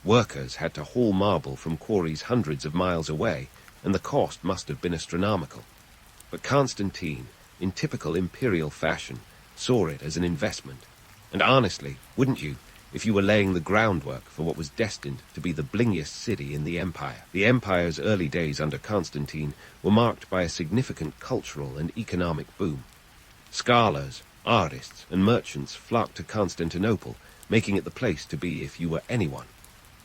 Workers had to haul marble from quarries hundreds of miles away, and the cost must have been astronomical. But Constantine, in typical imperial fashion, saw it as an investment. And honestly, wouldn't you, if you were laying the groundwork for what was destined to be the blingiest city in the empire? The empire's early days under Constantine were marked by a significant cultural and economic boom. Scholars, artists, and merchants flocked to Constantinople, making it the place to be if you were anyone.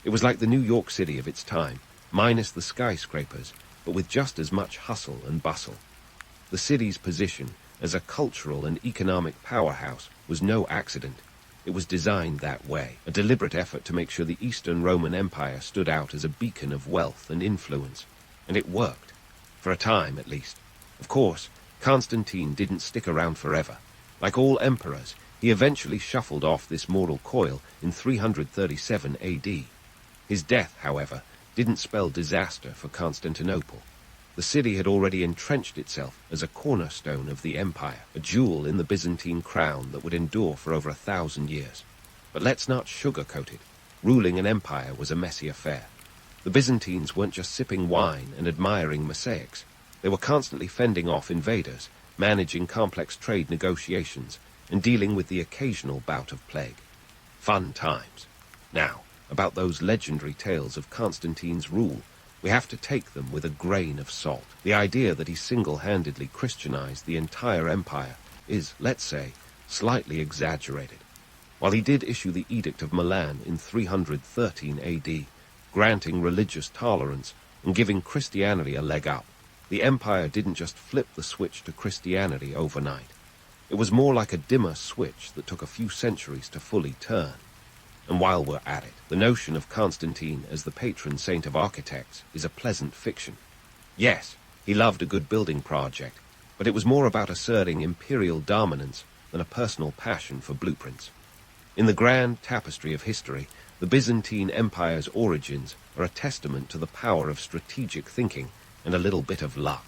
It was like the New York City of its time, minus the skyscrapers, but with just as much hustle and bustle. The city's position as a cultural and economic powerhouse was no accident. It was designed that way, a deliberate effort to make sure the Eastern Roman Empire stood out as a beacon of wealth and influence. And it worked. For a time, at least. Of course, Constantine didn't stick around forever. Like all emperors, he eventually shuffled off this mortal coil in 337 AD. His death, however, didn't spell disaster for Constantinople. The city had already entrenched itself as a cornerstone of the empire, a jewel in the Byzantine crown that would endure for over 1,000 years. But let's not sugarcoat it. Ruling an empire was a messy affair. The Byzantines weren't just sipping wine and admiring mosaics. They were constantly fending off invaders, managing complex trade negotiations, and dealing with the occasional bout of plague. Fun times. Now, about those legendary tales of Constantine's rule, we we have to take them with a grain of salt. The idea that he single-handedly Christianized the entire empire is, let's say, slightly exaggerated. While he did issue the Edict of Milan in 313 AD, granting religious tolerance and giving Christianity a leg up, the empire didn't just flip the switch to Christianity overnight. It was more like a dimmer switch that took a few centuries to fully turn. And while we're at it, the notion of Constantine as the patron saint of architects is a pleasant fiction. Yes, he loved a good building project, but it was more about asserting imperial dominance than a personal passion for blueprints. In the grand tapestry of history, the Byzantine Empire's origins are a testament to the power of strategic thinking and a little bit of luck.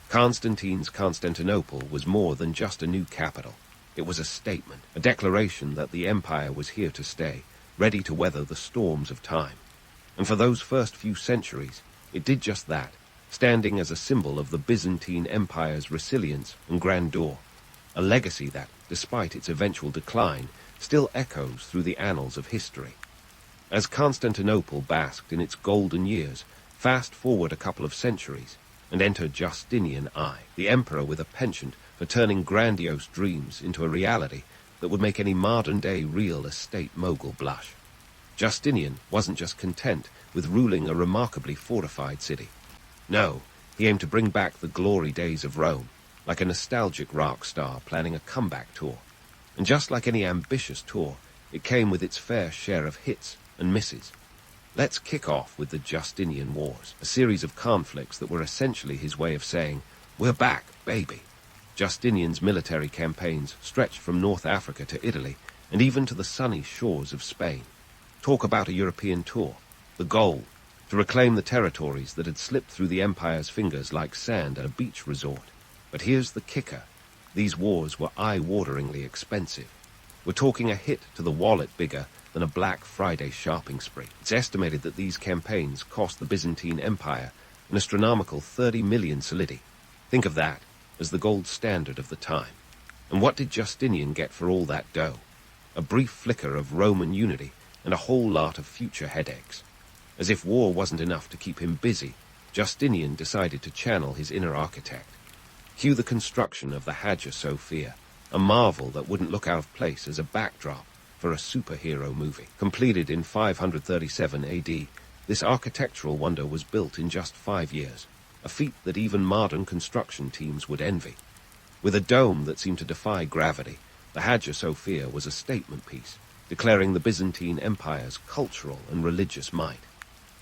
Constantine's Constantinople was more than just a new capital. It was a statement, a declaration that the empire was here to stay, ready to weather the storms of time. And for those first few centuries, it did just that, standing as a symbol of the Byzantine Empire's resilience and grandeur, a legacy that, despite its eventual decline, still echoes through the annals of history. As Constantinople basked in its golden years, fast forward a couple of centuries, and enter Justinian I, the emperor with a penchant for turning grandiose dreams into a reality that would make any modern-day real estate mogul blush. Justinian wasn't just content with ruling a remarkably fortified city. No, he aimed to bring back the glory days of Rome, like a nostalgic rock star planning a comeback tour. And just like any ambitious tour, it came with its fair share of hits and misses. Let's kick off with the Justinian Wars, a series of conflicts that were essentially his way of saying, "We're back, baby." Justinian's military campaigns stretched from North Africa to Italy, and even to the sunny shores of Spain. Talk about a European tour. The goal, to reclaim the territories that had slipped through the empire's fingers like sand at a beach resort. But here's the kicker. These wars were eye-wateringly expensive. We're talking a hit to the wallet bigger than a Black Friday shopping spree. It's estimated that these campaigns cost the Byzantine Empire an astronomical 30 million solidi. Think of that as the gold standard of the time. And what did Justinian get for all that dough? A brief flicker of Roman unity and a whole lot of future headaches. As if war wasn't enough to keep him busy, Justinian decided to channel his inner architect. Cue the construction of the Hagia Sophia, a marvel that wouldn't look out of place as a backdrop for a superhero movie. Completed in 537 AD, this architectural wonder was built in just 5 years, a feat that even modern construction teams would envy. With a dome that seemed to defy gravity, the Hagia Sophia was a statement piece, declaring the Byzantine Empire's cultural and religious might.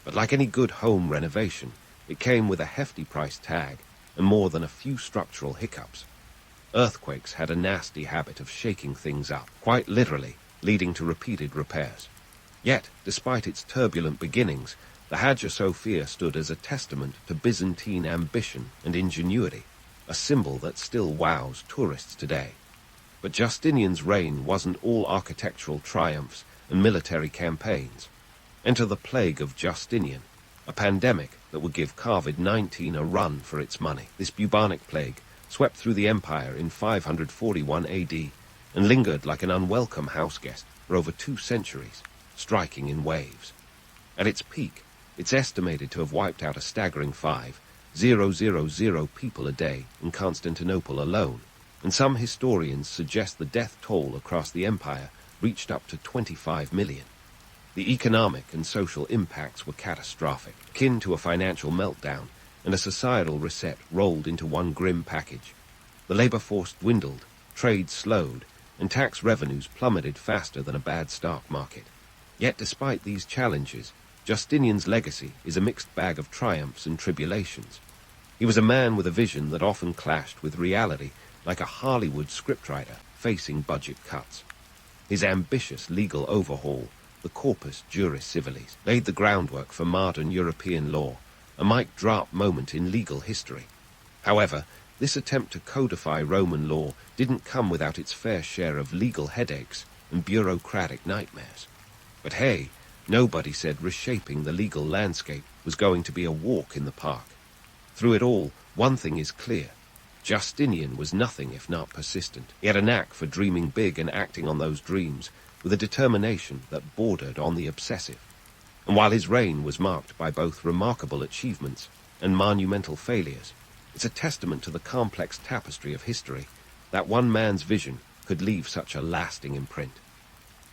But like any good home renovation, it came with a hefty price tag and more than a few structural hiccups. Earthquakes had a nasty habit of shaking things up, quite literally, leading to repeated repairs. Yet, despite its turbulent beginnings, the Hagia Sophia stood as a testament to Byzantine ambition and ingenuity, a symbol that still wows tourists today. But Justinian's reign wasn't all architectural triumphs and military campaigns. Enter the plague of Justinian, a pandemic that would give COVID-19 a run for its money. This bubonic plague swept through the empire in 541 AD and lingered like an unwelcome houseguest for over 2 centuries, striking in waves. At its peak, it's estimated to have wiped out a staggering 5,000 people a day in Constantinople alone, and some historians suggest the death toll across the empire reached up to 25 million. The economic and social impacts were catastrophic, akin to a financial meltdown, and a societal reset rolled into one grim package. The labor force dwindled, trade slowed, and tax revenues plummeted faster than a bad stock market. Yet despite these challenges, Justinian's legacy is a mixed bag of triumphs and tribulations. He was a man with a vision that often clashed with reality, like a Hollywood scriptwriter facing budget cuts. His ambitious legal overhaul, the Corpus Juris Civilis, laid the groundwork for modern European law, a mic drop moment in legal history. However, this attempt to codify Roman law didn't come without its fair share of legal headaches and bureaucratic nightmares. But hey, nobody said reshaping the legal landscape was going to be a walk in the park. Through it all, one thing is clear. Justinian was nothing if not persistent. He had a knack for dreaming big and acting on those dreams with a determination that bordered on the obsessive. And while his reign was marked by both remarkable achievements and monumental failures, it's a testament to the complex tapestry of history that one man's vision could leave such a lasting imprint.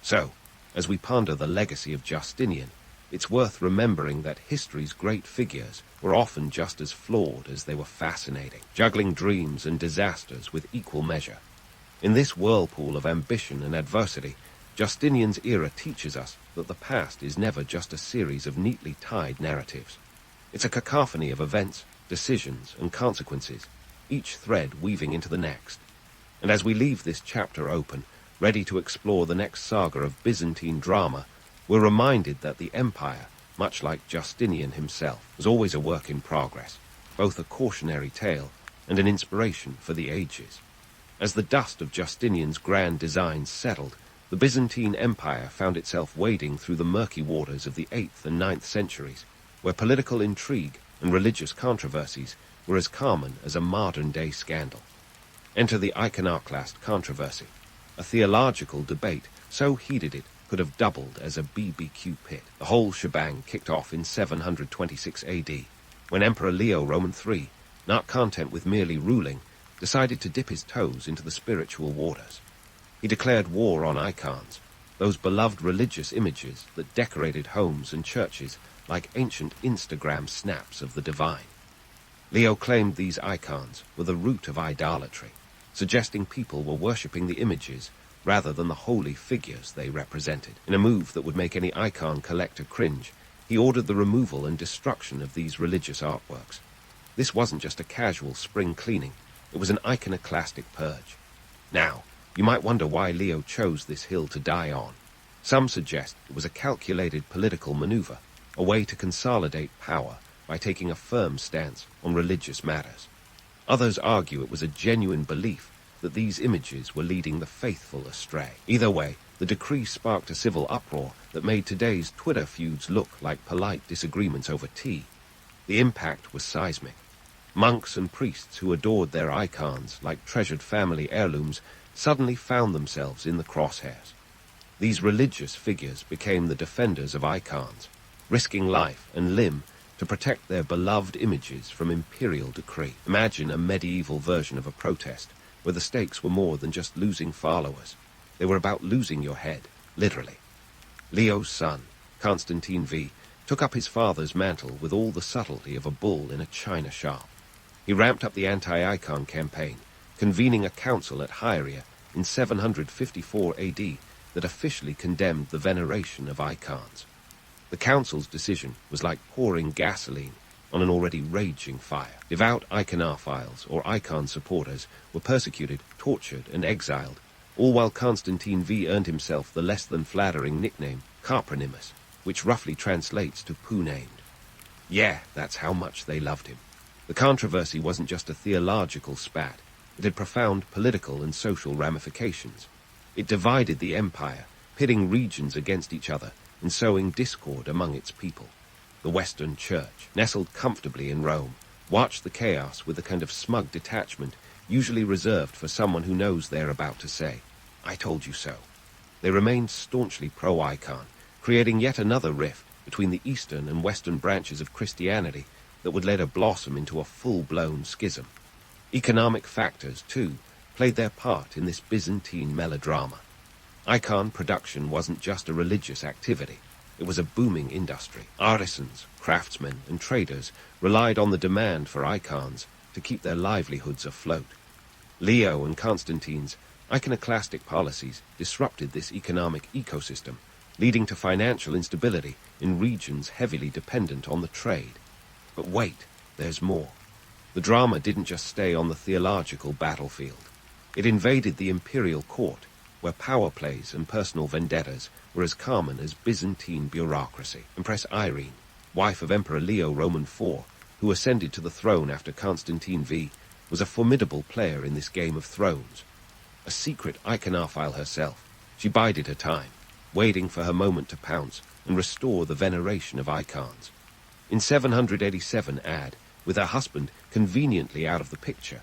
So, as we ponder the legacy of Justinian, it's worth remembering that history's great figures were often just as flawed as they were fascinating, juggling dreams and disasters with equal measure. In this whirlpool of ambition and adversity, Justinian's era teaches us that the past is never just a series of neatly tied narratives. It's a cacophony of events, decisions, and consequences, each thread weaving into the next. And as we leave this chapter open, ready to explore the next saga of Byzantine drama, we're reminded that the empire, much like Justinian himself, was always a work in progress, both a cautionary tale and an inspiration for the ages. As the dust of Justinian's grand designs settled, the Byzantine Empire found itself wading through the murky waters of the 8th and 9th centuries, where political intrigue and religious controversies were as common as a modern-day scandal. Enter the iconoclast controversy, a theological debate so heated it could have doubled as a BBQ pit. The whole shebang kicked off in 726 AD, when Emperor Leo Roman III, not content with merely ruling, decided to dip his toes into the spiritual waters. He declared war on icons, those beloved religious images that decorated homes and churches like ancient Instagram snaps of the divine. Leo claimed these icons were the root of idolatry, suggesting people were worshipping the images rather than the holy figures they represented. In a move that would make any icon collector cringe, he ordered the removal and destruction of these religious artworks. This wasn't just a casual spring cleaning, it was an iconoclastic purge. Now, you might wonder why Leo chose this hill to die on. Some suggest it was a calculated political maneuver, a way to consolidate power by taking a firm stance on religious matters. Others argue it was a genuine belief that these images were leading the faithful astray. Either way, the decree sparked a civil uproar that made today's Twitter feuds look like polite disagreements over tea. The impact was seismic. Monks and priests who adored their icons like treasured family heirlooms suddenly found themselves in the crosshairs. These religious figures became the defenders of icons, risking life and limb to protect their beloved images from imperial decree. Imagine a medieval version of a protest, where the stakes were more than just losing followers. They were about losing your head, literally. Leo's son, Constantine V, took up his father's mantle with all the subtlety of a bull in a china shop. He ramped up the anti-icon campaign, convening a council at Hieria in 754 AD that officially condemned the veneration of icons. The council's decision was like pouring gasoline on an already raging fire. Devout iconophiles or icon supporters were persecuted, tortured, and exiled, all while Constantine V earned himself the less-than-flattering nickname Carpronymus, which roughly translates to poo-named. Yeah, that's how much they loved him. The controversy wasn't just a theological spat. It had profound political and social ramifications. It divided the empire, pitting regions against each other and sowing discord among its people. The Western Church, nestled comfortably in Rome, watched the chaos with the kind of smug detachment usually reserved for someone who knows they're about to say, "I told you so." They remained staunchly pro-icon, creating yet another rift between the eastern and western branches of Christianity that would later blossom into a full-blown schism. Economic factors, too, played their part in this Byzantine melodrama. Icon production wasn't just a religious activity. It was a booming industry. Artisans, craftsmen, and traders relied on the demand for icons to keep their livelihoods afloat. Leo and Constantine's iconoclastic policies disrupted this economic ecosystem, leading to financial instability in regions heavily dependent on the trade. But wait, there's more. The drama didn't just stay on the theological battlefield. It invaded the imperial court, where power plays and personal vendettas were as common as Byzantine bureaucracy. Empress Irene, wife of Emperor Leo Roman IV, who ascended to the throne after Constantine V, was a formidable player in this Game of Thrones. A secret iconophile herself, she bided her time, waiting for her moment to pounce and restore the veneration of icons. In 787 AD, with her husband conveniently out of the picture,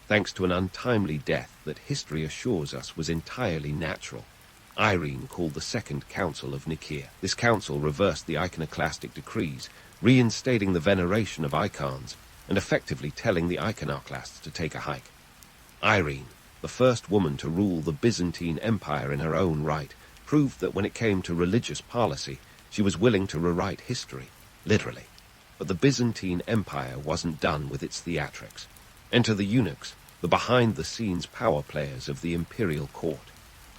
thanks to an untimely death that history assures us was entirely natural, Irene called the Second Council of Nicaea. This council reversed the iconoclastic decrees, reinstating the veneration of icons and effectively telling the iconoclasts to take a hike. Irene, the first woman to rule the Byzantine Empire in her own right, proved that when it came to religious policy, she was willing to rewrite history, literally. But the Byzantine Empire wasn't done with its theatrics. Enter the eunuchs, the behind-the-scenes power players of the imperial court.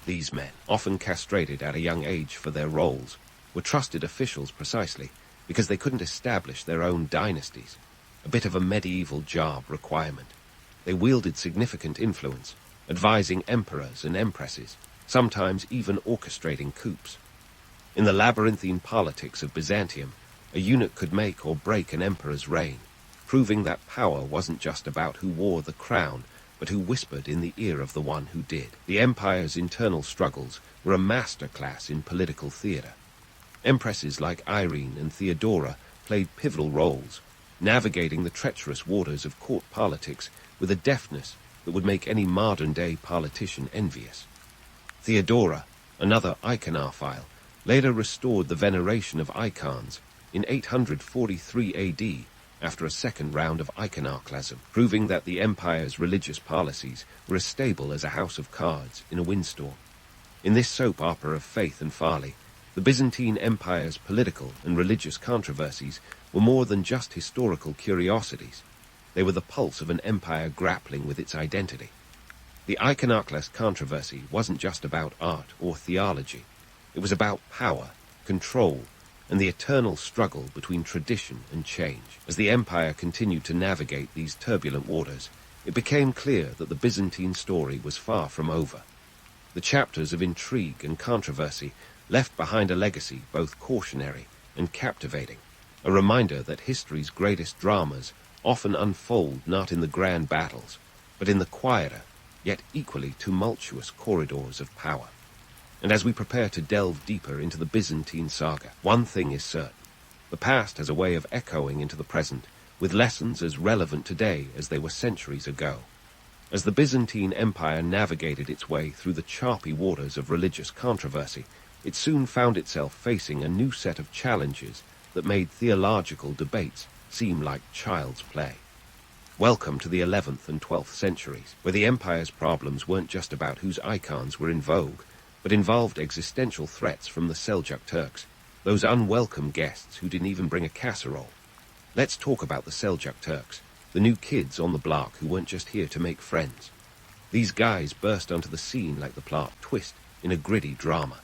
These men, often castrated at a young age for their roles, were trusted officials precisely because they couldn't establish their own dynasties, a bit of a medieval job requirement. They wielded significant influence, advising emperors and empresses, sometimes even orchestrating coups. In the labyrinthine politics of Byzantium, a eunuch could make or break an emperor's reign, proving that power wasn't just about who wore the crown, but who whispered in the ear of the one who did. The empire's internal struggles were a masterclass in political theater. Empresses like Irene and Theodora played pivotal roles, navigating the treacherous waters of court politics with a deftness that would make any modern-day politician envious. Theodora, another iconophile, later restored the veneration of icons in 843 AD after a second round of iconoclasm, proving that the empire's religious policies were as stable as a house of cards in a windstorm. In this soap opera of faith and folly, the Byzantine Empire's political and religious controversies were more than just historical curiosities. They were the pulse of an empire grappling with its identity. The iconoclast controversy wasn't just about art or theology. It was about power, control, and the eternal struggle between tradition and change. As the empire continued to navigate these turbulent waters, it became clear that the Byzantine story was far from over. The chapters of intrigue and controversy left behind a legacy both cautionary and captivating, a reminder that history's greatest dramas often unfold not in the grand battles, but in the quieter, yet equally tumultuous corridors of power. And as we prepare to delve deeper into the Byzantine saga, one thing is certain. The past has a way of echoing into the present, with lessons as relevant today as they were centuries ago. As the Byzantine Empire navigated its way through the choppy waters of religious controversy, it soon found itself facing a new set of challenges that made theological debates seem like child's play. Welcome to the 11th and 12th centuries, where the empire's problems weren't just about whose icons were in vogue, but involved existential threats from the Seljuk Turks, those unwelcome guests who didn't even bring a casserole. Let's talk about the Seljuk Turks, the new kids on the block who weren't just here to make friends. These guys burst onto the scene like the plot twist in a gritty drama.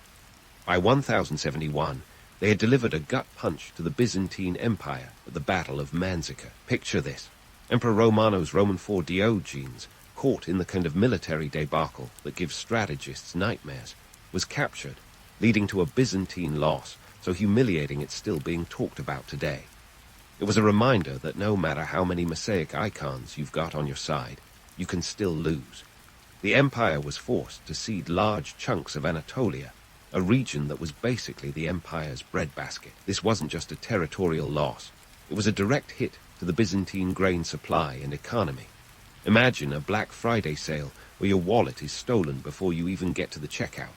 By 1071, they had delivered a gut punch to the Byzantine Empire at the Battle of Manzikert. Picture this. Emperor Romano's Roman IV Diogenes, caught in the kind of military debacle that gives strategists nightmares, was captured, leading to a Byzantine loss so humiliating it's still being talked about today. It was a reminder that no matter how many mosaic icons you've got on your side, you can still lose. The empire was forced to cede large chunks of Anatolia, a region that was basically the empire's breadbasket. This wasn't just a territorial loss. It was a direct hit to the Byzantine grain supply and economy. Imagine a Black Friday sale where your wallet is stolen before you even get to the checkout.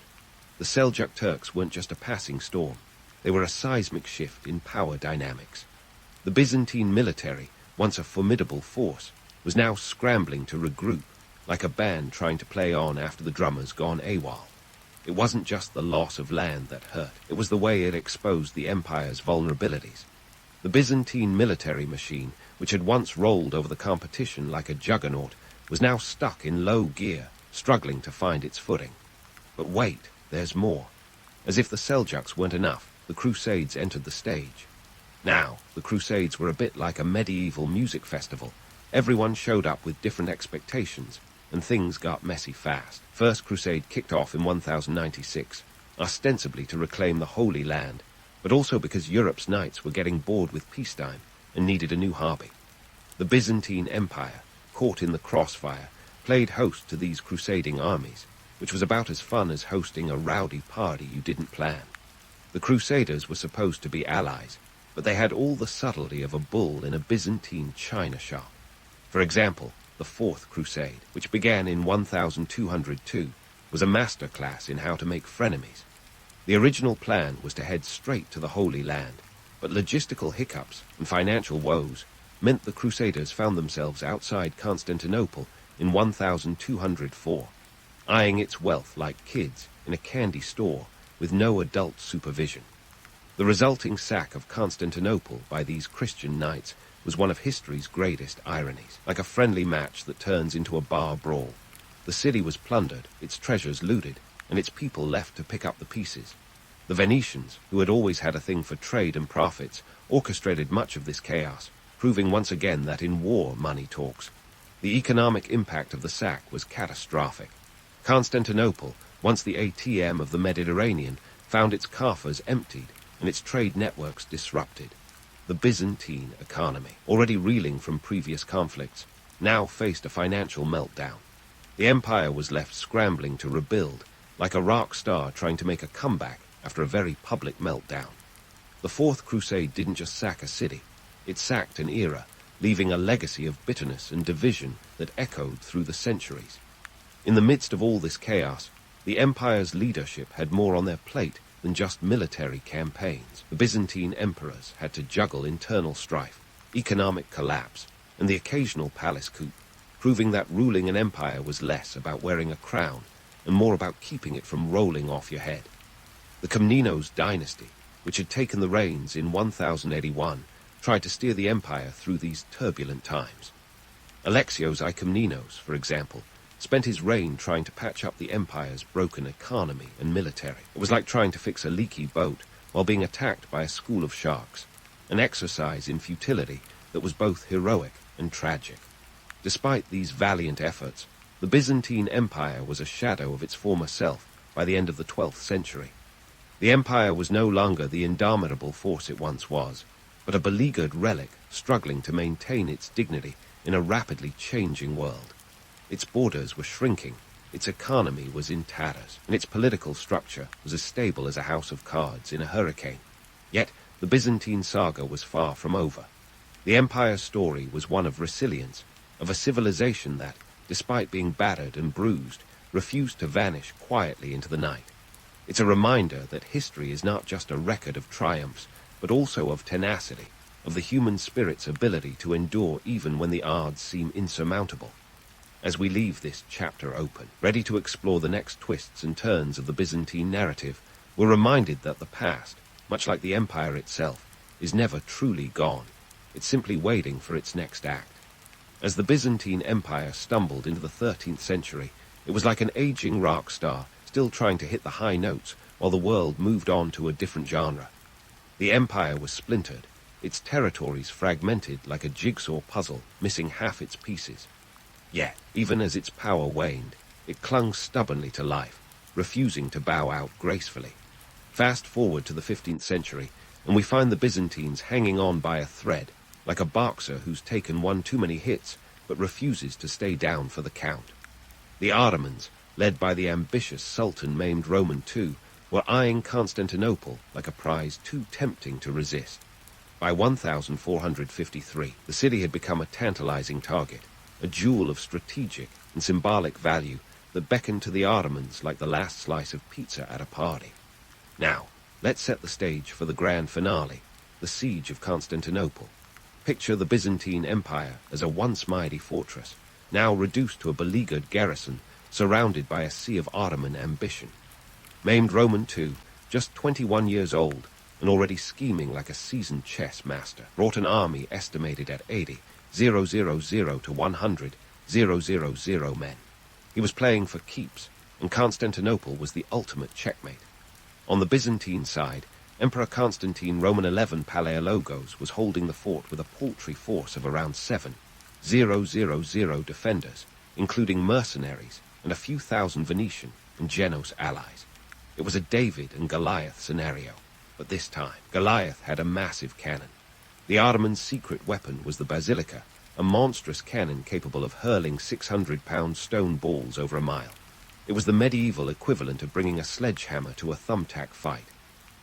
The Seljuk Turks weren't just a passing storm. They were a seismic shift in power dynamics. The Byzantine military, once a formidable force, was now scrambling to regroup, like a band trying to play on after the drummer's gone AWOL. It wasn't just the loss of land that hurt. It was the way it exposed the empire's vulnerabilities. The Byzantine military machine, which had once rolled over the competition like a juggernaut, was now stuck in low gear, struggling to find its footing. But wait, there's more. As if the Seljuks weren't enough, the Crusades entered the stage. Now, the Crusades were a bit like a medieval music festival. Everyone showed up with different expectations, and things got messy fast. First Crusade kicked off in 1096, ostensibly to reclaim the Holy Land, but also because Europe's knights were getting bored with peacetime and needed a new hobby. The Byzantine Empire, caught in the crossfire, played host to these crusading armies, which was about as fun as hosting a rowdy party you didn't plan. The Crusaders were supposed to be allies, but they had all the subtlety of a bull in a Byzantine china shop. For example, the Fourth Crusade, which began in 1202, was a masterclass in how to make frenemies. The original plan was to head straight to the Holy Land, but logistical hiccups and financial woes meant the Crusaders found themselves outside Constantinople in 1204, eyeing its wealth like kids in a candy store with no adult supervision. The resulting sack of Constantinople by these Christian knights was one of history's greatest ironies, like a friendly match that turns into a bar brawl. The city was plundered, its treasures looted, and its people left to pick up the pieces. The Venetians, who had always had a thing for trade and profits, orchestrated much of this chaos, proving once again that in war money talks. The economic impact of the sack was catastrophic. Constantinople, once the ATM of the Mediterranean, found its coffers emptied and its trade networks disrupted. The Byzantine economy, already reeling from previous conflicts, now faced a financial meltdown. The empire was left scrambling to rebuild, like a rock star trying to make a comeback after a very public meltdown. The Fourth Crusade didn't just sack a city, it sacked an era, leaving a legacy of bitterness and division that echoed through the centuries. In the midst of all this chaos, the empire's leadership had more on their plate than just military campaigns. The Byzantine emperors had to juggle internal strife, economic collapse, and the occasional palace coup, proving that ruling an empire was less about wearing a crown and more about keeping it from rolling off your head. The Komnenos dynasty, which had taken the reins in 1081, tried to steer the empire through these turbulent times. Alexios I Komnenos, for example, spent his reign trying to patch up the empire's broken economy and military. It was like trying to fix a leaky boat while being attacked by a school of sharks, an exercise in futility that was both heroic and tragic. Despite these valiant efforts, the Byzantine Empire was a shadow of its former self by the end of the 12th century. The empire was no longer the indomitable force it once was, but a beleaguered relic struggling to maintain its dignity in a rapidly changing world. Its borders were shrinking, its economy was in tatters, and its political structure was as stable as a house of cards in a hurricane. Yet the Byzantine saga was far from over. The empire's story was one of resilience, of a civilization that, despite being battered and bruised, refused to vanish quietly into the night. It's a reminder that history is not just a record of triumphs, but also of tenacity, of the human spirit's ability to endure even when the odds seem insurmountable. As we leave this chapter open, ready to explore the next twists and turns of the Byzantine narrative, we're reminded that the past, much like the empire itself, is never truly gone. It's simply waiting for its next act. As the Byzantine Empire stumbled into the 13th century, it was like an aging rock star, still trying to hit the high notes while the world moved on to a different genre. The empire was splintered, its territories fragmented like a jigsaw puzzle, missing half its pieces. Yet, even as its power waned, it clung stubbornly to life, refusing to bow out gracefully. Fast forward to the 15th century, and we find the Byzantines hanging on by a thread, like a boxer who's taken one too many hits but refuses to stay down for the count. The Ottomans, led by the ambitious Sultan Mehmed Roman II, were eyeing Constantinople like a prize too tempting to resist. By 1453, the city had become a tantalizing target, a jewel of strategic and symbolic value that beckoned to the Ottomans like the last slice of pizza at a party. Now, let's set the stage for the grand finale, the siege of Constantinople. Picture the Byzantine Empire as a once mighty fortress, now reduced to a beleaguered garrison, surrounded by a sea of Ottoman ambition. Mehmed Roman II, just 21 years old, and already scheming like a seasoned chess master, brought an army estimated at 80,000 to 100,000 men. He was playing for keeps, and Constantinople was the ultimate checkmate. On the Byzantine side, Emperor Constantine Roman XI Palaiologos was holding the fort with a paltry force of around 7,000 defenders, including mercenaries and a few thousand Venetian and Genoese allies. It was a David and Goliath scenario, but this time Goliath had a massive cannon. The Ottoman secret weapon was the basilica, a monstrous cannon capable of hurling 600-pound stone balls over a mile. It was the medieval equivalent of bringing a sledgehammer to a thumbtack fight.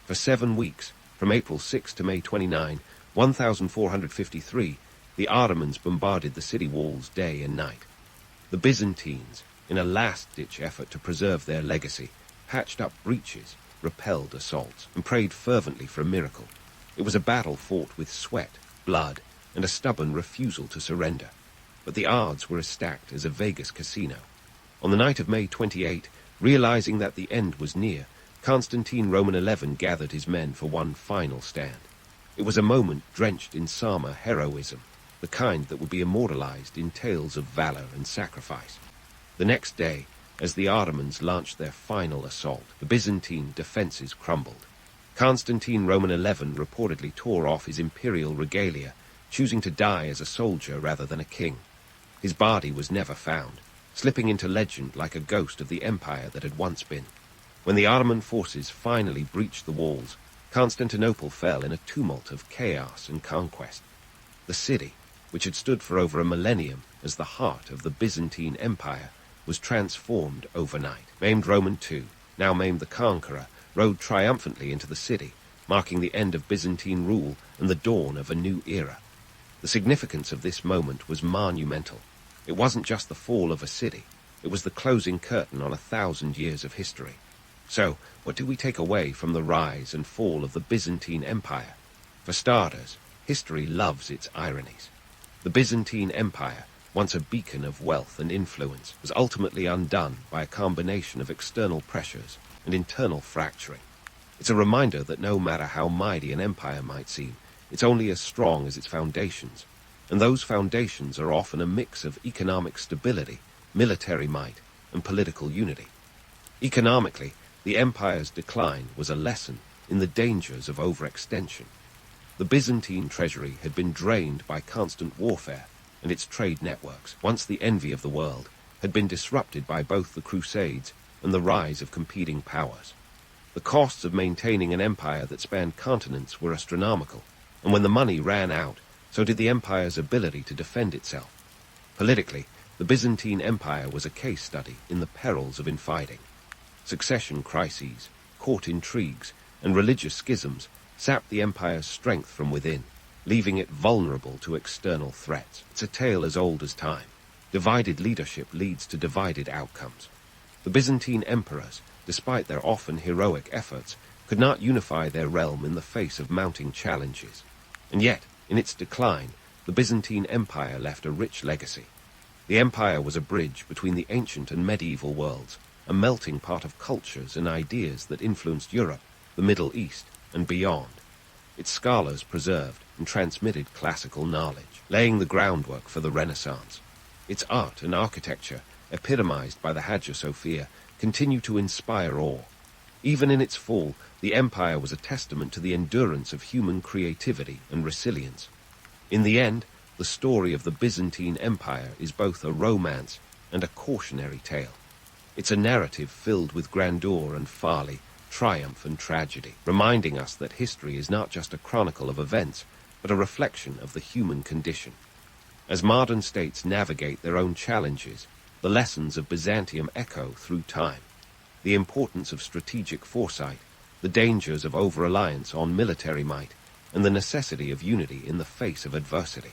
For 7 weeks, from April 6 to May 29, 1453, the Ottomans bombarded the city walls day and night. The Byzantines, in a last-ditch effort to preserve their legacy, patched up breaches, repelled assaults, and prayed fervently for a miracle. It was a battle fought with sweat, blood, and a stubborn refusal to surrender. But the odds were as stacked as a Vegas casino. On the night of May 28, realizing that the end was near, Constantine Roman XI gathered his men for one final stand. It was a moment drenched in Sama heroism, the kind that would be immortalized in tales of valor and sacrifice. The next day, as the Ottomans launched their final assault, the Byzantine defenses crumbled. Constantine Roman XI reportedly tore off his imperial regalia, choosing to die as a soldier rather than a king. His body was never found, slipping into legend like a ghost of the empire that had once been. When the Ottoman forces finally breached the walls, Constantinople fell in a tumult of chaos and conquest. The city, which had stood for over a millennium as the heart of the Byzantine Empire, was transformed overnight. Maimed Roman II, now Maimed the Conqueror, rode triumphantly into the city, marking the end of Byzantine rule and the dawn of a new era. The significance of this moment was monumental. It wasn't just the fall of a city, it was the closing curtain on 1,000 years of history. So, what do we take away from the rise and fall of the Byzantine Empire? For starters, history loves its ironies. The Byzantine Empire, once a beacon of wealth and influence, was ultimately undone by a combination of external pressures and internal fracturing. It's a reminder that no matter how mighty an empire might seem, it's only as strong as its foundations, and those foundations are often a mix of economic stability, military might, and political unity. Economically, the empire's decline was a lesson in the dangers of overextension. The Byzantine treasury had been drained by constant warfare, and its trade networks, once the envy of the world, had been disrupted by both the Crusades and the rise of competing powers. The costs of maintaining an empire that spanned continents were astronomical, and when the money ran out, so did the empire's ability to defend itself. Politically, the Byzantine Empire was a case study in the perils of infighting. Succession crises, court intrigues, and religious schisms sapped the empire's strength from within, leaving it vulnerable to external threats. It's a tale as old as time. Divided leadership leads to divided outcomes. The Byzantine emperors, despite their often heroic efforts, could not unify their realm in the face of mounting challenges. And yet, in its decline, the Byzantine Empire left a rich legacy. The empire was a bridge between the ancient and medieval worlds, a melting pot of cultures and ideas that influenced Europe, the Middle East, and beyond. Its scholars preserved and transmitted classical knowledge, laying the groundwork for the Renaissance. Its art and architecture, epitomized by the Hagia Sophia, continue to inspire awe. Even in its fall, the empire was a testament to the endurance of human creativity and resilience. In the end, the story of the Byzantine Empire is both a romance and a cautionary tale. It's a narrative filled with grandeur and folly, triumph and tragedy, reminding us that history is not just a chronicle of events, but a reflection of the human condition. As modern states navigate their own challenges, the lessons of Byzantium echo through time. The importance of strategic foresight, the dangers of over-reliance on military might, and the necessity of unity in the face of adversity.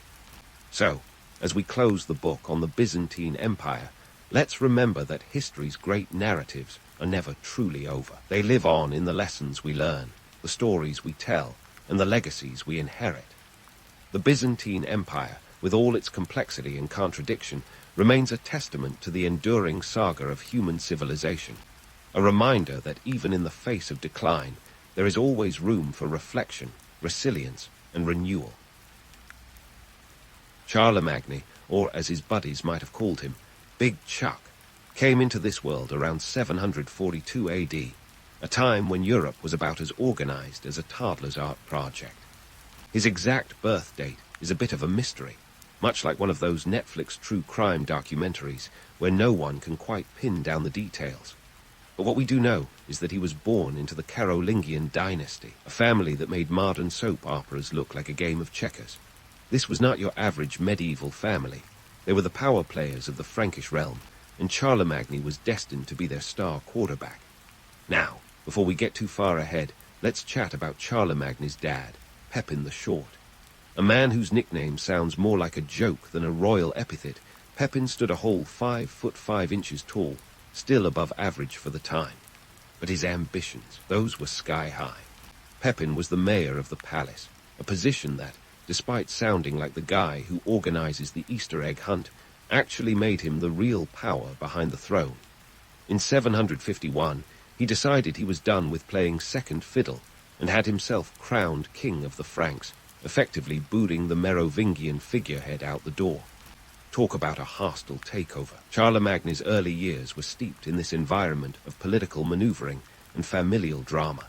So, as we close the book on the Byzantine Empire, let's remember that history's great narratives are never truly over. They live on in the lessons we learn, the stories we tell, and the legacies we inherit. The Byzantine Empire, with all its complexity and contradiction, remains a testament to the enduring saga of human civilization, a reminder that even in the face of decline, there is always room for reflection, resilience, and renewal. Charlemagne, or as his buddies might have called him, Big Chuck, came into this world around 742 AD, a time when Europe was about as organized as a toddler's art project. His exact birth date is a bit of a mystery, much like one of those Netflix true crime documentaries where no one can quite pin down the details. But what we do know is that he was born into the Carolingian dynasty, a family that made modern soap operas look like a game of checkers. This was not your average medieval family. They were the power players of the Frankish realm, and Charlemagne was destined to be their star quarterback. Now, before we get too far ahead, let's chat about Charlemagne's dad, Pepin the Short. A man whose nickname sounds more like a joke than a royal epithet, Pepin stood a whole 5 foot 5 inches tall, still above average for the time. But his ambitions, those were sky high. Pepin was the mayor of the palace, a position that, despite sounding like the guy who organizes the Easter egg hunt, actually made him the real power behind the throne. In 751, he decided he was done with playing second fiddle and had himself crowned king of the Franks, effectively booting the Merovingian figurehead out the door. Talk about a hostile takeover. Charlemagne's early years were steeped in this environment of political maneuvering and familial drama.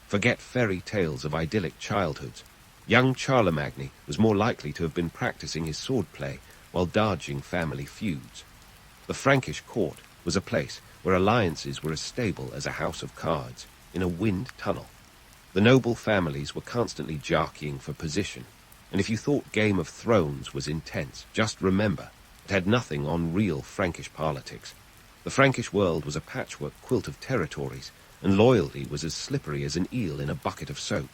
Forget fairy tales of idyllic childhoods. Young Charlemagne was more likely to have been practicing his swordplay while dodging family feuds. The Frankish court was a place where alliances were as stable as a house of cards in a wind tunnel. The noble families were constantly jockeying for position, and if you thought Game of Thrones was intense, just remember, it had nothing on real Frankish politics. The Frankish world was a patchwork quilt of territories, and loyalty was as slippery as an eel in a bucket of soap.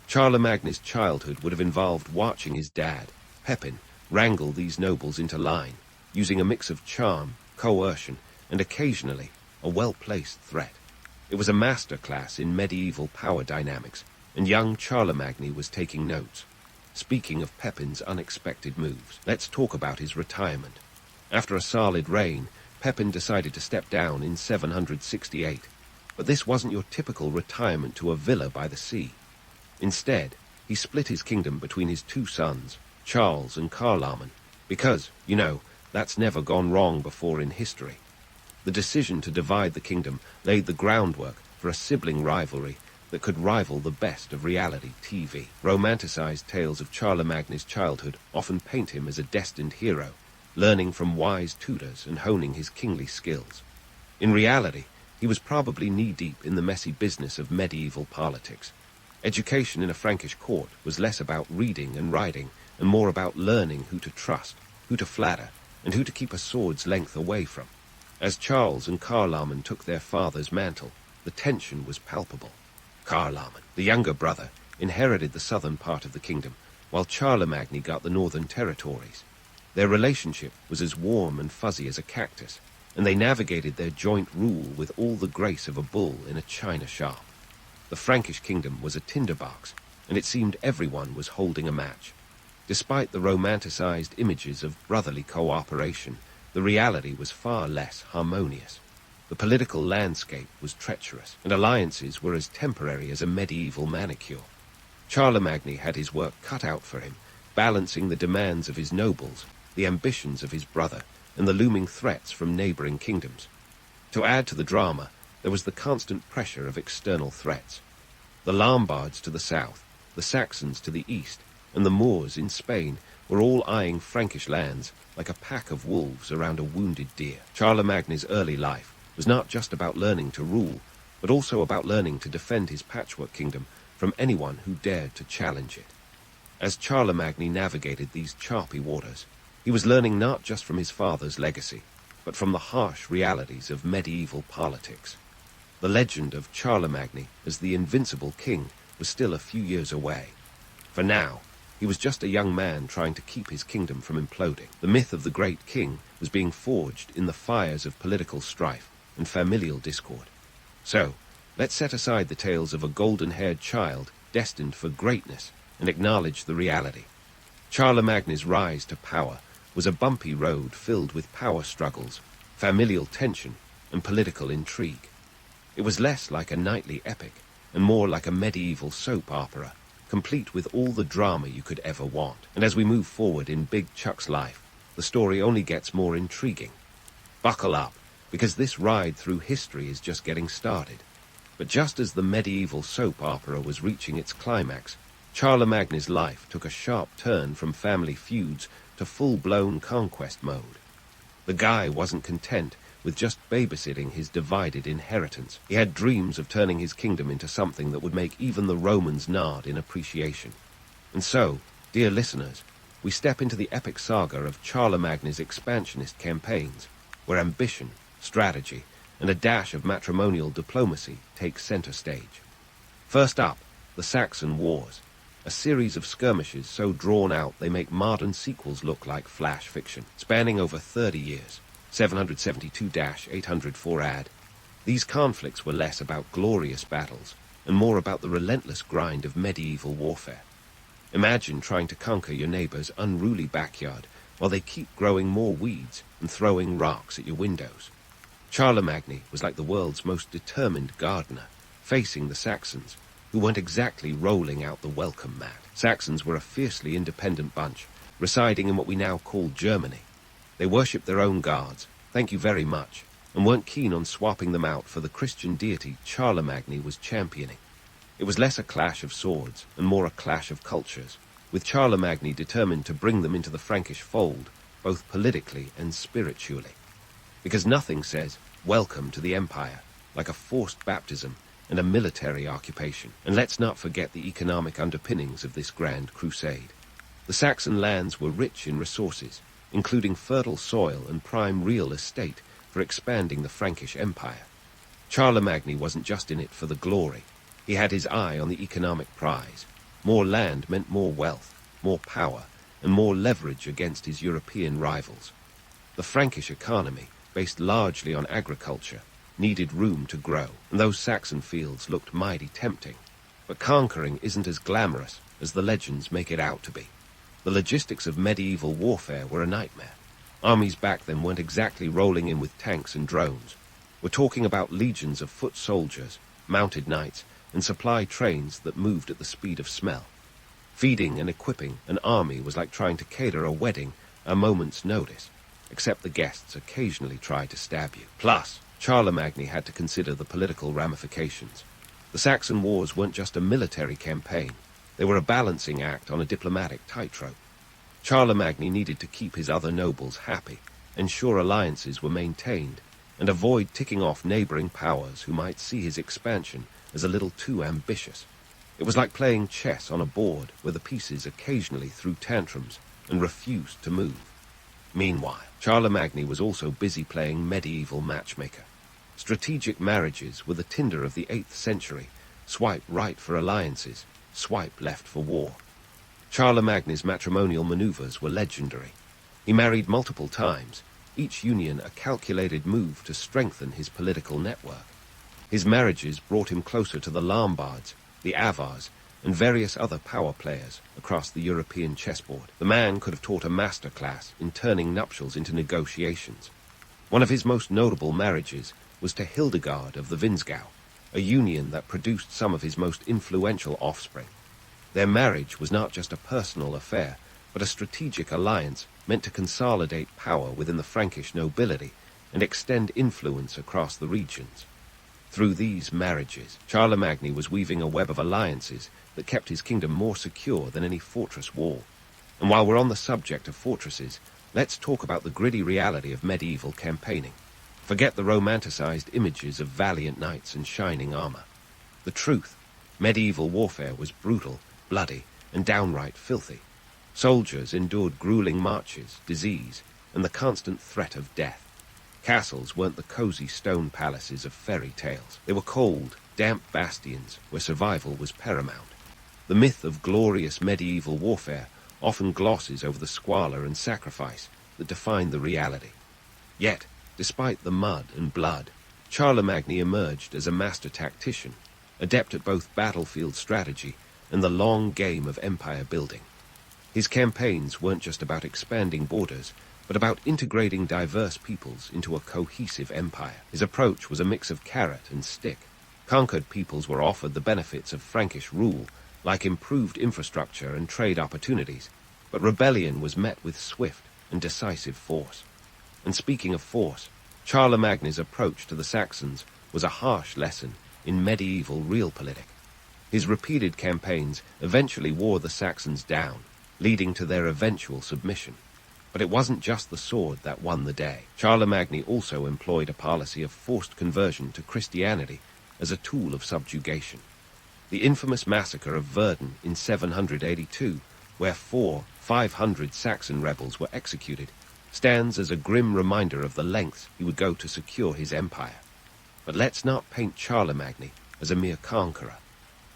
Charlemagne's childhood would have involved watching his dad, Pepin, wrangle these nobles into line, using a mix of charm, coercion, and occasionally a well-placed threat. It was a masterclass in medieval power dynamics, and young Charlemagne was taking notes. Speaking of Pepin's unexpected moves, let's talk about his retirement. After a solid reign, Pepin decided to step down in 768. But this wasn't your typical retirement to a villa by the sea. Instead, he split his kingdom between his two sons, Charles and Charlemagne, because, that's never gone wrong before in history. The decision to divide the kingdom laid the groundwork for a sibling rivalry that could rival the best of reality TV. Romanticized tales of Charlemagne's childhood often paint him as a destined hero, learning from wise tutors and honing his kingly skills. In reality, he was probably knee-deep in the messy business of medieval politics. Education in a Frankish court was less about reading and writing and more about learning who to trust, who to flatter, and who to keep a sword's length away from. As Charles and Charlemagne took their father's mantle, the tension was palpable. Charlemagne, the younger brother, inherited the southern part of the kingdom, while Charlemagne got the northern territories. Their relationship was as warm and fuzzy as a cactus, and they navigated their joint rule with all the grace of a bull in a china shop. The Frankish kingdom was a tinderbox, and it seemed everyone was holding a match. Despite the romanticized images of brotherly cooperation, the reality was far less harmonious. The political landscape was treacherous, and alliances were as temporary as a medieval manicure. Charlemagne had his work cut out for him, balancing the demands of his nobles, the ambitions of his brother, and the looming threats from neighboring kingdoms. To add to the drama, there was the constant pressure of external threats. The Lombards to the south, the Saxons to the east, and the Moors in Spain were all eyeing Frankish lands like a pack of wolves around a wounded deer. Charlemagne's early life was not just about learning to rule, but also about learning to defend his patchwork kingdom from anyone who dared to challenge it. As Charlemagne navigated these choppy waters, he was learning not just from his father's legacy, but from the harsh realities of medieval politics. The legend of Charlemagne as the invincible king was still a few years away. For now, he was just a young man trying to keep his kingdom from imploding. The myth of the great king was being forged in the fires of political strife and familial discord. So, let's set aside the tales of a golden-haired child destined for greatness and acknowledge the reality. Charlemagne's rise to power was a bumpy road filled with power struggles, familial tension, and political intrigue. It was less like a knightly epic and more like a medieval soap opera, complete with all the drama you could ever want. And as we move forward in Big Chuck's life, the story only gets more intriguing. Buckle up, because this ride through history is just getting started. But just as the medieval soap opera was reaching its climax, Charlemagne's life took a sharp turn from family feuds to full-blown conquest mode. The guy wasn't content with just babysitting his divided inheritance. He had dreams of turning his kingdom into something that would make even the Romans nod in appreciation. And so, dear listeners, we step into the epic saga of Charlemagne's expansionist campaigns, where ambition, strategy, and a dash of matrimonial diplomacy take center stage. First up, the Saxon Wars. a series of skirmishes so drawn out they make modern sequels look like flash fiction, spanning over 30 years, 772-804 AD. These conflicts were less about glorious battles and more about the relentless grind of medieval warfare. Imagine trying to conquer your neighbor's unruly backyard while they keep growing more weeds and throwing rocks at your windows. Charlemagne was like the world's most determined gardener, facing the Saxons, who weren't exactly rolling out the welcome mat. Saxons were a fiercely independent bunch, residing in what we now call Germany. They worshipped their own gods, thank you very much, and weren't keen on swapping them out for the Christian deity Charlemagne was championing. It was less a clash of swords and more a clash of cultures, with Charlemagne determined to bring them into the Frankish fold, both politically and spiritually. Because nothing says, welcome to the empire, like a forced baptism and a military occupation. And let's not forget the economic underpinnings of this grand crusade. The Saxon lands were rich in resources, including fertile soil and prime real estate for expanding the Frankish Empire. Charlemagne wasn't just in it for the glory. He had his eye on the economic prize. More land meant more wealth, more power, and more leverage against his European rivals. The Frankish economy, based largely on agriculture, needed room to grow, and those Saxon fields looked mighty tempting. But conquering isn't as glamorous as the legends make it out to be. The logistics of medieval warfare were a nightmare. Armies back then weren't exactly rolling in with tanks and drones. We're talking about legions of foot soldiers, mounted knights, and supply trains that moved at the speed of smell. Feeding and equipping an army was like trying to cater a wedding a moment's notice, except the guests occasionally tried to stab you. Plus, Charlemagne had to consider the political ramifications. The Saxon wars weren't just a military campaign. They were a balancing act on a diplomatic tightrope. Charlemagne needed to keep his other nobles happy, ensure alliances were maintained, and avoid ticking off neighboring powers who might see his expansion as a little too ambitious. It was like playing chess on a board where the pieces occasionally threw tantrums and refused to move. Meanwhile, Charlemagne was also busy playing medieval matchmaker. Strategic marriages were the Tinder of the 8th century. Swipe right for alliances, swipe left for war. Charlemagne's matrimonial maneuvers were legendary. He married multiple times, each union a calculated move to strengthen his political network. His marriages brought him closer to the Lombards, the Avars, and various other power players across the European chessboard. The man could have taught a master class in turning nuptials into negotiations. One of his most notable marriages was to Hildegard of the Vinzgau, a union that produced some of his most influential offspring. Their marriage was not just a personal affair, but a strategic alliance meant to consolidate power within the Frankish nobility and extend influence across the regions. Through these marriages, Charlemagne was weaving a web of alliances that kept his kingdom more secure than any fortress wall. And while we're on the subject of fortresses, let's talk about the gritty reality of medieval campaigning. Forget the romanticized images of valiant knights and shining armor. The truth, medieval warfare was brutal, bloody, and downright filthy. Soldiers endured grueling marches, disease, and the constant threat of death. Castles weren't the cozy stone palaces of fairy tales. They were cold, damp bastions where survival was paramount. The myth of glorious medieval warfare often glosses over the squalor and sacrifice that defined the reality. Yet, despite the mud and blood, Charlemagne emerged as a master tactician, adept at both battlefield strategy and the long game of empire building. His campaigns weren't just about expanding borders, but about integrating diverse peoples into a cohesive empire. His approach was a mix of carrot and stick. Conquered peoples were offered the benefits of Frankish rule, like improved infrastructure and trade opportunities, but rebellion was met with swift and decisive force. And speaking of force, Charlemagne's approach to the Saxons was a harsh lesson in medieval realpolitik. His repeated campaigns eventually wore the Saxons down, leading to their eventual submission. But it wasn't just the sword that won the day. Charlemagne also employed a policy of forced conversion to Christianity as a tool of subjugation. The infamous massacre of Verdun in 782, where 500 Saxon rebels were executed, stands as a grim reminder of the lengths he would go to secure his empire. But let's not paint Charlemagne as a mere conqueror.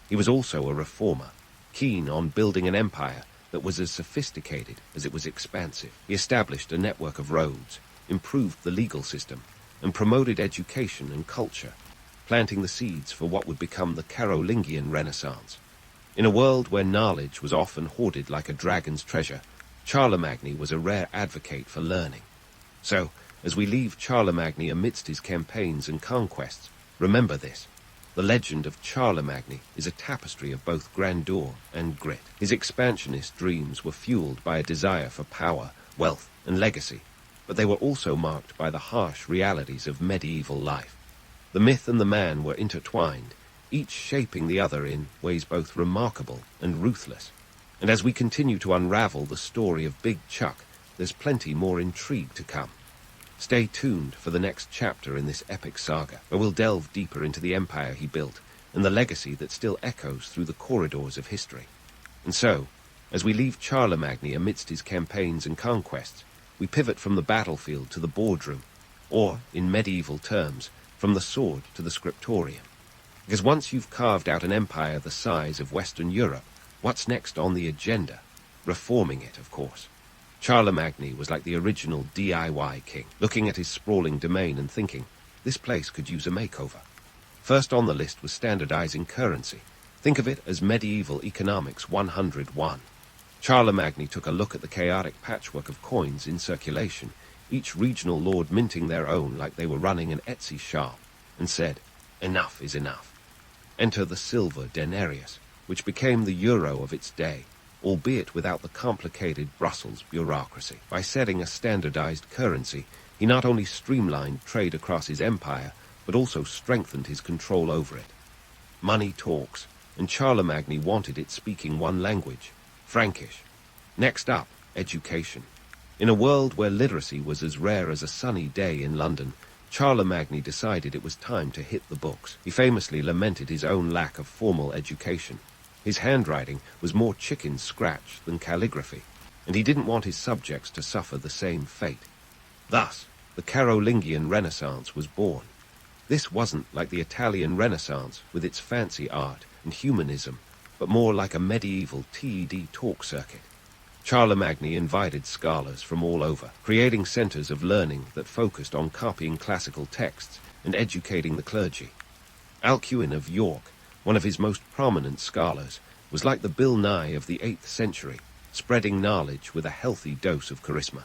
He was also a reformer, keen on building an empire that was as sophisticated as it was expansive. He established a network of roads, improved the legal system, and promoted education and culture, planting the seeds for what would become the Carolingian Renaissance. In a world where knowledge was often hoarded like a dragon's treasure, Charlemagne was a rare advocate for learning. So, as we leave Charlemagne amidst his campaigns and conquests, remember this. The legend of Charlemagne is a tapestry of both grandeur and grit. His expansionist dreams were fueled by a desire for power, wealth, and legacy, but they were also marked by the harsh realities of medieval life. The myth and the man were intertwined, each shaping the other in ways both remarkable and ruthless. And as we continue to unravel the story of Big Chuck, there's plenty more intrigue to come. Stay tuned for the next chapter in this epic saga, where we'll delve deeper into the empire he built and the legacy that still echoes through the corridors of history. And so, as we leave Charlemagne amidst his campaigns and conquests, we pivot from the battlefield to the boardroom, or, in medieval terms, from the sword to the scriptorium. Because once you've carved out an empire the size of Western Europe, what's next on the agenda? Reforming it, of course. Charlemagne was like the original DIY king, looking at his sprawling domain and thinking, this place could use a makeover. First on the list was standardizing currency. Think of it as medieval economics 101. Charlemagne took a look at the chaotic patchwork of coins in circulation, each regional lord minting their own like they were running an Etsy shop, and said, enough is enough. Enter the silver denarius, which became the euro of its day, albeit without the complicated Brussels bureaucracy. By setting a standardized currency, he not only streamlined trade across his empire, but also strengthened his control over it. Money talks, and Charlemagne wanted it speaking one language, Frankish. Next up, education. In a world where literacy was as rare as a sunny day in London, Charlemagne decided it was time to hit the books. He famously lamented his own lack of formal education. His handwriting was more chicken scratch than calligraphy, and he didn't want his subjects to suffer the same fate. Thus, the Carolingian Renaissance was born. This wasn't like the Italian Renaissance with its fancy art and humanism, but more like a medieval TED talk circuit. Charlemagne invited scholars from all over, creating centers of learning that focused on copying classical texts and educating the clergy. Alcuin of York, one of his most prominent scholars, was like the Bill Nye of the 8th century, spreading knowledge with a healthy dose of charisma.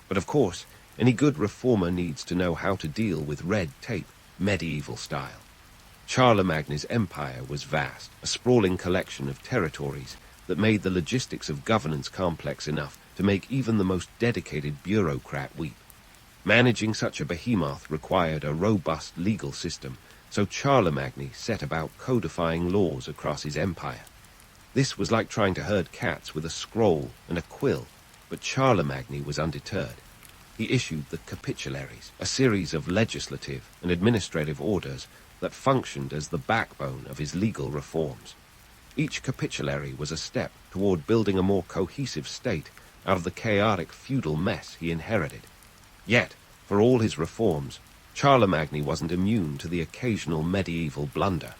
But of course, any good reformer needs to know how to deal with red tape, medieval style. Charlemagne's empire was vast, a sprawling collection of territories that made the logistics of governance complex enough to make even the most dedicated bureaucrat weep. Managing such a behemoth required a robust legal system, so Charlemagne set about codifying laws across his empire. This was like trying to herd cats with a scroll and a quill, but Charlemagne was undeterred. He issued the capitularies, a series of legislative and administrative orders that functioned as the backbone of his legal reforms. Each capitulary was a step toward building a more cohesive state out of the chaotic feudal mess he inherited. Yet, for all his reforms, Charlemagne wasn't immune to the occasional medieval blunder.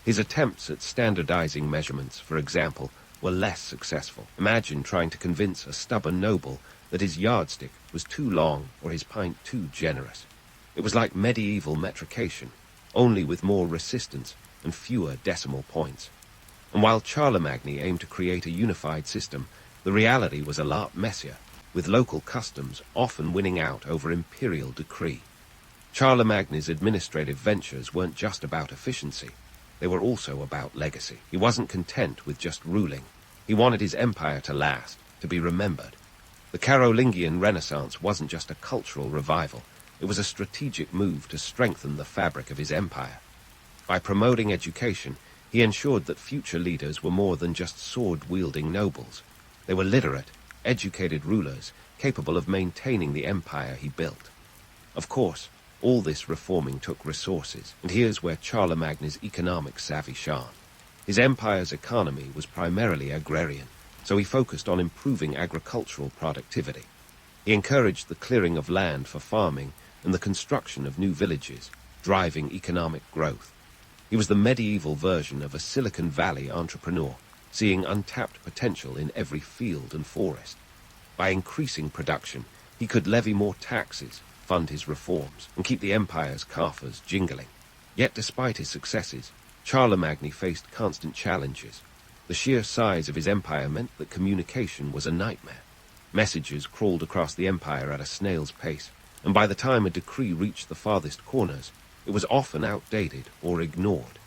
His attempts at standardizing measurements, for example, were less successful. Imagine trying to convince a stubborn noble that his yardstick was too long or his pint too generous. It was like medieval metrication, only with more resistance and fewer decimal points. And while Charlemagne aimed to create a unified system, the reality was a lot messier, with local customs often winning out over imperial decree. Charlemagne's administrative ventures weren't just about efficiency, they were also about legacy. He wasn't content with just ruling. He wanted his empire to last, to be remembered. The Carolingian Renaissance wasn't just a cultural revival, it was a strategic move to strengthen the fabric of his empire. By promoting education, he ensured that future leaders were more than just sword-wielding nobles. They were literate, educated rulers, capable of maintaining the empire he built. Of course, all this reforming took resources, and here's where Charlemagne's economic savvy shone. His empire's economy was primarily agrarian, so he focused on improving agricultural productivity. He encouraged the clearing of land for farming and the construction of new villages, driving economic growth. He was the medieval version of a Silicon Valley entrepreneur, seeing untapped potential in every field and forest. By increasing production, he could levy more taxes, fund his reforms, and keep the empire's coffers jingling. Yet despite his successes, Charlemagne faced constant challenges. The sheer size of his empire meant that communication was a nightmare. Messages crawled across the empire at a snail's pace, and by the time a decree reached the farthest corners, it was often outdated or ignored.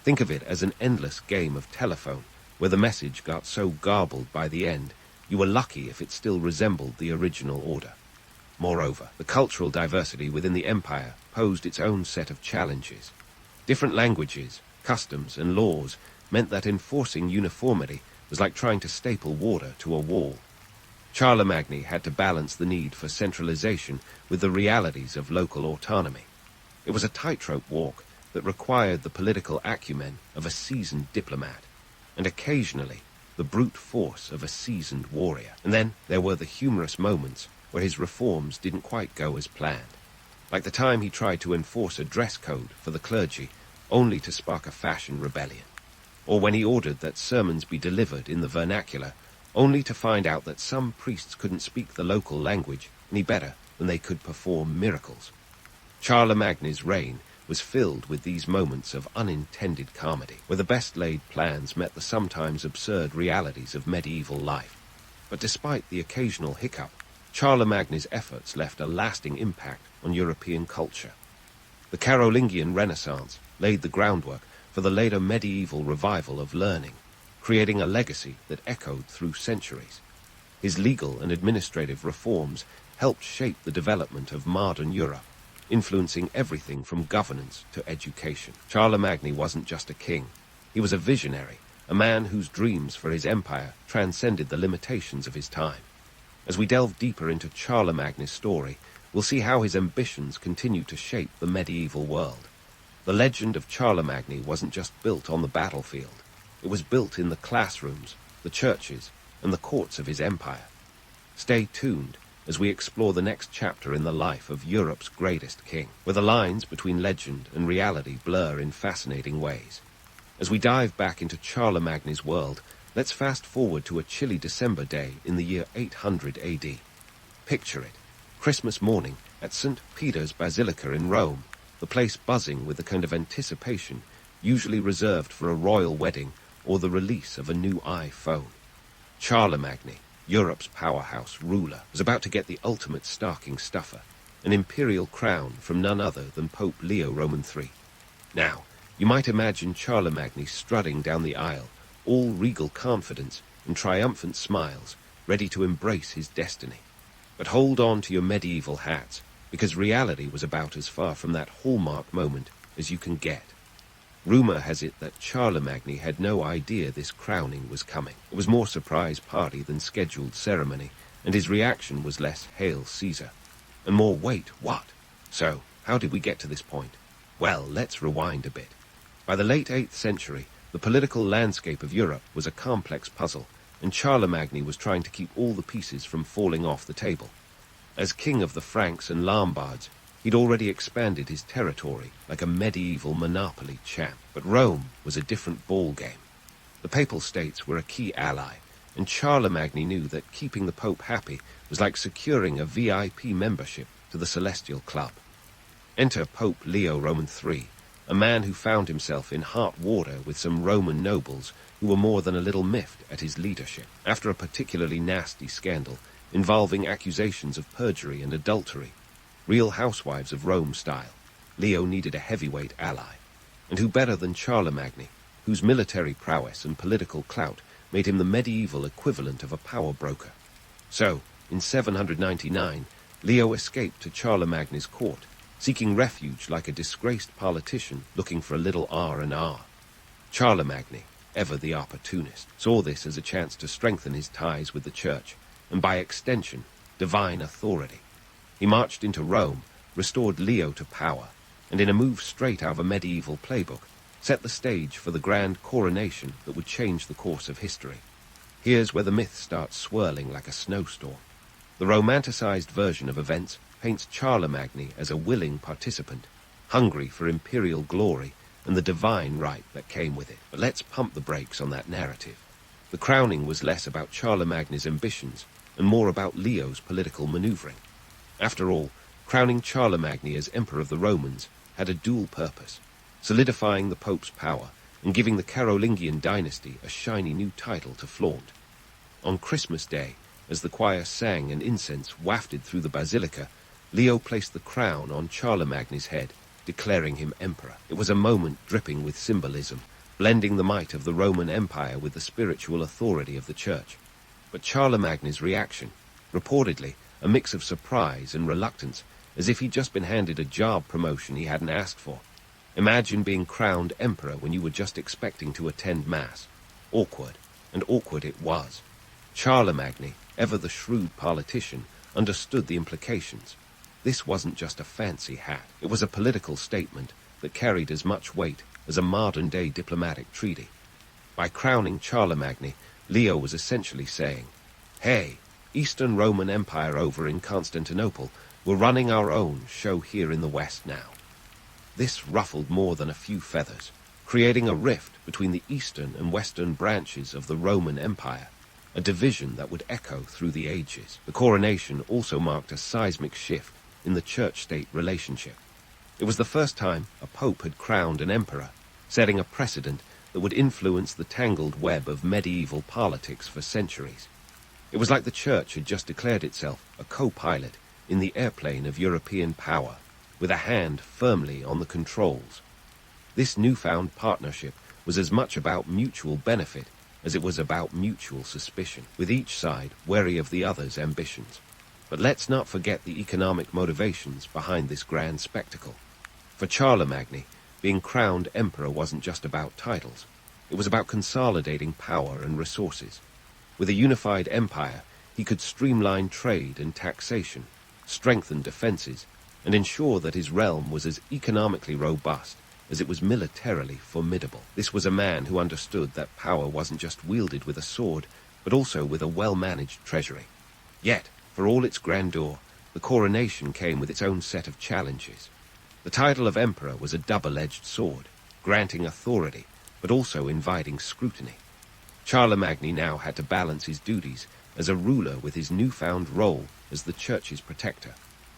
Think of it as an endless game of telephone, where the message got so garbled by the end, you were lucky if it still resembled the original order. Moreover, the cultural diversity within the empire posed its own set of challenges. Different languages, customs, and laws meant that enforcing uniformity was like trying to staple water to a wall. Charlemagne had to balance the need for centralization with the realities of local autonomy. It was a tightrope walk that required the political acumen of a seasoned diplomat, and occasionally the brute force of a seasoned warrior. And then there were the humorous moments where his reforms didn't quite go as planned, like the time he tried to enforce a dress code for the clergy only to spark a fashion rebellion, or when he ordered that sermons be delivered in the vernacular only to find out that some priests couldn't speak the local language any better than they could perform miracles. Charlemagne's reign was filled with these moments of unintended comedy, where the best-laid plans met the sometimes absurd realities of medieval life. But despite the occasional hiccup, Charlemagne's efforts left a lasting impact on European culture. The Carolingian Renaissance laid the groundwork for the later medieval revival of learning, creating a legacy that echoed through centuries. His legal and administrative reforms helped shape the development of modern Europe, influencing everything from governance to education. Charlemagne wasn't just a king. He was a visionary, a man whose dreams for his empire transcended the limitations of his time. As we delve deeper into Charlemagne's story, we'll see how his ambitions continue to shape the medieval world. The legend of Charlemagne wasn't just built on the battlefield. It was built in the classrooms, the churches, and the courts of his empire. Stay tuned as we explore the next chapter in the life of Europe's greatest king, where the lines between legend and reality blur in fascinating ways. As we dive back into Charlemagne's world, let's fast forward to a chilly December day in the year 800 AD. Picture it, Christmas morning at St. Peter's Basilica in Rome, the place buzzing with the kind of anticipation usually reserved for a royal wedding or the release of a new iPhone. Charlemagne, Europe's powerhouse ruler, was about to get the ultimate stocking stuffer, an imperial crown from none other than Pope Leo Roman III. Now, you might imagine Charlemagne strutting down the aisle, all regal confidence and triumphant smiles, ready to embrace his destiny. But hold on to your medieval hats, because reality was about as far from that hallmark moment as you can get. Rumor has it that Charlemagne had no idea this crowning was coming. It was more surprise party than scheduled ceremony, and his reaction was less "Hail Caesar," and more "Wait, what?" So, how did we get to this point? Well, let's rewind a bit. By the late 8th century, the political landscape of Europe was a complex puzzle, and Charlemagne was trying to keep all the pieces from falling off the table. As king of the Franks and Lombards, he'd already expanded his territory like a medieval monopoly champ. But Rome was a different ballgame. The Papal States were a key ally, and Charlemagne knew that keeping the Pope happy was like securing a VIP membership to the Celestial Club. Enter Pope Leo Roman III, a man who found himself in hot water with some Roman nobles who were more than a little miffed at his leadership. After a particularly nasty scandal involving accusations of perjury and adultery, Real Housewives of Rome style, Leo needed a heavyweight ally. And who better than Charlemagne, whose military prowess and political clout made him the medieval equivalent of a power broker. So, in 799, Leo escaped to Charlemagne's court, seeking refuge like a disgraced politician looking for a little R&R. Charlemagne, ever the opportunist, saw this as a chance to strengthen his ties with the church, and by extension, divine authority. He marched into Rome, restored Leo to power, and in a move straight out of a medieval playbook, set the stage for the grand coronation that would change the course of history. Here's where the myth starts swirling like a snowstorm. The romanticized version of events paints Charlemagne as a willing participant, hungry for imperial glory and the divine right that came with it. But let's pump the brakes on that narrative. The crowning was less about Charlemagne's ambitions and more about Leo's political maneuvering. After all, crowning Charlemagne as Emperor of the Romans had a dual purpose, solidifying the Pope's power and giving the Carolingian dynasty a shiny new title to flaunt. On Christmas Day, as the choir sang and incense wafted through the basilica, Leo placed the crown on Charlemagne's head, declaring him emperor. It was a moment dripping with symbolism, blending the might of the Roman Empire with the spiritual authority of the Church. But Charlemagne's reaction, reportedly a mix of surprise and reluctance, as if he'd just been handed a job promotion he hadn't asked for. Imagine being crowned emperor when you were just expecting to attend mass. Awkward, and awkward it was. Charlemagne, ever the shrewd politician, understood the implications. This wasn't just a fancy hat. It was a political statement that carried as much weight as a modern-day diplomatic treaty. By crowning Charlemagne, Leo was essentially saying, "Hey, Eastern Roman Empire over in Constantinople, we're running our own show here in the West now." This ruffled more than a few feathers, creating a rift between the eastern and western branches of the Roman Empire, a division that would echo through the ages. The coronation also marked a seismic shift in the church-state relationship. It was the first time a pope had crowned an emperor, setting a precedent that would influence the tangled web of medieval politics for centuries. It was like the church had just declared itself a co-pilot in the airplane of European power, with a hand firmly on the controls. This newfound partnership was as much about mutual benefit as it was about mutual suspicion, with each side wary of the other's ambitions. But let's not forget the economic motivations behind this grand spectacle. For Charlemagne, being crowned emperor wasn't just about titles. It was about consolidating power and resources. With a unified empire, he could streamline trade and taxation, strengthen defenses, and ensure that his realm was as economically robust as it was militarily formidable. This was a man who understood that power wasn't just wielded with a sword, but also with a well-managed treasury. Yet, for all its grandeur, the coronation came with its own set of challenges. The title of emperor was a double-edged sword, granting authority, but also inviting scrutiny. Charlemagne now had to balance his duties as a ruler with his newfound role as the church's protector,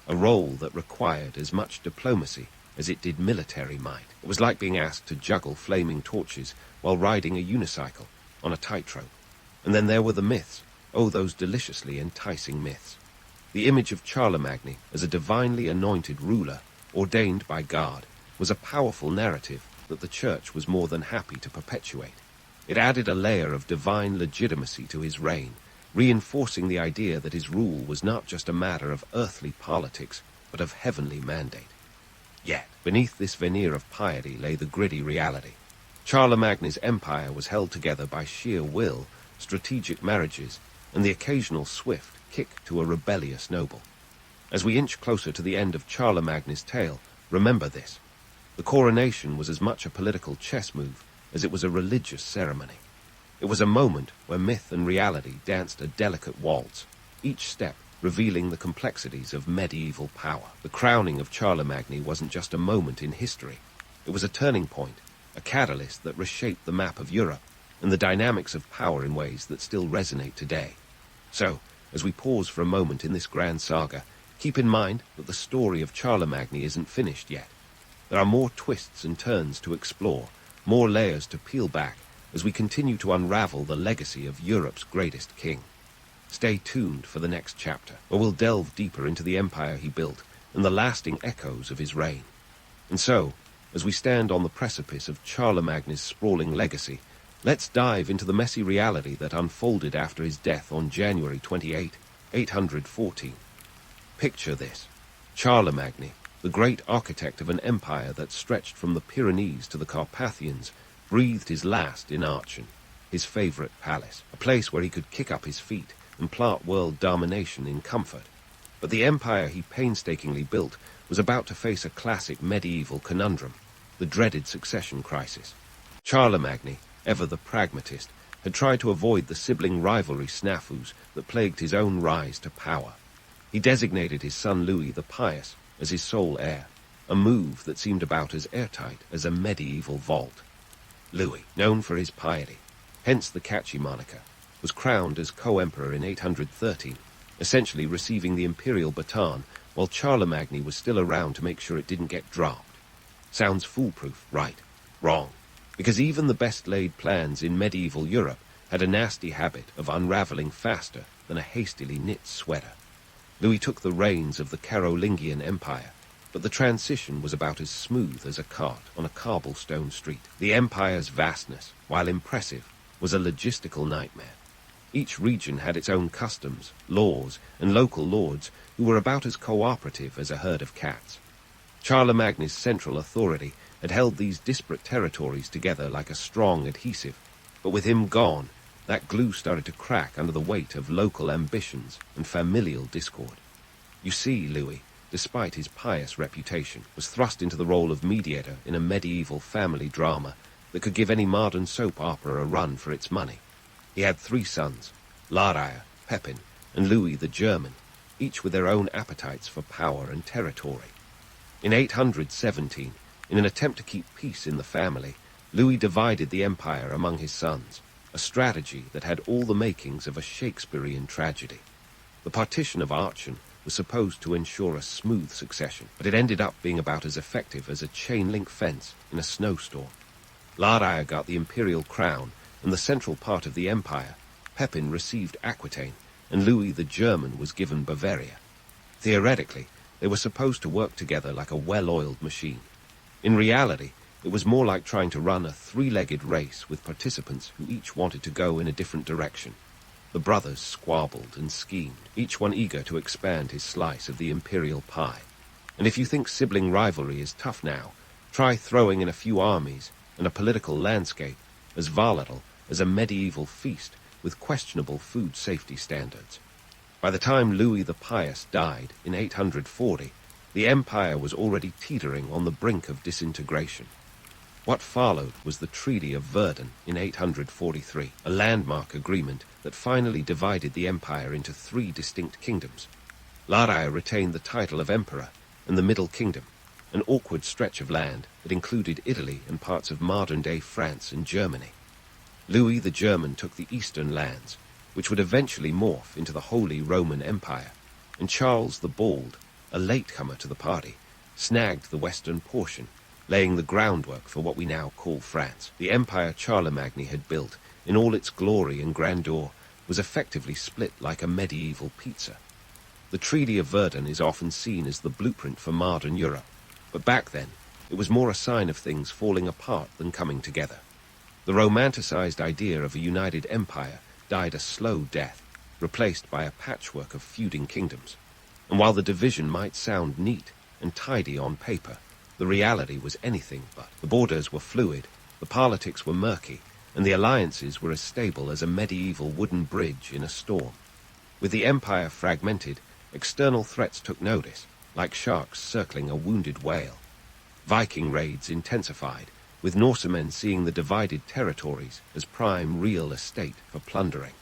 a role that required as much diplomacy as it did military might. It was like being asked to juggle flaming torches while riding a unicycle on a tightrope. And then there were the myths. Oh, those deliciously enticing myths. The image of Charlemagne as a divinely anointed ruler, ordained by God, was a powerful narrative that the church was more than happy to perpetuate. It added a layer of divine legitimacy to his reign, reinforcing the idea that his rule was not just a matter of earthly politics, but of heavenly mandate. Yet, beneath this veneer of piety lay the gritty reality. Charlemagne's empire was held together by sheer will, strategic marriages, and the occasional swift kick to a rebellious noble. As we inch closer to the end of Charlemagne's tale, remember this. The coronation was as much a political chess move as it was a religious ceremony. It was a moment where myth and reality danced a delicate waltz, each step revealing the complexities of medieval power. The crowning of Charlemagne wasn't just a moment in history. It was a turning point, a catalyst that reshaped the map of Europe and the dynamics of power in ways that still resonate today. So, as we pause for a moment in this grand saga, keep in mind that the story of Charlemagne isn't finished yet. There are more twists and turns to explore, more layers to peel back as we continue to unravel the legacy of Europe's greatest king. Stay tuned for the next chapter, where we'll delve deeper into the empire he built and the lasting echoes of his reign. And so, as we stand on the precipice of Charlemagne's sprawling legacy, let's dive into the messy reality that unfolded after his death on January 28, 814. Picture this. Charlemagne, the great architect of an empire that stretched from the Pyrenees to the Carpathians, breathed his last in Aachen, his favorite palace, a place where he could kick up his feet and plant world domination in comfort. But the empire he painstakingly built was about to face a classic medieval conundrum, the dreaded succession crisis. Charlemagne, ever the pragmatist, had tried to avoid the sibling rivalry snafus that plagued his own rise to power. He designated his son Louis the Pious as his sole heir, a move that seemed about as airtight as a medieval vault. Louis, known for his piety, hence the catchy moniker, was crowned as co-emperor in 813, essentially receiving the imperial baton while Charlemagne was still around to make sure it didn't get dropped. Sounds foolproof, right? Wrong. Because even the best-laid plans in medieval Europe had a nasty habit of unraveling faster than a hastily knit sweater. Louis took the reins of the Carolingian Empire, but the transition was about as smooth as a cart on a cobblestone street. The empire's vastness, while impressive, was a logistical nightmare. Each region had its own customs, laws, and local lords who were about as cooperative as a herd of cats. Charlemagne's central authority had held these disparate territories together like a strong adhesive, but with him gone, that glue started to crack under the weight of local ambitions and familial discord. You see, Louis, despite his pious reputation, was thrust into the role of mediator in a medieval family drama that could give any modern soap opera a run for its money. He had 3 sons, Laraia, Pepin, and Louis the German, each with their own appetites for power and territory. In 817, in an attempt to keep peace in the family, Louis divided the empire among his sons, a strategy that had all the makings of a Shakespearean tragedy. The partition of Aachen was supposed to ensure a smooth succession, but it ended up being about as effective as a chain-link fence in a snowstorm. Laraia got the imperial crown and the central part of the empire. Pepin received Aquitaine, and Louis the German was given Bavaria. Theoretically, they were supposed to work together like a well-oiled machine. In reality, it was more like trying to run a 3-legged race with participants who each wanted to go in a different direction. The brothers squabbled and schemed, each one eager to expand his slice of the imperial pie. And if you think sibling rivalry is tough now, try throwing in a few armies and a political landscape as volatile as a medieval feast with questionable food safety standards. By the time Louis the Pious died in 840, the empire was already teetering on the brink of disintegration. What followed was the Treaty of Verdun in 843, a landmark agreement that finally divided the empire into 3 distinct kingdoms. Laraia retained the title of emperor and the Middle Kingdom, an awkward stretch of land that included Italy and parts of modern-day France and Germany. Louis the German took the eastern lands, which would eventually morph into the Holy Roman Empire, and Charles the Bald, a latecomer to the party, snagged the western portion, laying the groundwork for what we now call France. The empire Charlemagne had built, in all its glory and grandeur, was effectively split like a medieval pizza. The Treaty of Verdun is often seen as the blueprint for modern Europe, but back then, it was more a sign of things falling apart than coming together. The romanticized idea of a united empire died a slow death, replaced by a patchwork of feuding kingdoms. And while the division might sound neat and tidy on paper, the reality was anything but. The borders were fluid, the politics were murky, and the alliances were as stable as a medieval wooden bridge in a storm. With the empire fragmented, external threats took notice, like sharks circling a wounded whale. Viking raids intensified, with Norsemen seeing the divided territories as prime real estate for plundering.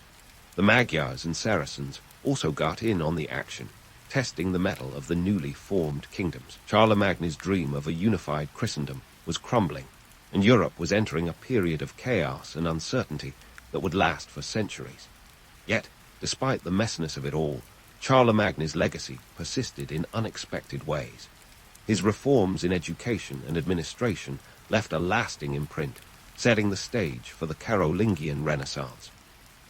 The Magyars and Saracens also got in on the action, testing the mettle of the newly formed kingdoms. Charlemagne's dream of a unified Christendom was crumbling, and Europe was entering a period of chaos and uncertainty that would last for centuries. Yet, despite the messiness of it all, Charlemagne's legacy persisted in unexpected ways. His reforms in education and administration left a lasting imprint, setting the stage for the Carolingian Renaissance.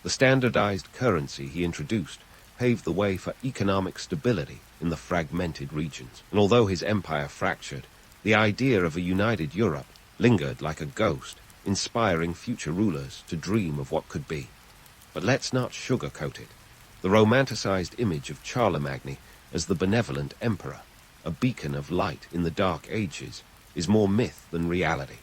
The standardized currency he introduced paved the way for economic stability in the fragmented regions. And although his empire fractured, the idea of a united Europe lingered like a ghost, inspiring future rulers to dream of what could be. But let's not sugarcoat it. The romanticized image of Charlemagne as the benevolent emperor, a beacon of light in the dark ages, is more myth than reality.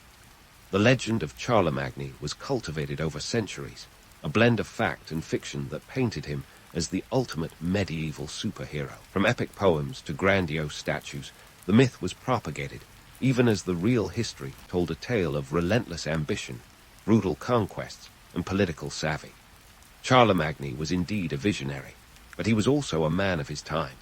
The legend of Charlemagne was cultivated over centuries, a blend of fact and fiction that painted him as the ultimate medieval superhero. From epic poems to grandiose statues, the myth was propagated, even as the real history told a tale of relentless ambition, brutal conquests, and political savvy. Charlemagne was indeed a visionary, but he was also a man of his time,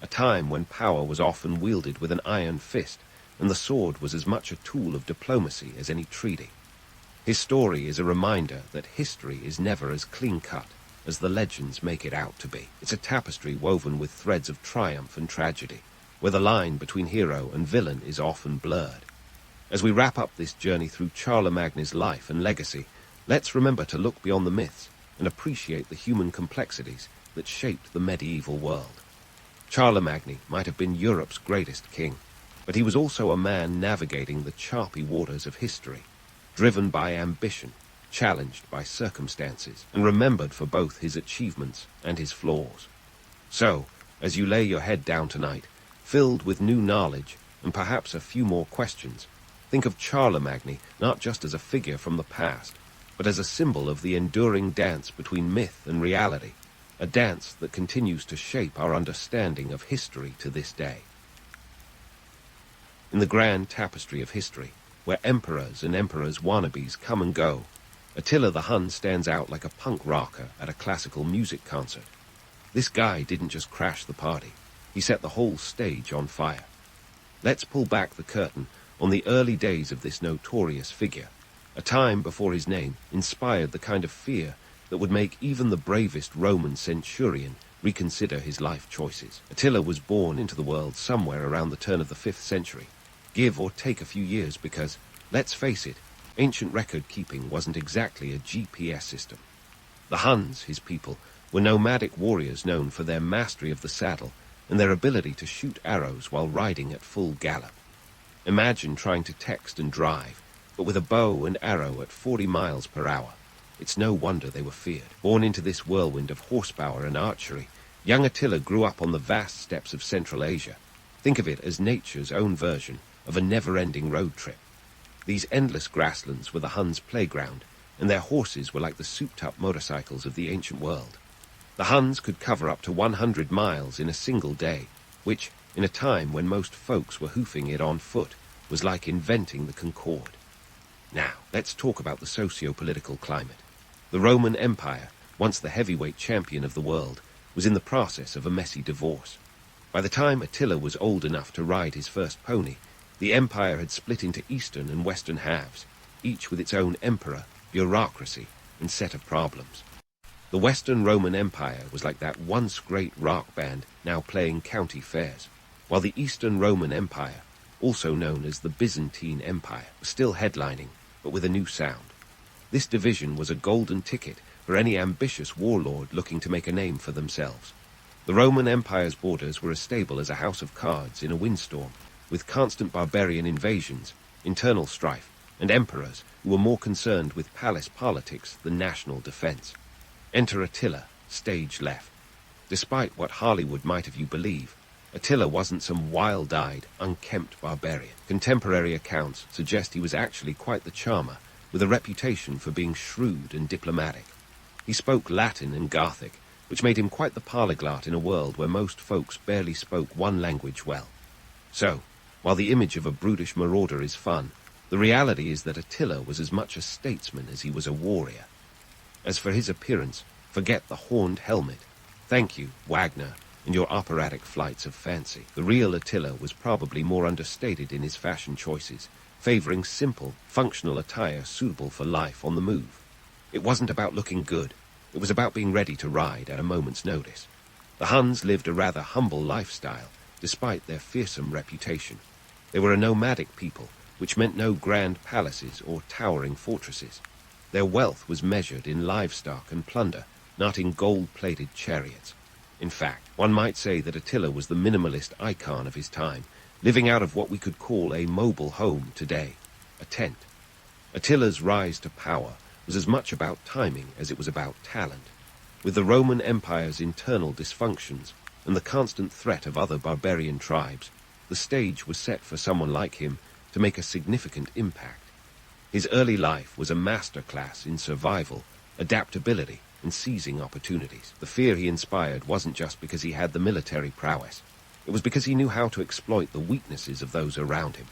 a time when power was often wielded with an iron fist, and the sword was as much a tool of diplomacy as any treaty. His story is a reminder that history is never as clean-cut as the legends make it out to be. It's a tapestry woven with threads of triumph and tragedy, where the line between hero and villain is often blurred. As we wrap up this journey through Charlemagne's life and legacy, let's remember to look beyond the myths and appreciate the human complexities that shaped the medieval world. Charlemagne might have been Europe's greatest king, but he was also a man navigating the choppy waters of history, driven by ambition, challenged by circumstances, and remembered for both his achievements and his flaws. So, as you lay your head down tonight, filled with new knowledge and perhaps a few more questions, think of Charlemagne not just as a figure from the past, but as a symbol of the enduring dance between myth and reality, a dance that continues to shape our understanding of history to this day. In the grand tapestry of history, where emperors and emperors' wannabes come and go, Attila the Hun stands out like a punk rocker at a classical music concert. This guy didn't just crash the party, he set the whole stage on fire. Let's pull back the curtain on the early days of this notorious figure, a time before his name inspired the kind of fear that would make even the bravest Roman centurion reconsider his life choices. Attila was born into the world somewhere around the turn of the 5th century, give or take a few years because, let's face it, ancient record-keeping wasn't exactly a GPS system. The Huns, his people, were nomadic warriors known for their mastery of the saddle and their ability to shoot arrows while riding at full gallop. Imagine trying to text and drive, but with a bow and arrow at 40 miles per hour. It's no wonder they were feared. Born into this whirlwind of horsepower and archery, young Attila grew up on the vast steppes of Central Asia. Think of it as nature's own version of a never-ending road trip. These endless grasslands were the Huns' playground, and their horses were like the souped-up motorcycles of the ancient world. The Huns could cover up to 100 miles in a single day, which, in a time when most folks were hoofing it on foot, was like inventing the Concorde. Now, let's talk about the socio-political climate. The Roman Empire, once the heavyweight champion of the world, was in the process of a messy divorce. By the time Attila was old enough to ride his first pony, the empire had split into eastern and western halves, each with its own emperor, bureaucracy, and set of problems. The Western Roman Empire was like that once great rock band now playing county fairs, while the Eastern Roman Empire, also known as the Byzantine Empire, was still headlining, but with a new sound. This division was a golden ticket for any ambitious warlord looking to make a name for themselves. The Roman Empire's borders were as stable as a house of cards in a windstorm, with constant barbarian invasions, internal strife, and emperors who were more concerned with palace politics than national defense. Enter Attila, stage left. Despite what Hollywood might have you believe, Attila wasn't some wild-eyed, unkempt barbarian. Contemporary accounts suggest he was actually quite the charmer, with a reputation for being shrewd and diplomatic. He spoke Latin and Gothic, which made him quite the polyglot in a world where most folks barely spoke one language well. So, while the image of a brutish marauder is fun, the reality is that Attila was as much a statesman as he was a warrior. As for his appearance, forget the horned helmet. Thank you, Wagner, and your operatic flights of fancy. The real Attila was probably more understated in his fashion choices, favoring simple, functional attire suitable for life on the move. It wasn't about looking good. It was about being ready to ride at a moment's notice. The Huns lived a rather humble lifestyle, despite their fearsome reputation. They were a nomadic people, which meant no grand palaces or towering fortresses. Their wealth was measured in livestock and plunder, not in gold-plated chariots. In fact, one might say that Attila was the minimalist icon of his time, living out of what we could call a mobile home today, a tent. Attila's rise to power was as much about timing as it was about talent. With the Roman Empire's internal dysfunctions and the constant threat of other barbarian tribes, the stage was set for someone like him to make a significant impact. His early life was a masterclass in survival, adaptability, and seizing opportunities. The fear he inspired wasn't just because he had the military prowess. It was because he knew how to exploit the weaknesses of those around him.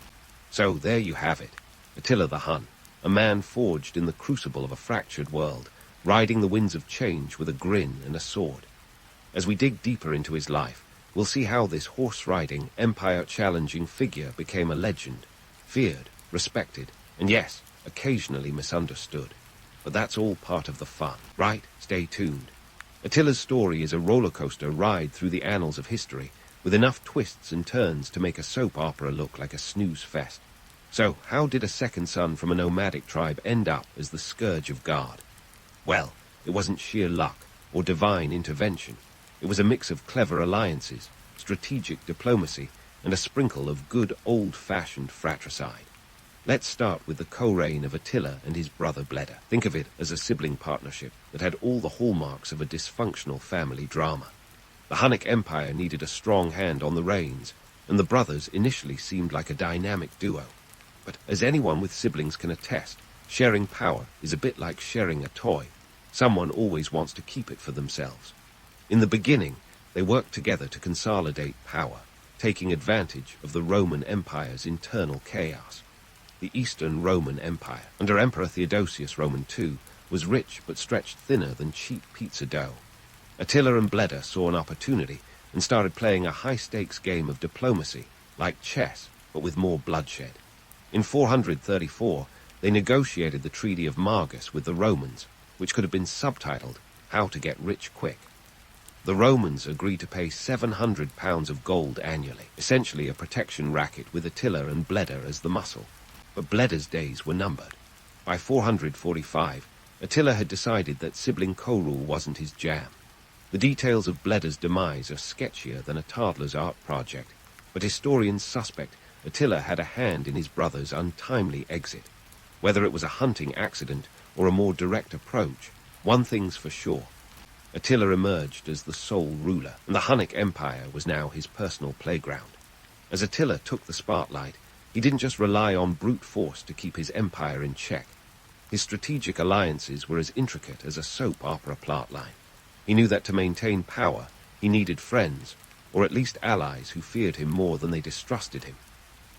So there you have it, Attila the Hun, a man forged in the crucible of a fractured world, riding the winds of change with a grin and a sword. As we dig deeper into his life, we'll see how this horse-riding, empire-challenging figure became a legend, feared, respected, and yes, occasionally misunderstood. But that's all part of the fun, right? Stay tuned. Attila's story is a roller coaster ride through the annals of history, with enough twists and turns to make a soap opera look like a snooze fest. So, how did a second son from a nomadic tribe end up as the scourge of God? Well, it wasn't sheer luck or divine intervention. It was a mix of clever alliances, strategic diplomacy, and a sprinkle of good old-fashioned fratricide. Let's start with the co-reign of Attila and his brother Bleda. Think of it as a sibling partnership that had all the hallmarks of a dysfunctional family drama. The Hunnic Empire needed a strong hand on the reins, and the brothers initially seemed like a dynamic duo. But as anyone with siblings can attest, sharing power is a bit like sharing a toy. Someone always wants to keep it for themselves. In the beginning, they worked together to consolidate power, taking advantage of the Roman Empire's internal chaos. The Eastern Roman Empire, under Emperor Theodosius Roman II, was rich but stretched thinner than cheap pizza dough. Attila and Bleda saw an opportunity and started playing a high-stakes game of diplomacy, like chess, but with more bloodshed. In 434, they negotiated the Treaty of Margus with the Romans, which could have been subtitled, How to Get Rich Quick. The Romans agreed to pay 700 pounds of gold annually, essentially a protection racket with Attila and Bleda as the muscle. But Bleda's days were numbered. By 445, Attila had decided that sibling co-rule wasn't his jam. The details of Bleda's demise are sketchier than a toddler's art project, but historians suspect Attila had a hand in his brother's untimely exit. Whether it was a hunting accident or a more direct approach, one thing's for sure. Attila emerged as the sole ruler, and the Hunnic Empire was now his personal playground. As Attila took the spotlight, he didn't just rely on brute force to keep his empire in check. His strategic alliances were as intricate as a soap opera plotline. He knew that to maintain power, he needed friends, or at least allies who feared him more than they distrusted him.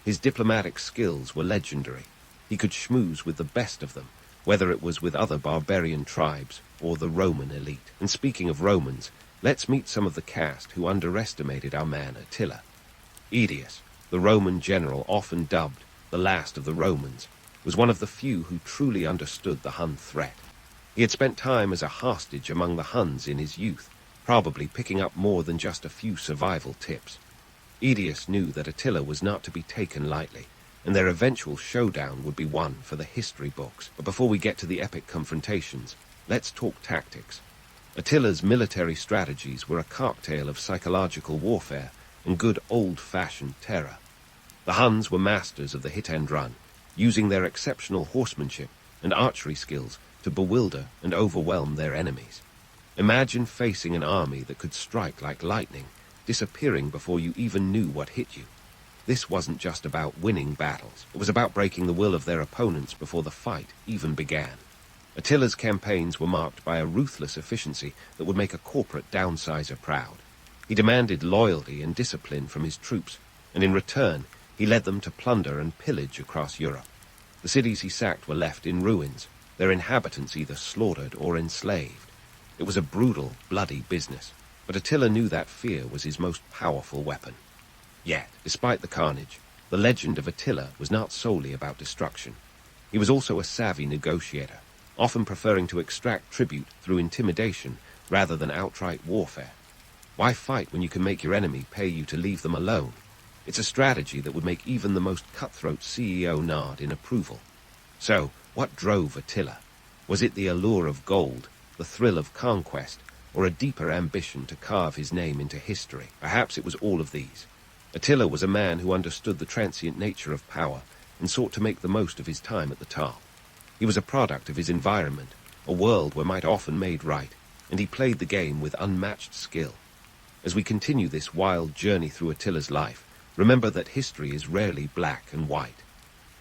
His diplomatic skills were legendary. He could schmooze with the best of them, whether it was with other barbarian tribes or the Roman elite. And speaking of Romans, let's meet some of the cast who underestimated our man Attila. Aetius, the Roman general often dubbed the last of the Romans, was one of the few who truly understood the Hun threat. He had spent time as a hostage among the Huns in his youth, probably picking up more than just a few survival tips. Aetius knew that Attila was not to be taken lightly, and their eventual showdown would be one for the history books. But before we get to the epic confrontations, let's talk tactics. Attila's military strategies were a cocktail of psychological warfare and good old-fashioned terror. The Huns were masters of the hit-and-run, using their exceptional horsemanship and archery skills to bewilder and overwhelm their enemies. Imagine facing an army that could strike like lightning, disappearing before you even knew what hit you. This wasn't just about winning battles. It was about breaking the will of their opponents before the fight even began. Attila's campaigns were marked by a ruthless efficiency that would make a corporate downsizer proud. He demanded loyalty and discipline from his troops, and in return, he led them to plunder and pillage across Europe. The cities he sacked were left in ruins, their inhabitants either slaughtered or enslaved. It was a brutal, bloody business, but Attila knew that fear was his most powerful weapon. Yet, despite the carnage, the legend of Attila was not solely about destruction. He was also a savvy negotiator, often preferring to extract tribute through intimidation rather than outright warfare. Why fight when you can make your enemy pay you to leave them alone? It's a strategy that would make even the most cutthroat CEO nod in approval. So, what drove Attila? Was it the allure of gold, the thrill of conquest, or a deeper ambition to carve his name into history? Perhaps it was all of these. Attila was a man who understood the transient nature of power and sought to make the most of his time at the top. He was a product of his environment, a world where might often made right, and he played the game with unmatched skill. As we continue this wild journey through Attila's life, remember that history is rarely black and white.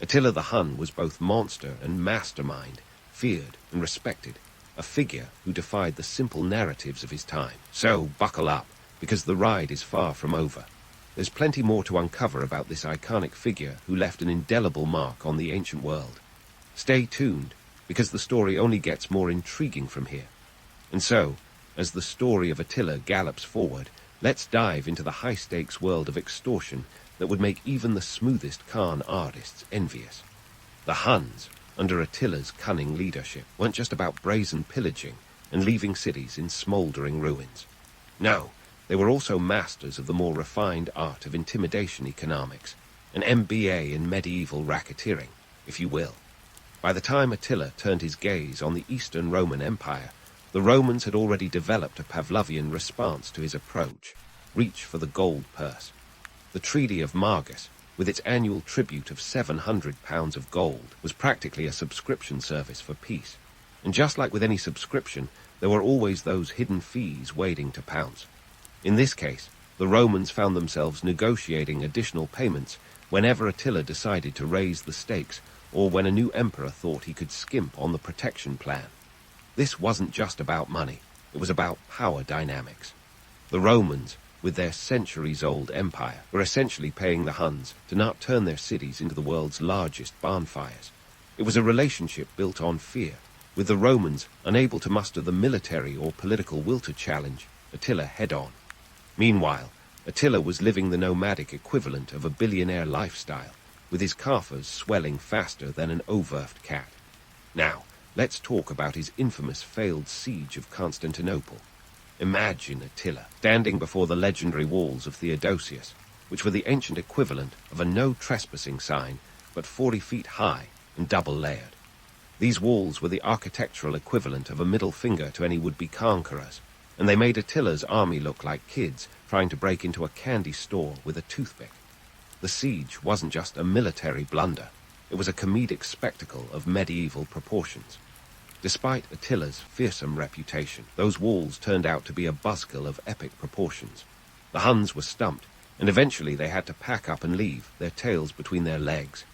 Attila the Hun was both monster and mastermind, feared and respected, a figure who defied the simple narratives of his time. So, buckle up, because the ride is far from over. There's plenty more to uncover about this iconic figure who left an indelible mark on the ancient world. Stay tuned, because the story only gets more intriguing from here. And so, as the story of Attila gallops forward, let's dive into the high-stakes world of extortion that would make even the smoothest Khan artists envious. The Huns, under Attila's cunning leadership, weren't just about brazen pillaging and leaving cities in smouldering ruins. No, they were also masters of the more refined art of intimidation economics, an MBA in medieval racketeering, if you will. By the time Attila turned his gaze on the Eastern Roman Empire, the Romans had already developed a Pavlovian response to his approach: reach for the gold purse. The Treaty of Margus, with its annual tribute of 700 pounds of gold, was practically a subscription service for peace. And just like with any subscription, there were always those hidden fees waiting to pounce. In this case, the Romans found themselves negotiating additional payments whenever Attila decided to raise the stakes, or when a new emperor thought he could skimp on the protection plan. This wasn't just about money, it was about power dynamics. The Romans, with their centuries-old empire, were essentially paying the Huns to not turn their cities into the world's largest bonfires. It was a relationship built on fear, with the Romans unable to muster the military or political will to challenge Attila head-on. Meanwhile, Attila was living the nomadic equivalent of a billionaire lifestyle, with his coffers swelling faster than an overwhelmed cat. Now, let's talk about his infamous failed siege of Constantinople. Imagine Attila standing before the legendary walls of Theodosius, which were the ancient equivalent of a no-trespassing sign, but 40 feet high and double-layered. These walls were the architectural equivalent of a middle finger to any would-be conquerors, and they made Attila's army look like kids trying to break into a candy store with a toothpick. The siege wasn't just a military blunder, it was a comedic spectacle of medieval proportions. Despite Attila's fearsome reputation, those walls turned out to be a buzzkill of epic proportions. The Huns were stumped, and eventually they had to pack up and leave, their tails between their legs.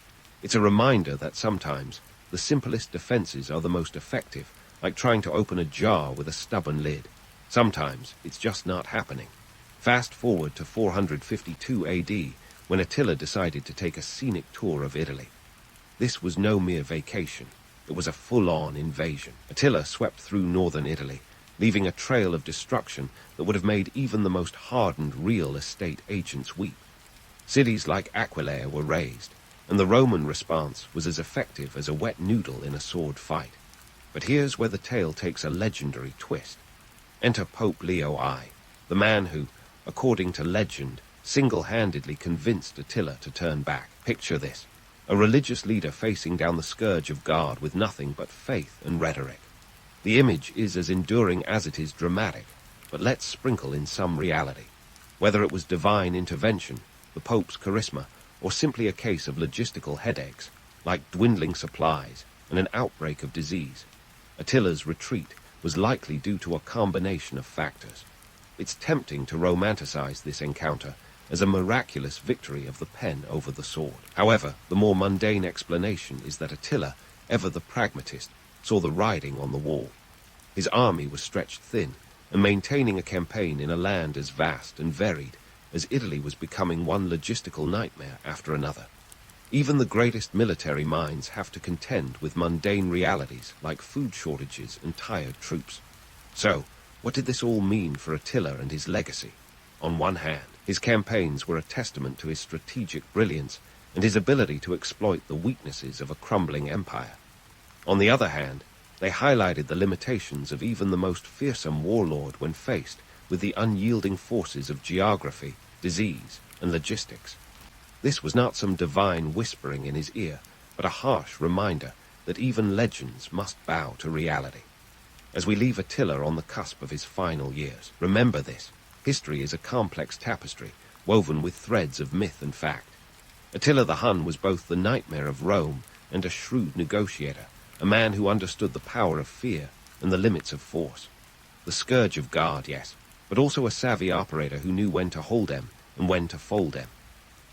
It's a reminder that sometimes the simplest defenses are the most effective, like trying to open a jar with a stubborn lid. Sometimes it's just not happening. Fast forward to 452 AD, when Attila decided to take a scenic tour of Italy. This was no mere vacation. It was a full-on invasion. Attila swept through northern Italy, leaving a trail of destruction that would have made even the most hardened real estate agents weep. Cities like Aquileia were razed, and the Roman response was as effective as a wet noodle in a sword fight. But here's where the tale takes a legendary twist. Enter Pope Leo I, the man who, according to legend, single-handedly convinced Attila to turn back. Picture this: a religious leader facing down the scourge of God with nothing but faith and rhetoric. The image is as enduring as it is dramatic, but let's sprinkle in some reality. Whether it was divine intervention, the Pope's charisma, or simply a case of logistical headaches, like dwindling supplies and an outbreak of disease, Attila's retreat was likely due to a combination of factors. It's tempting to romanticize this encounter as a miraculous victory of the pen over the sword. However, the more mundane explanation is that Attila, ever the pragmatist, saw the writing on the wall. His army was stretched thin, and maintaining a campaign in a land as vast and varied as Italy was becoming one logistical nightmare after another. Even the greatest military minds have to contend with mundane realities like food shortages and tired troops. So, what did this all mean for Attila and his legacy? On one hand, his campaigns were a testament to his strategic brilliance and his ability to exploit the weaknesses of a crumbling empire. On the other hand, they highlighted the limitations of even the most fearsome warlord when faced with the unyielding forces of geography, disease, and logistics. This was not some divine whispering in his ear, but a harsh reminder that even legends must bow to reality. As we leave Attila on the cusp of his final years, remember this: history is a complex tapestry, woven with threads of myth and fact. Attila the Hun was both the nightmare of Rome and a shrewd negotiator, a man who understood the power of fear and the limits of force. The scourge of God, yes, but also a savvy operator who knew when to hold them and when to fold them.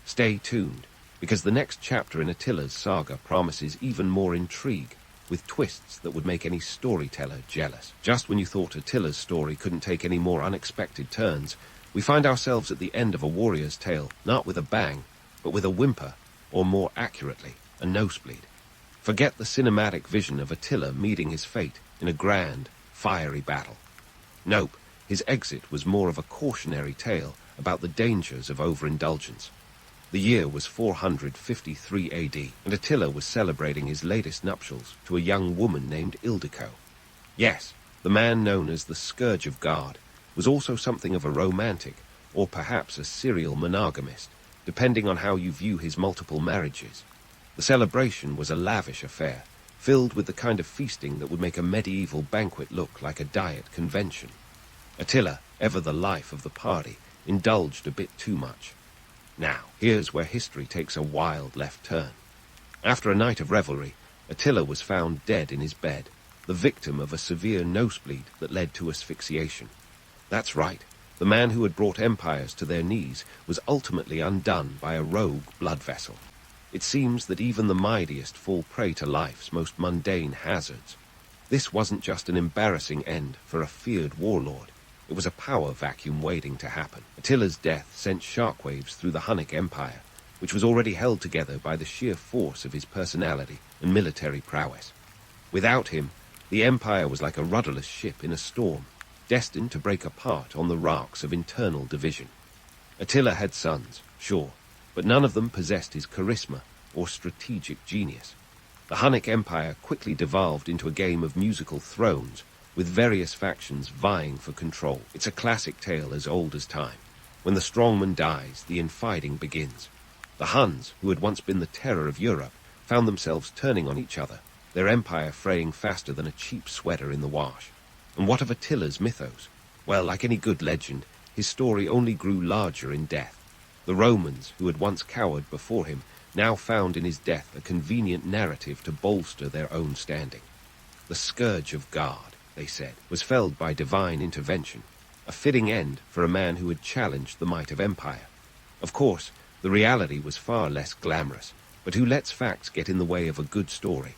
Stay tuned, because the next chapter in Attila's saga promises even more intrigue, with twists that would make any storyteller jealous. Just when you thought Attila's story couldn't take any more unexpected turns, we find ourselves at the end of a warrior's tale, not with a bang, but with a whimper, or more accurately, a nosebleed. Forget the cinematic vision of Attila meeting his fate in a grand, fiery battle. Nope, his exit was more of a cautionary tale about the dangers of overindulgence. The year was 453 AD, and Attila was celebrating his latest nuptials to a young woman named Ildiko. Yes, the man known as the Scourge of God was also something of a romantic, or perhaps a serial monogamist, depending on how you view his multiple marriages. The celebration was a lavish affair, filled with the kind of feasting that would make a medieval banquet look like a diet convention. Attila, ever the life of the party, indulged a bit too much. Now, here's where history takes a wild left turn. After a night of revelry, Attila was found dead in his bed, the victim of a severe nosebleed that led to asphyxiation. That's right, the man who had brought empires to their knees was ultimately undone by a rogue blood vessel. It seems that even the mightiest fall prey to life's most mundane hazards. This wasn't just an embarrassing end for a feared warlord. It was a power vacuum waiting to happen. Attila's death sent shockwaves through the Hunnic Empire, which was already held together by the sheer force of his personality and military prowess. Without him, the empire was like a rudderless ship in a storm, destined to break apart on the rocks of internal division. Attila had sons, sure, but none of them possessed his charisma or strategic genius. The Hunnic Empire quickly devolved into a game of musical thrones, with various factions vying for control. It's a classic tale as old as time. When the strongman dies, the infighting begins. The Huns, who had once been the terror of Europe, found themselves turning on each other, their empire fraying faster than a cheap sweater in the wash. And what of Attila's mythos? Well, like any good legend, his story only grew larger in death. The Romans, who had once cowered before him, now found in his death a convenient narrative to bolster their own standing. The Scourge of God, they said, was felled by divine intervention, a fitting end for a man who had challenged the might of empire. Of course, the reality was far less glamorous, but who lets facts get in the way of a good story?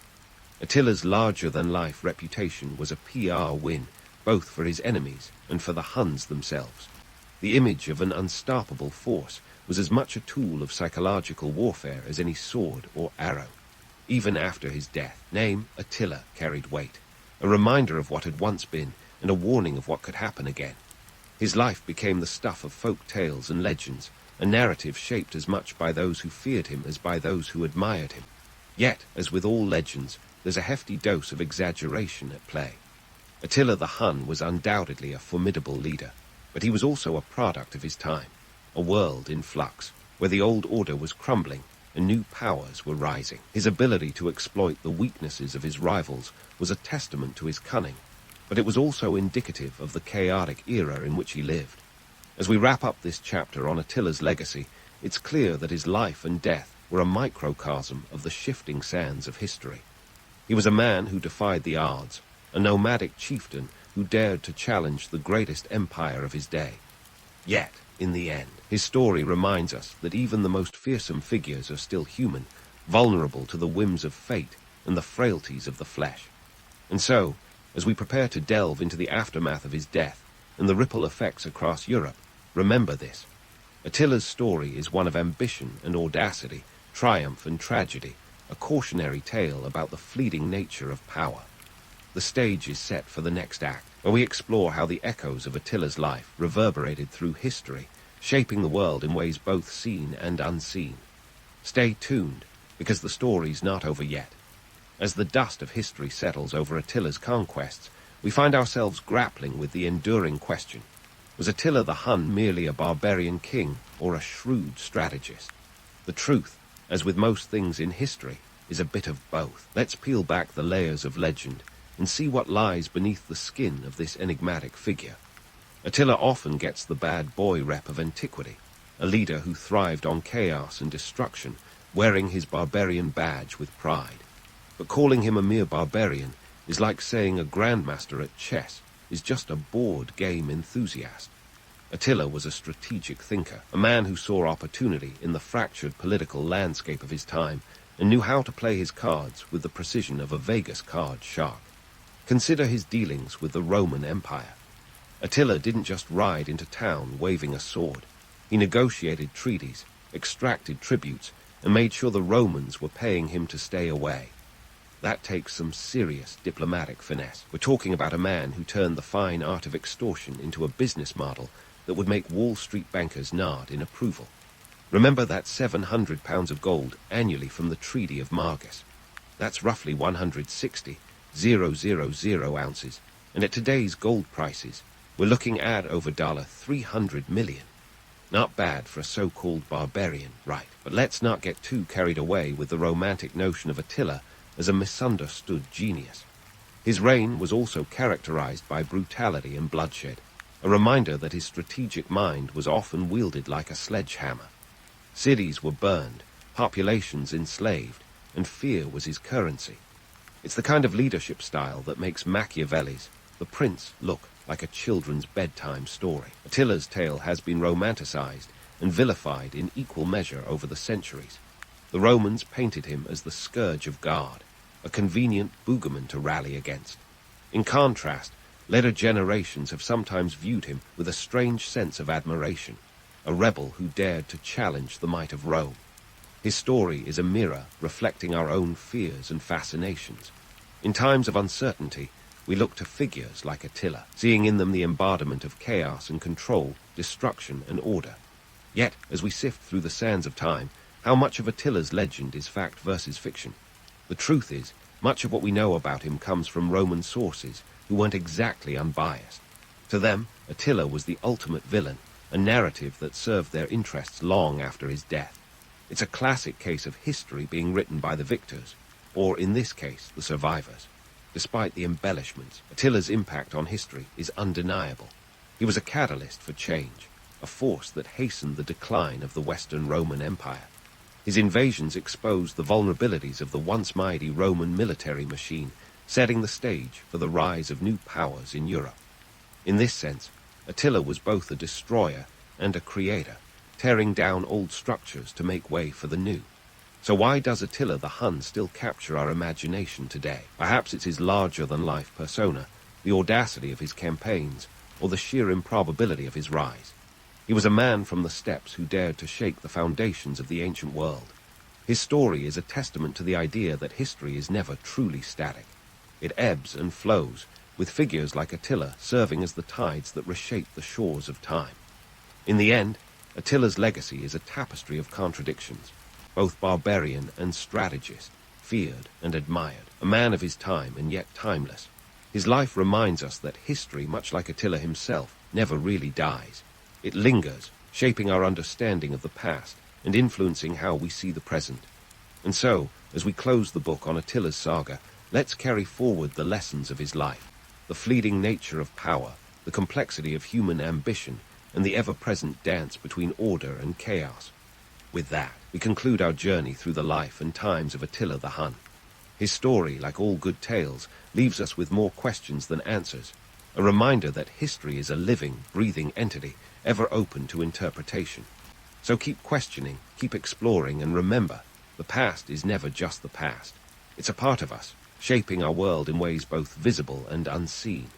Attila's larger-than-life reputation was a PR win, both for his enemies and for the Huns themselves. The image of an unstoppable force was as much a tool of psychological warfare as any sword or arrow. Even after his death, name Attila carried weight, a reminder of what had once been and a warning of what could happen again. His life became the stuff of folk tales and legends, a narrative shaped as much by those who feared him as by those who admired him. Yet, as with all legends, there's a hefty dose of exaggeration at play. Attila the Hun was undoubtedly a formidable leader, but he was also a product of his time, a world in flux, where the old order was crumbling and new powers were rising. His ability to exploit the weaknesses of his rivals was a testament to his cunning, but it was also indicative of the chaotic era in which he lived. As we wrap up this chapter on Attila's legacy, it's clear that his life and death were a microcosm of the shifting sands of history. He was a man who defied the odds, a nomadic chieftain who dared to challenge the greatest empire of his day. Yet, in the end, his story reminds us that even the most fearsome figures are still human, vulnerable to the whims of fate and the frailties of the flesh. And so, as we prepare to delve into the aftermath of his death and the ripple effects across Europe, remember this. Attila's story is one of ambition and audacity, triumph and tragedy, a cautionary tale about the fleeting nature of power. The stage is set for the next act, where we explore how the echoes of Attila's life reverberated through history, shaping the world in ways both seen and unseen. Stay tuned, because the story's not over yet. As the dust of history settles over Attila's conquests, we find ourselves grappling with the enduring question: was Attila the Hun merely a barbarian king or a shrewd strategist? The truth, as with most things in history, is a bit of both. Let's peel back the layers of legend and see what lies beneath the skin of this enigmatic figure. Attila often gets the bad boy rep of antiquity, a leader who thrived on chaos and destruction, wearing his barbarian badge with pride. But calling him a mere barbarian is like saying a grandmaster at chess is just a board game enthusiast. Attila was a strategic thinker, a man who saw opportunity in the fractured political landscape of his time and knew how to play his cards with the precision of a Vegas card shark. Consider his dealings with the Roman Empire. Attila didn't just ride into town waving a sword. He negotiated treaties, extracted tributes, and made sure the Romans were paying him to stay away. That takes some serious diplomatic finesse. We're talking about a man who turned the fine art of extortion into a business model that would make Wall Street bankers nod in approval. Remember that 700 pounds of gold annually from the Treaty of Margus. That's roughly 160,000 ounces, and at today's gold prices, we're looking at over $300 million. Not bad for a so-called barbarian, right? But let's not get too carried away with the romantic notion of Attila as a misunderstood genius. His reign was also characterized by brutality and bloodshed, a reminder that his strategic mind was often wielded like a sledgehammer. Cities were burned, populations enslaved, and fear was his currency. It's the kind of leadership style that makes Machiavelli's The Prince look like a children's bedtime story. Attila's tale has been romanticized and vilified in equal measure over the centuries. The Romans painted him as the scourge of God, a convenient boogerman to rally against. In contrast, later generations have sometimes viewed him with a strange sense of admiration, a rebel who dared to challenge the might of Rome. His story is a mirror reflecting our own fears and fascinations. In times of uncertainty, we look to figures like Attila, seeing in them the embodiment of chaos and control, destruction and order. Yet, as we sift through the sands of time, how much of Attila's legend is fact versus fiction? The truth is, much of what we know about him comes from Roman sources who weren't exactly unbiased. To them, Attila was the ultimate villain, a narrative that served their interests long after his death. It's a classic case of history being written by the victors, or in this case, the survivors. Despite the embellishments, Attila's impact on history is undeniable. He was a catalyst for change, a force that hastened the decline of the Western Roman Empire. His invasions exposed the vulnerabilities of the once mighty Roman military machine, setting the stage for the rise of new powers in Europe. In this sense, Attila was both a destroyer and a creator, tearing down old structures to make way for the new. So why does Attila the Hun still capture our imagination today? Perhaps it's his larger-than-life persona, the audacity of his campaigns, or the sheer improbability of his rise. He was a man from the steppes who dared to shake the foundations of the ancient world. His story is a testament to the idea that history is never truly static. It ebbs and flows, with figures like Attila serving as the tides that reshape the shores of time. In the end, Attila's legacy is a tapestry of contradictions, both barbarian and strategist, feared and admired, a man of his time and yet timeless. His life reminds us that history, much like Attila himself, never really dies. It lingers, shaping our understanding of the past and influencing how we see the present. And so, as we close the book on Attila's saga, let's carry forward the lessons of his life, the fleeting nature of power, the complexity of human ambition, and the ever-present dance between order and chaos. With that, we conclude our journey through the life and times of Attila the Hun. His story, like all good tales, leaves us with more questions than answers, a reminder that history is a living, breathing entity, ever open to interpretation. So keep questioning, keep exploring, and remember, the past is never just the past. It's a part of us, shaping our world in ways both visible and unseen.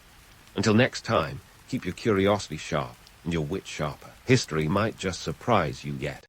Until next time, keep your curiosity sharp and your wit sharper. History might just surprise you yet.